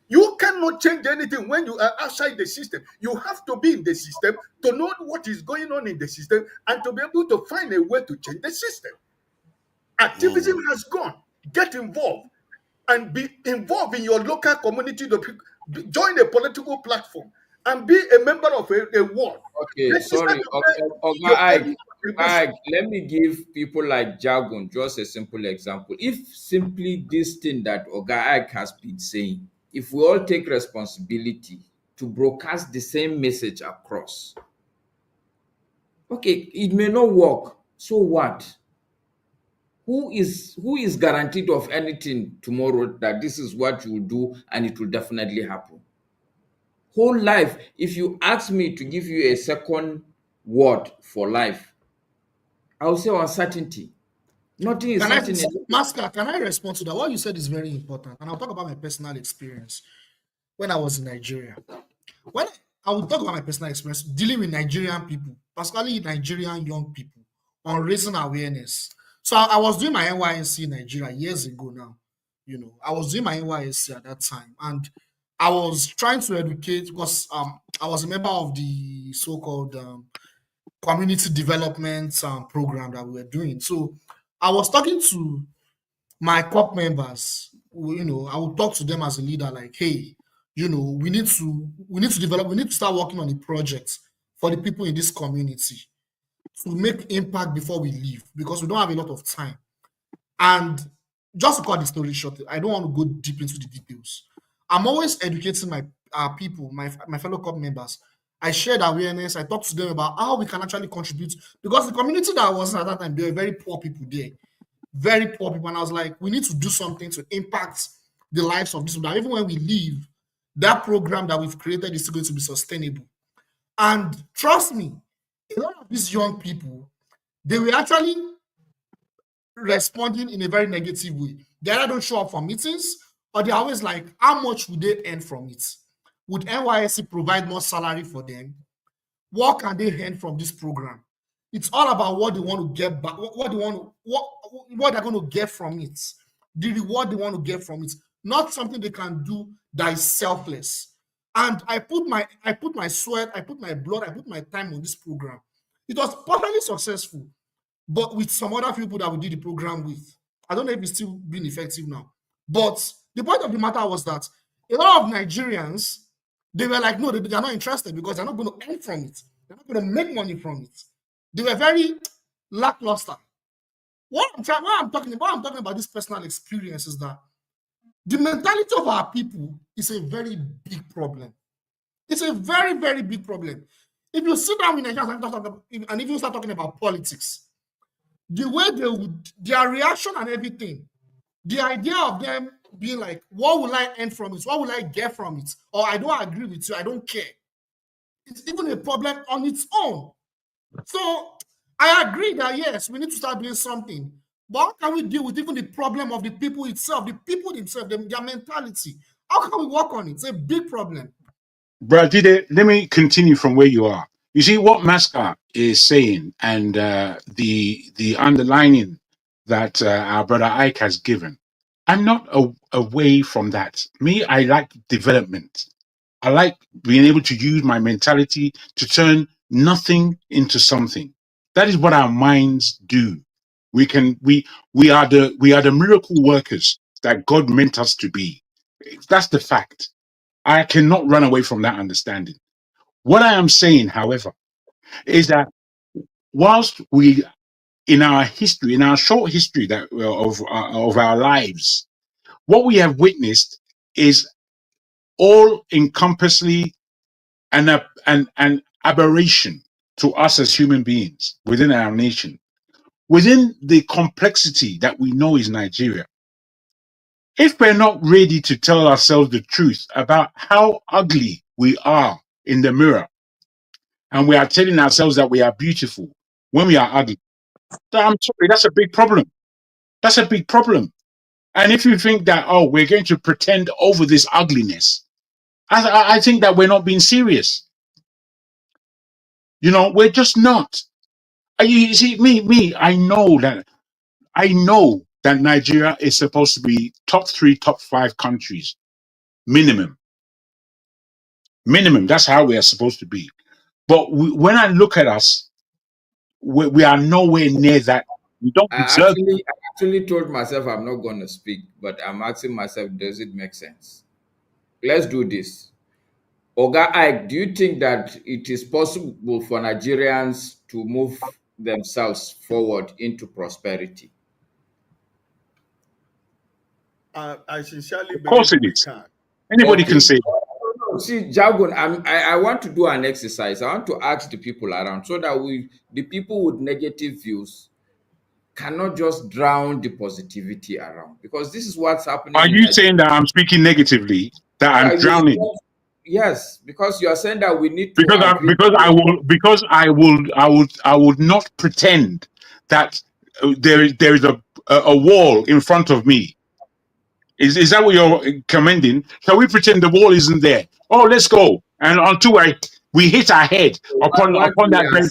You cannot change anything when you are outside the system. You have to be in the system to know what is going on in the system and to be able to find a way to change the system. Activism has gone. Get involved and be involved in your local community. Join a political platform and be a member of a ward. Okay, sorry, Oga Ike, let me give people like Jagun just a simple example. If simply this thing that Oga Ike has been saying, if we all take responsibility to broadcast the same message across, okay, it may not work. So what? Who is guaranteed of anything tomorrow that this is what you will do and it will definitely happen? Whole life, if you ask me to give you a second word for life, I will say uncertainty. Nothing is certain. Masker, can I respond to that? What you said is very important. And I'll talk about my personal experience when I was in Nigeria. When I will talk about my personal experience dealing with Nigerian people, particularly Nigerian young people, on raising awareness. So I was doing my NYSC in Nigeria years ago now. I was doing my NYSC at that time. And I was trying to educate because I was a member of the so-called community development program that we were doing. So I was talking to my corp members. I would talk to them as a leader, like, hey, we need to develop, we need to start working on the projects for the people in this community. to make impact before we leave because we don't have a lot of time. And just to cut the story short, I don't want to go deep into the details. I'm always educating my people, my fellow club members. I shared awareness. I talked to them about how we can actually contribute because the community that I was in at that time, they were very poor people there, very poor people. And I was like, we need to do something to impact the lives of these people. Even when we leave, that program that we've created is still going to be sustainable. And trust me, a lot of these young people, they were actually responding in a very negative way. They either don't show up for meetings or they're always like, how much would they earn from it? Would NYSC provide more salary for them? What can they earn from this program? It's all about what they want to get back, what they're going to get from it, the reward they want to get from it, not something they can do that is selfless. And I put my sweat, I put my blood, I put my time on this program. It was partially successful, but with some other people that we did the program with. I don't know if it's still being effective now. But the point of the matter was that a lot of Nigerians, they were like, no, they are not interested because they're not going to earn from it. They're not going to make money from it. They were very lackluster. What I'm talking about this personal experience is that the mentality of our people is a very big problem. It's a very, very big problem. If you sit down with Nigerians and if you start talking about politics, the way their reaction and everything, the idea of them being like, what will I earn from it? What will I get from it? Or I don't agree with you, I don't care. It's even a problem on its own. So I agree that yes, we need to start doing something. But how can we deal with even the problem of the people itself, their mentality? How can we work on it? It's a big problem. Bro, let me continue from where you are. You see what Mascot is saying and the underlining that our brother Ike has given. I'm not away from that. Me, I like development. I like being able to use my mentality to turn nothing into something. That is what our minds do. We are the miracle workers that God meant us to be. That's the fact. I cannot run away from that understanding. What I am saying, however, is that whilst we, in our history, in our short history that of our lives, what we have witnessed is all encompassingly an aberration to us as human beings within our nation, within the complexity that we know is Nigeria. If we're not ready to tell ourselves the truth about how ugly we are in the mirror, and we are telling ourselves that we are beautiful when we are ugly, then I'm sorry, that's a big problem. That's a big problem. And if you think that, oh, we're going to pretend over this ugliness, I think that we're not being serious. You know, we're just not. You see, me, I know that Nigeria is supposed to be top 3, top 5 countries, minimum. Minimum. That's how we are supposed to be. But when I look at us, we are nowhere near that. We don't deserve. I actually told myself I'm not going to speak, but I'm asking myself, does it make sense? Let's do this. Oga Ike, do you think that it is possible for Nigerians to move themselves forward into prosperity? I sincerely Of course believe it we is. can. Anybody can say. See, Jagun, I want to do an exercise. I want to ask the people around so that the people with negative views, cannot just drown the positivity around, because this is what's happening. Are you saying that I'm speaking negatively? That I'm drowning? Yes, because you are saying that we need to because I would not pretend that there is a wall in front of me. Is that what you're commending? Shall we pretend the wall isn't there? Oh, let's go. And until we hit our head upon that bench.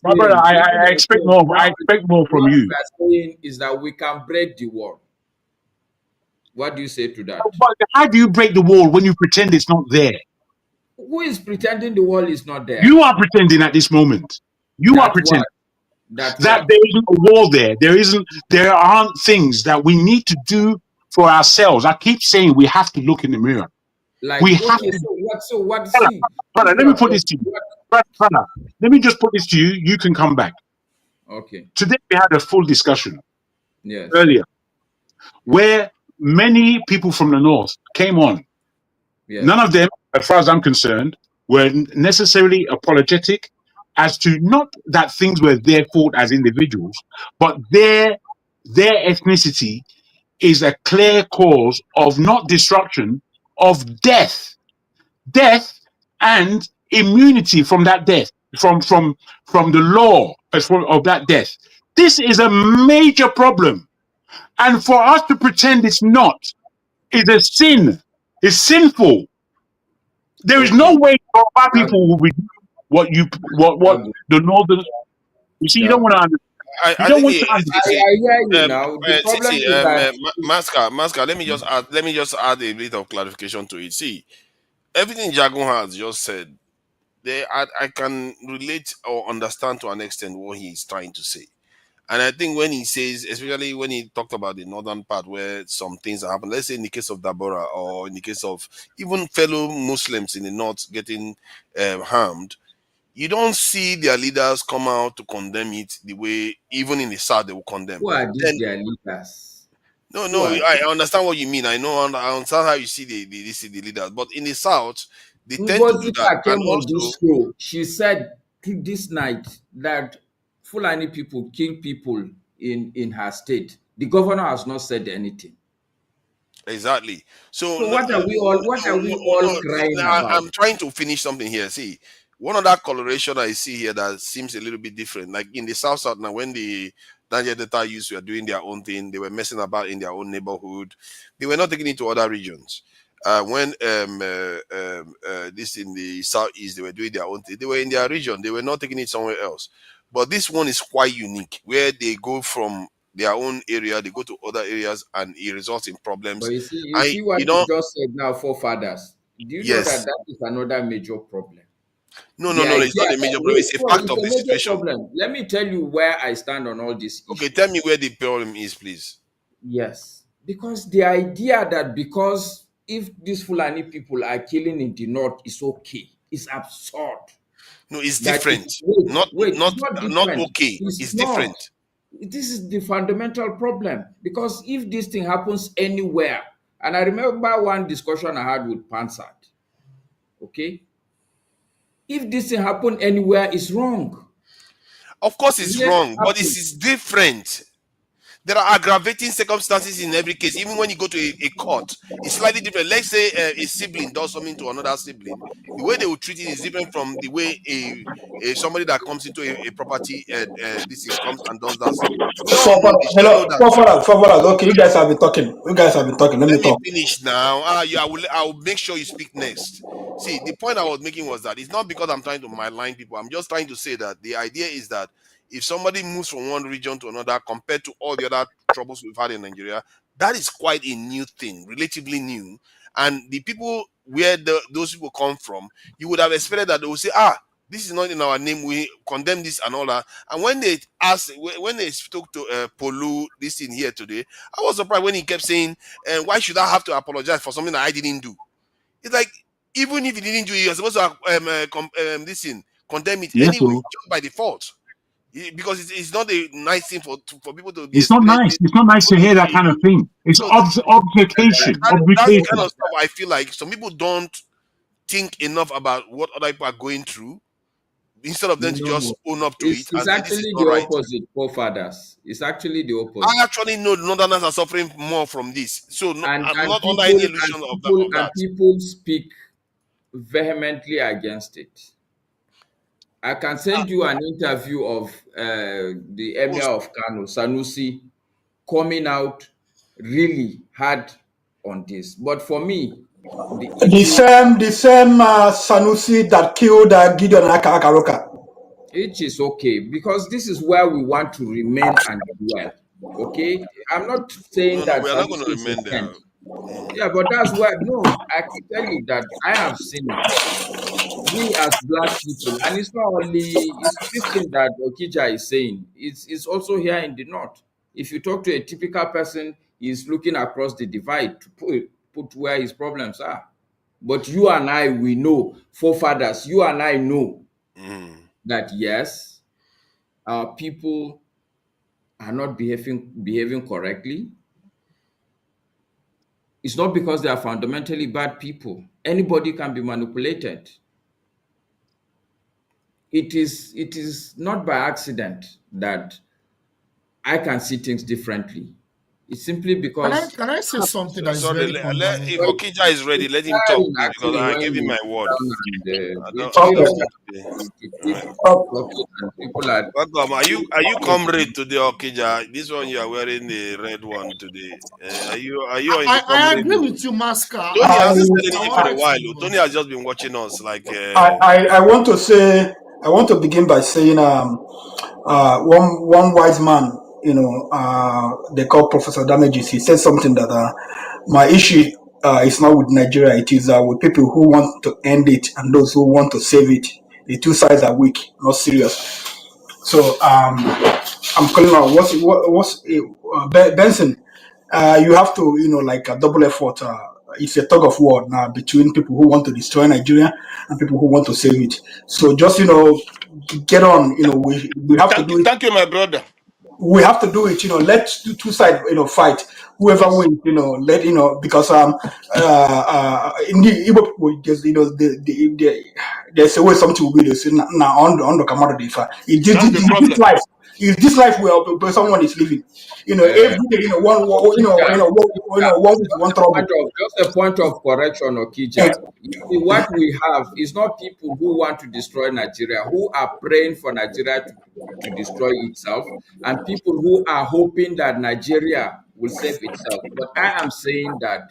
My brother, I expect more. I expect more from you. What we are saying is that we can break the wall. What do you say to that? But how do you break the wall when you pretend it's not there? Who is pretending the wall is not there? You are pretending at this moment. You are pretending that there isn't a wall there. There aren't things that we need to do for ourselves. I keep saying we have to look in the mirror. Like, we have to. Brother, let me put this to you. Brother, let me just put this to you. You can come back. Okay. Today we had a full discussion Yes. earlier where many people from the north came on. Yes. None of them, as far as I'm concerned, were necessarily apologetic as to not that things were their fault as individuals, but their ethnicity is a clear cause of not destruction, of death, and immunity from that death, from the law of that death. This is a major problem, and for us to pretend it's not is a sin. It's sinful. There is no way Yoruba people will be what the northern. You see, you don't want to understand. You I don't think want to understand. I hear you now. The problem is that Masca, let me just add a bit of clarification to it. See, everything Jagun has just said, I can relate or understand to an extent what he's trying to say. And I think when he says, especially when he talked about the northern part where some things happen, let's say in the case of Dabora or in the case of even fellow Muslims in the north getting harmed, you don't see their leaders come out to condemn it the way even in the south they will condemn. who are these Then their leaders? no, Who are I understand what you mean. I understand how you see the leaders, but in the south they tend to do Ngozi that, came and on also this show. She said to this night that Fulani people kill people in her state. The governor has not said anything. exactly. So So what are we all crying about? I'm trying to finish something here. See, one other coloration I see here that seems a little bit different. Like in the South now, when the Niger Delta youths were doing their own thing, they were messing about in their own neighborhood. They were not taking it to other regions. When this in the southeast, they were doing their own thing. They were in their region. They were not taking it somewhere else. But this one is quite unique, where they go from their own area, they go to other areas, and it results in problems. But you see what you just said now, forefathers. Do you know Yes. that is another major problem? No, The it's not idea a major that- problem. It's a fact it's of a the major situation. problem. Let me tell you where I stand on all this. Okay, tell me where the problem is, please. Yes, because the idea that because if these Fulani people are killing in the north is okay, is absurd. No, it's That different. it's Not okay. It's not. different. This is the fundamental problem, because if this thing happens anywhere, and I remember one discussion I had with Pansat, okay, if this thing happen anywhere, it's wrong. Of course, it's Yes, wrong, but happen. this is different. There are aggravating circumstances in every case. Even when you go to a court, it's slightly different. Let's say a sibling does something to another sibling. The way they will treat it is different from the way somebody that comes into a property this thing comes and does that same. We all know this. You know that. Forefathers. Okay, you guys have been talking. Let me Let me talk. finish now. I will make sure you speak next. See, the point I was making was that it's not because I'm trying to malign people. I'm just trying to say that the idea is that if somebody moves from one region to another compared to all the other troubles we've had in Nigeria, that is quite a new thing, relatively new. And the people where those people come from, you would have expected that they would say, this is not in our name, we condemn this and all that. And when they spoke to Polu, this in here today, I was surprised when he kept saying, why should I have to apologize for something that I didn't do? It's like, even if he didn't do it, you're supposed to condemn it Yes, anyway, so just by default. Because it's not a nice thing for people to be it's not nice. escalated. It's not nice to hear that kind of thing. It's So obfuscation. that's the kind of stuff I feel like some people don't think enough about what other people are going through, instead of them to just own up to it and say this is actually not the right. opposite, forefathers. It's actually the opposite. I actually know the Northerners are suffering more from this. So I'm not people, under any illusion of that. And people speak vehemently against it. I can send you an interview of the Emir of Kano, Sanusi, coming out really hard on this. But for me, The same Sanusi that killed Gideon Akaroka. it is okay, because this is where we want to remain and dwell. Okay, I'm not saying that we are not going to Sanusi is remain a there. saint. Yeah, but that's where I can tell you that I have seen it. We as black people, and it's not only this thing that Okija is saying, it's also here in the north. If you talk to a typical person, he's looking across the divide to put where his problems are. But you and I, we know, forefathers, you and I know that yes, our people are not behaving correctly, it's not because they are fundamentally bad people. Anybody can be manipulated. It is not by accident that I can see things differently. It's simply because Can I say something that is Sorry, very fundamental? if Okija is ready, let him talk, please, because actually I when gave him we my sit word. down and I we don't feel understand today. to keep talking and people are Welcome. Are you comrade today, Okija? This one you are wearing the red one today. Are you in the I comrade agree mode? with you, Masker. Tony But has been this telling I you want for to a ask while. you, Tony has just been watching us like. I want to say, I want to begin by saying, one wise man, they call Professor Damages. He said something that my issue is not with Nigeria. It is with people who want to end it and those who want to save it. The two sides are weak, not serious. So I'm calling out. Benson? You have to, like a double effort. It's a tug of war now between people who want to destroy Nigeria and people who want to save it. So just get on. We have to do it. Thank you, my brother. We have to do it. Let the two sides fight. Whoever wins, let because in the Igbo people, just there's always something we do. So now on the commodity. If That's the problem. this life where someone is living, every day, one with one trouble. just a point of correction, Okija. You see, what we have is not people who want to destroy Nigeria, who are praying for Nigeria to destroy itself, and people who are hoping that Nigeria will save itself. But I am saying that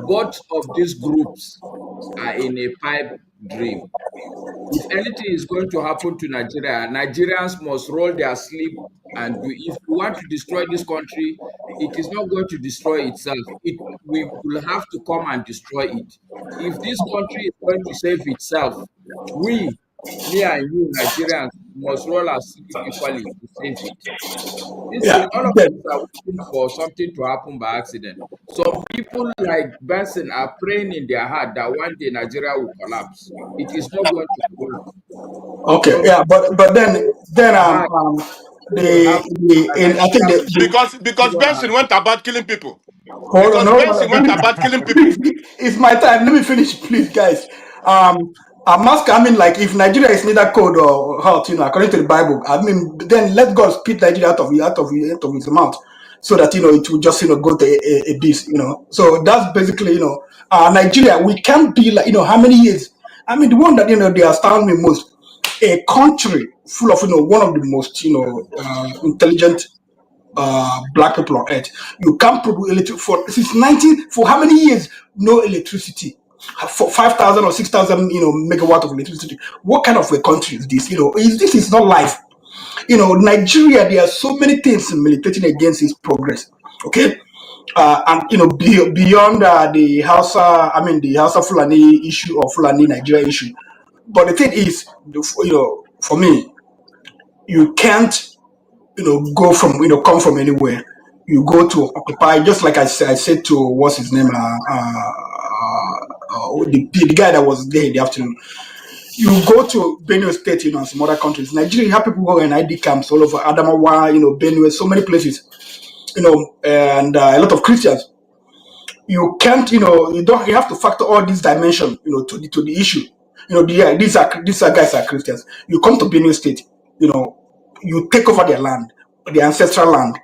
both of these groups are in a pipe dream. If anything is going to happen to Nigeria, Nigerians must roll their sleep and do. If we want to destroy this country, it is not going to destroy itself. We will have to come and destroy it. If this country is going to save itself, we, me and you, Nigerians, must roll our sleep equally to save it. Yeah. None of us are waiting for something to happen by accident. Some people like Benson are praying in their heart that one day Nigeria will collapse. It is not going to collapse. Okay. Some Yeah. But then heart I think Because Benson went about killing people. hold on, Because hold Benson went on. about killing people. Please, it's my time. Let me finish, please, guys. I'm asking, like, if Nigeria is neither cold or hot, according to the Bible, then let God spit Nigeria out of his mouth, so that it will just go to a beast, So that's basically, Nigeria. We can't be like, how many years? The one that they astound me most, a country full of one of the most intelligent black people on earth. You can't produce electricity for how many years? No electricity. For 5,000 or 6,000 megawatt of electricity. What kind of a country is this? This is not life. Nigeria, there are so many things militating against its progress. Okay. And beyond the Hausa Fulani issue or Fulani Nigeria issue. But the thing is, for me, you can't go from come from anywhere. You go to occupy, just like I said to what's his name, the guy that was there in the afternoon. You go to Benue State, and some other countries. Nigeria, you have people who are in ID camps all over Adamawa, Benue, so many places, and a lot of Christians. You can't, you have to factor all these dimensions, to the issue. These guys are Christians. You come to Benue State, you take over their land, their ancestral land,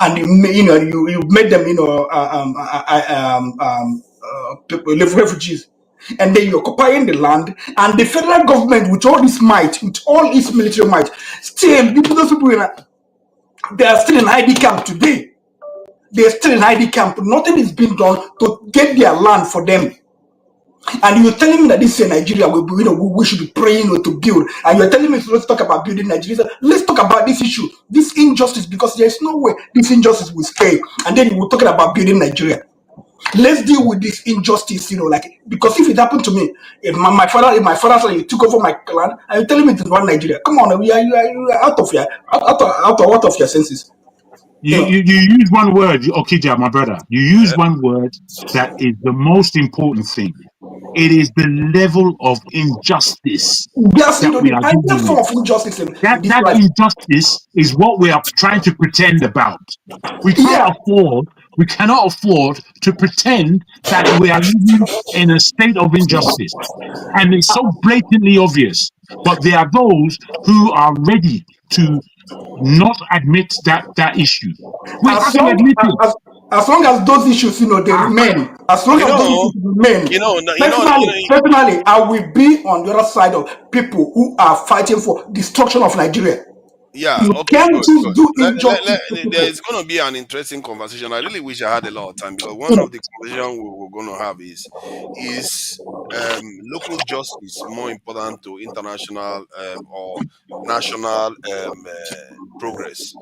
and you made them refugees, and then you're occupying the land, and the federal government with all its might, with all its military might, still those people they are still in ID camp today. They're still in ID camp. Nothing is being done to get their land for them. And you're telling me that this is Nigeria, we should be praying to build. And you're telling me, let's talk about building Nigeria. Let's talk about this issue, this injustice, because there's no way this injustice will stay. And then we're talking about building Nigeria. Let's deal with this injustice, because if it happened to me, if my father said you took over my land, and you're telling me to run Nigeria, come on, you are out of your senses. You use one word, Okija, my brother. You use one word that is the most important thing. It is the level of injustice Yes, that we the are highest dealing form with. of injustice in this That life. injustice is what we are trying to pretend about. We Yeah. cannot afford to pretend that we are living in a state of injustice. And it's so blatantly obvious. But there are those who are ready to not admit that issue. We have to admit it. As long as those issues, they remain. As long You as those know, issues remain. you know, Personally, I will be on the other side of people who are fighting for destruction of Nigeria. Yeah, You okay, can't good, just good. do injustice to There people. is going to be an interesting conversation. I really wish I had a lot of time because one of the conversations we're going to have is local justice more important to international or national progress?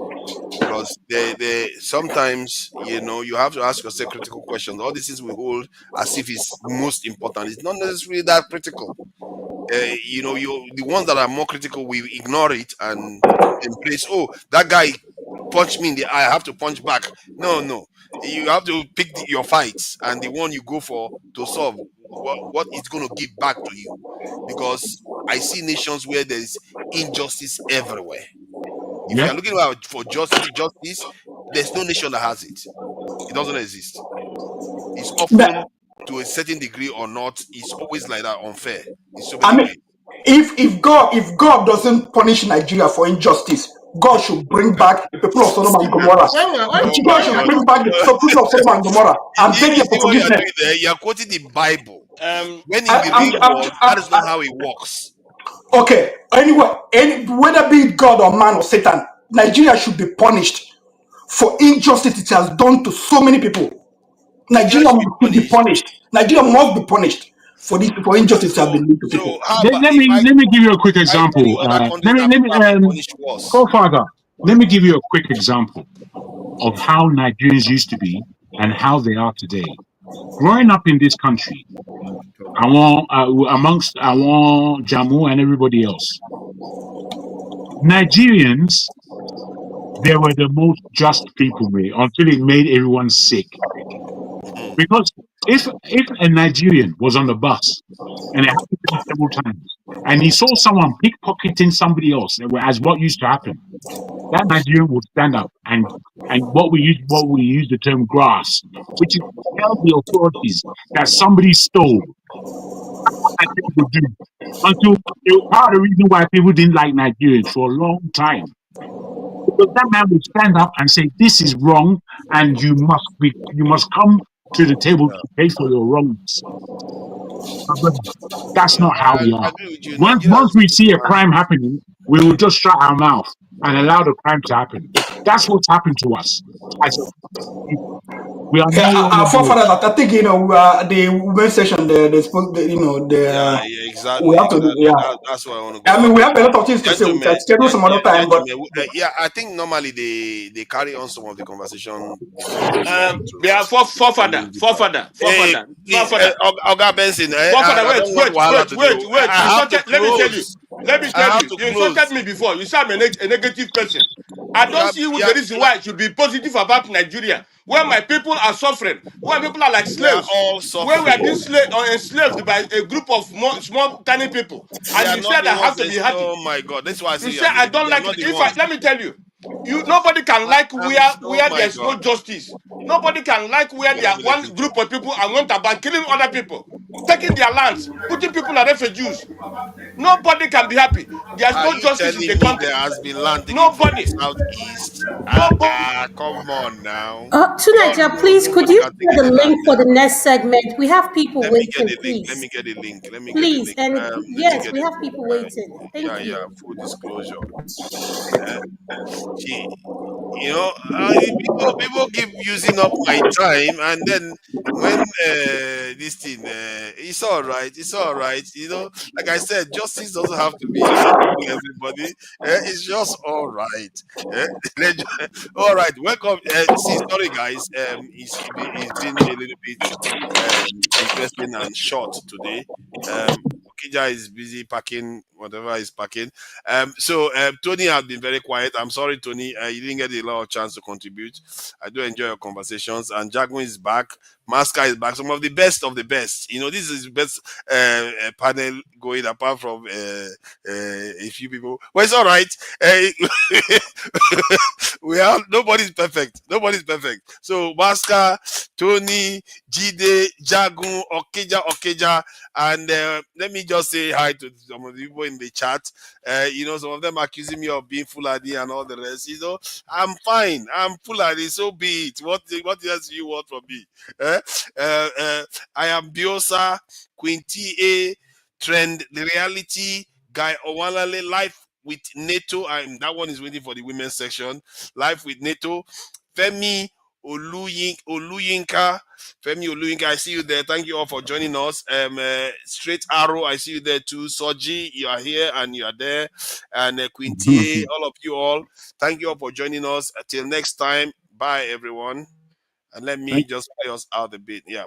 Because they sometimes you have to ask yourself critical questions. All these things we hold as if it's most important. It's not necessarily that critical. The ones that are more critical, we ignore it and embrace. Oh, that guy punched me in the eye. I have to punch back. No, no. You have to pick your fights and the one you go for to solve what it's going to give back to you. Because I see nations where there is injustice everywhere. If you Yep. are looking out for justice, there's no nation that has it. It doesn't exist. It's often to a certain degree or not. It's always like that, unfair in so I many mean, ways. if God doesn't punish Nigeria for injustice, God should bring back the people of Sodom and Gomorrah. Oh God my should God! bring back the people of Sodom and Gomorrah and beg You them see for what you are forgiveness. doing there? You are quoting the Bible. When in I, the I'm, real I'm, world, that I'm, is not how it works. okay. Anyway, whether be it God or man or Satan, Nigeria should be punished for injustice it has done to so many people. Nigeria Nigeria should be must be punished. punished. Nigeria must be punished for injustice that have been done to So people. how Let, about let if me let me give you a quick I tell example. you other countries Let me that let me people have been punished worse? Godfather. Let me give you a quick example of how Nigerians used to be and how they are today. Growing up in this country, amongst Jamu and everybody else, Nigerians, they were the most just people, mate, until it made everyone sick. Because if a Nigerian was on the bus, and it happened to me several times, and he saw someone pickpocketing somebody else, as what used to happen, that Nigerian would stand up and what we use the term grass, which is to tell the authorities that somebody stole. And they would do until it was part of the reason why people didn't like Nigerians for a long time. Because that man would stand up and say, "This is wrong, and you must come to the table to pay for your wrongs." But that's Yeah, not how we I are. agree with you. Nigeria Once is we see a crime happening, we will just shut our mouth and allow the crime to happen. That's what's happened to us. As a people. We are Yeah, no longer our those. forefathers, I think, the women's session, the supposed, yeah, we exactly. have to, yeah. That's what I want to go. I mean, we Okay, have a lot of things to say. We can schedule some other time, but gentlemen. Yeah, I think normally they carry on some of the conversation before we move on They are to forefather. please, Oga Benson, Forefather, I don't want wahala today. wait. You I have to insulted. Let me tell you. close. I have to You insulted close. me before. You say I'm a negative person. I don't see the reason why I should be positive about Nigeria, where my people are suffering, where people are like We are slaves, all where we are being suffering. enslaved by a group of small, tiny people. They And are you not said the I ones have to that. be happy. Oh my God, that's why I You say you say are I negative. don't They are like not it. the ones. Let me tell you, nobody can like Oh where my there's no God. justice. Nobody can like where there Okay, are let me let one him talk. group of people and went about killing other people, taking their lands, putting people as refugees. Nobody can be happy. There's Are no you justice in telling the me country. there has been land taken from the Nobody. southeast? Nobody. Come on now. We all Tuneja, know please, could nobody you can take share any the land link for there. the next segment? We have people Let me get waiting, a link. Let please. me get a link. Let me get a Please, link. and Let me yes, get we a have link. people waiting. Thank Yeah. you. Full disclosure. Uh, she, people keep using up my time, and then when this thing, it's all right. It's all right. Like I said, justice doesn't have to be for everybody. It's just all right. Eh, all right. Welcome. See, sorry guys. It's been a little bit interesting and short today. Okija is busy packing whatever he's packing. So Tony has been very quiet. I'm sorry, Tony. You didn't get a lot of chance to contribute. I do enjoy your conversations. And Jagun is back. Masca is back. Some of the best of the best. You know, this is the best panel going apart from a few people. Well, it's all right. We have nobody's perfect. Nobody's perfect. So Masca, Tony, Jide, Jagun, Okeja, and let me just say hi to some of the people in the chat. You know, some of them accusing me of being Fulani and all the rest. You know, I'm fine. I'm Fulani, so be it. What else do you want from me? I am Biosa, Quinty A, Trend, The Reality, Guy Owalale, Life with NATO. That one is waiting for the women's section. Life with NATO. Femi Oluyinka, I see you there. Thank you all for joining us. Straight Arrow, I see you there too. Soji, you are here and you are there. And Quinty, all of you all, thank you all for joining us. Until next time, bye everyone. And let me just play us out a bit. Yeah.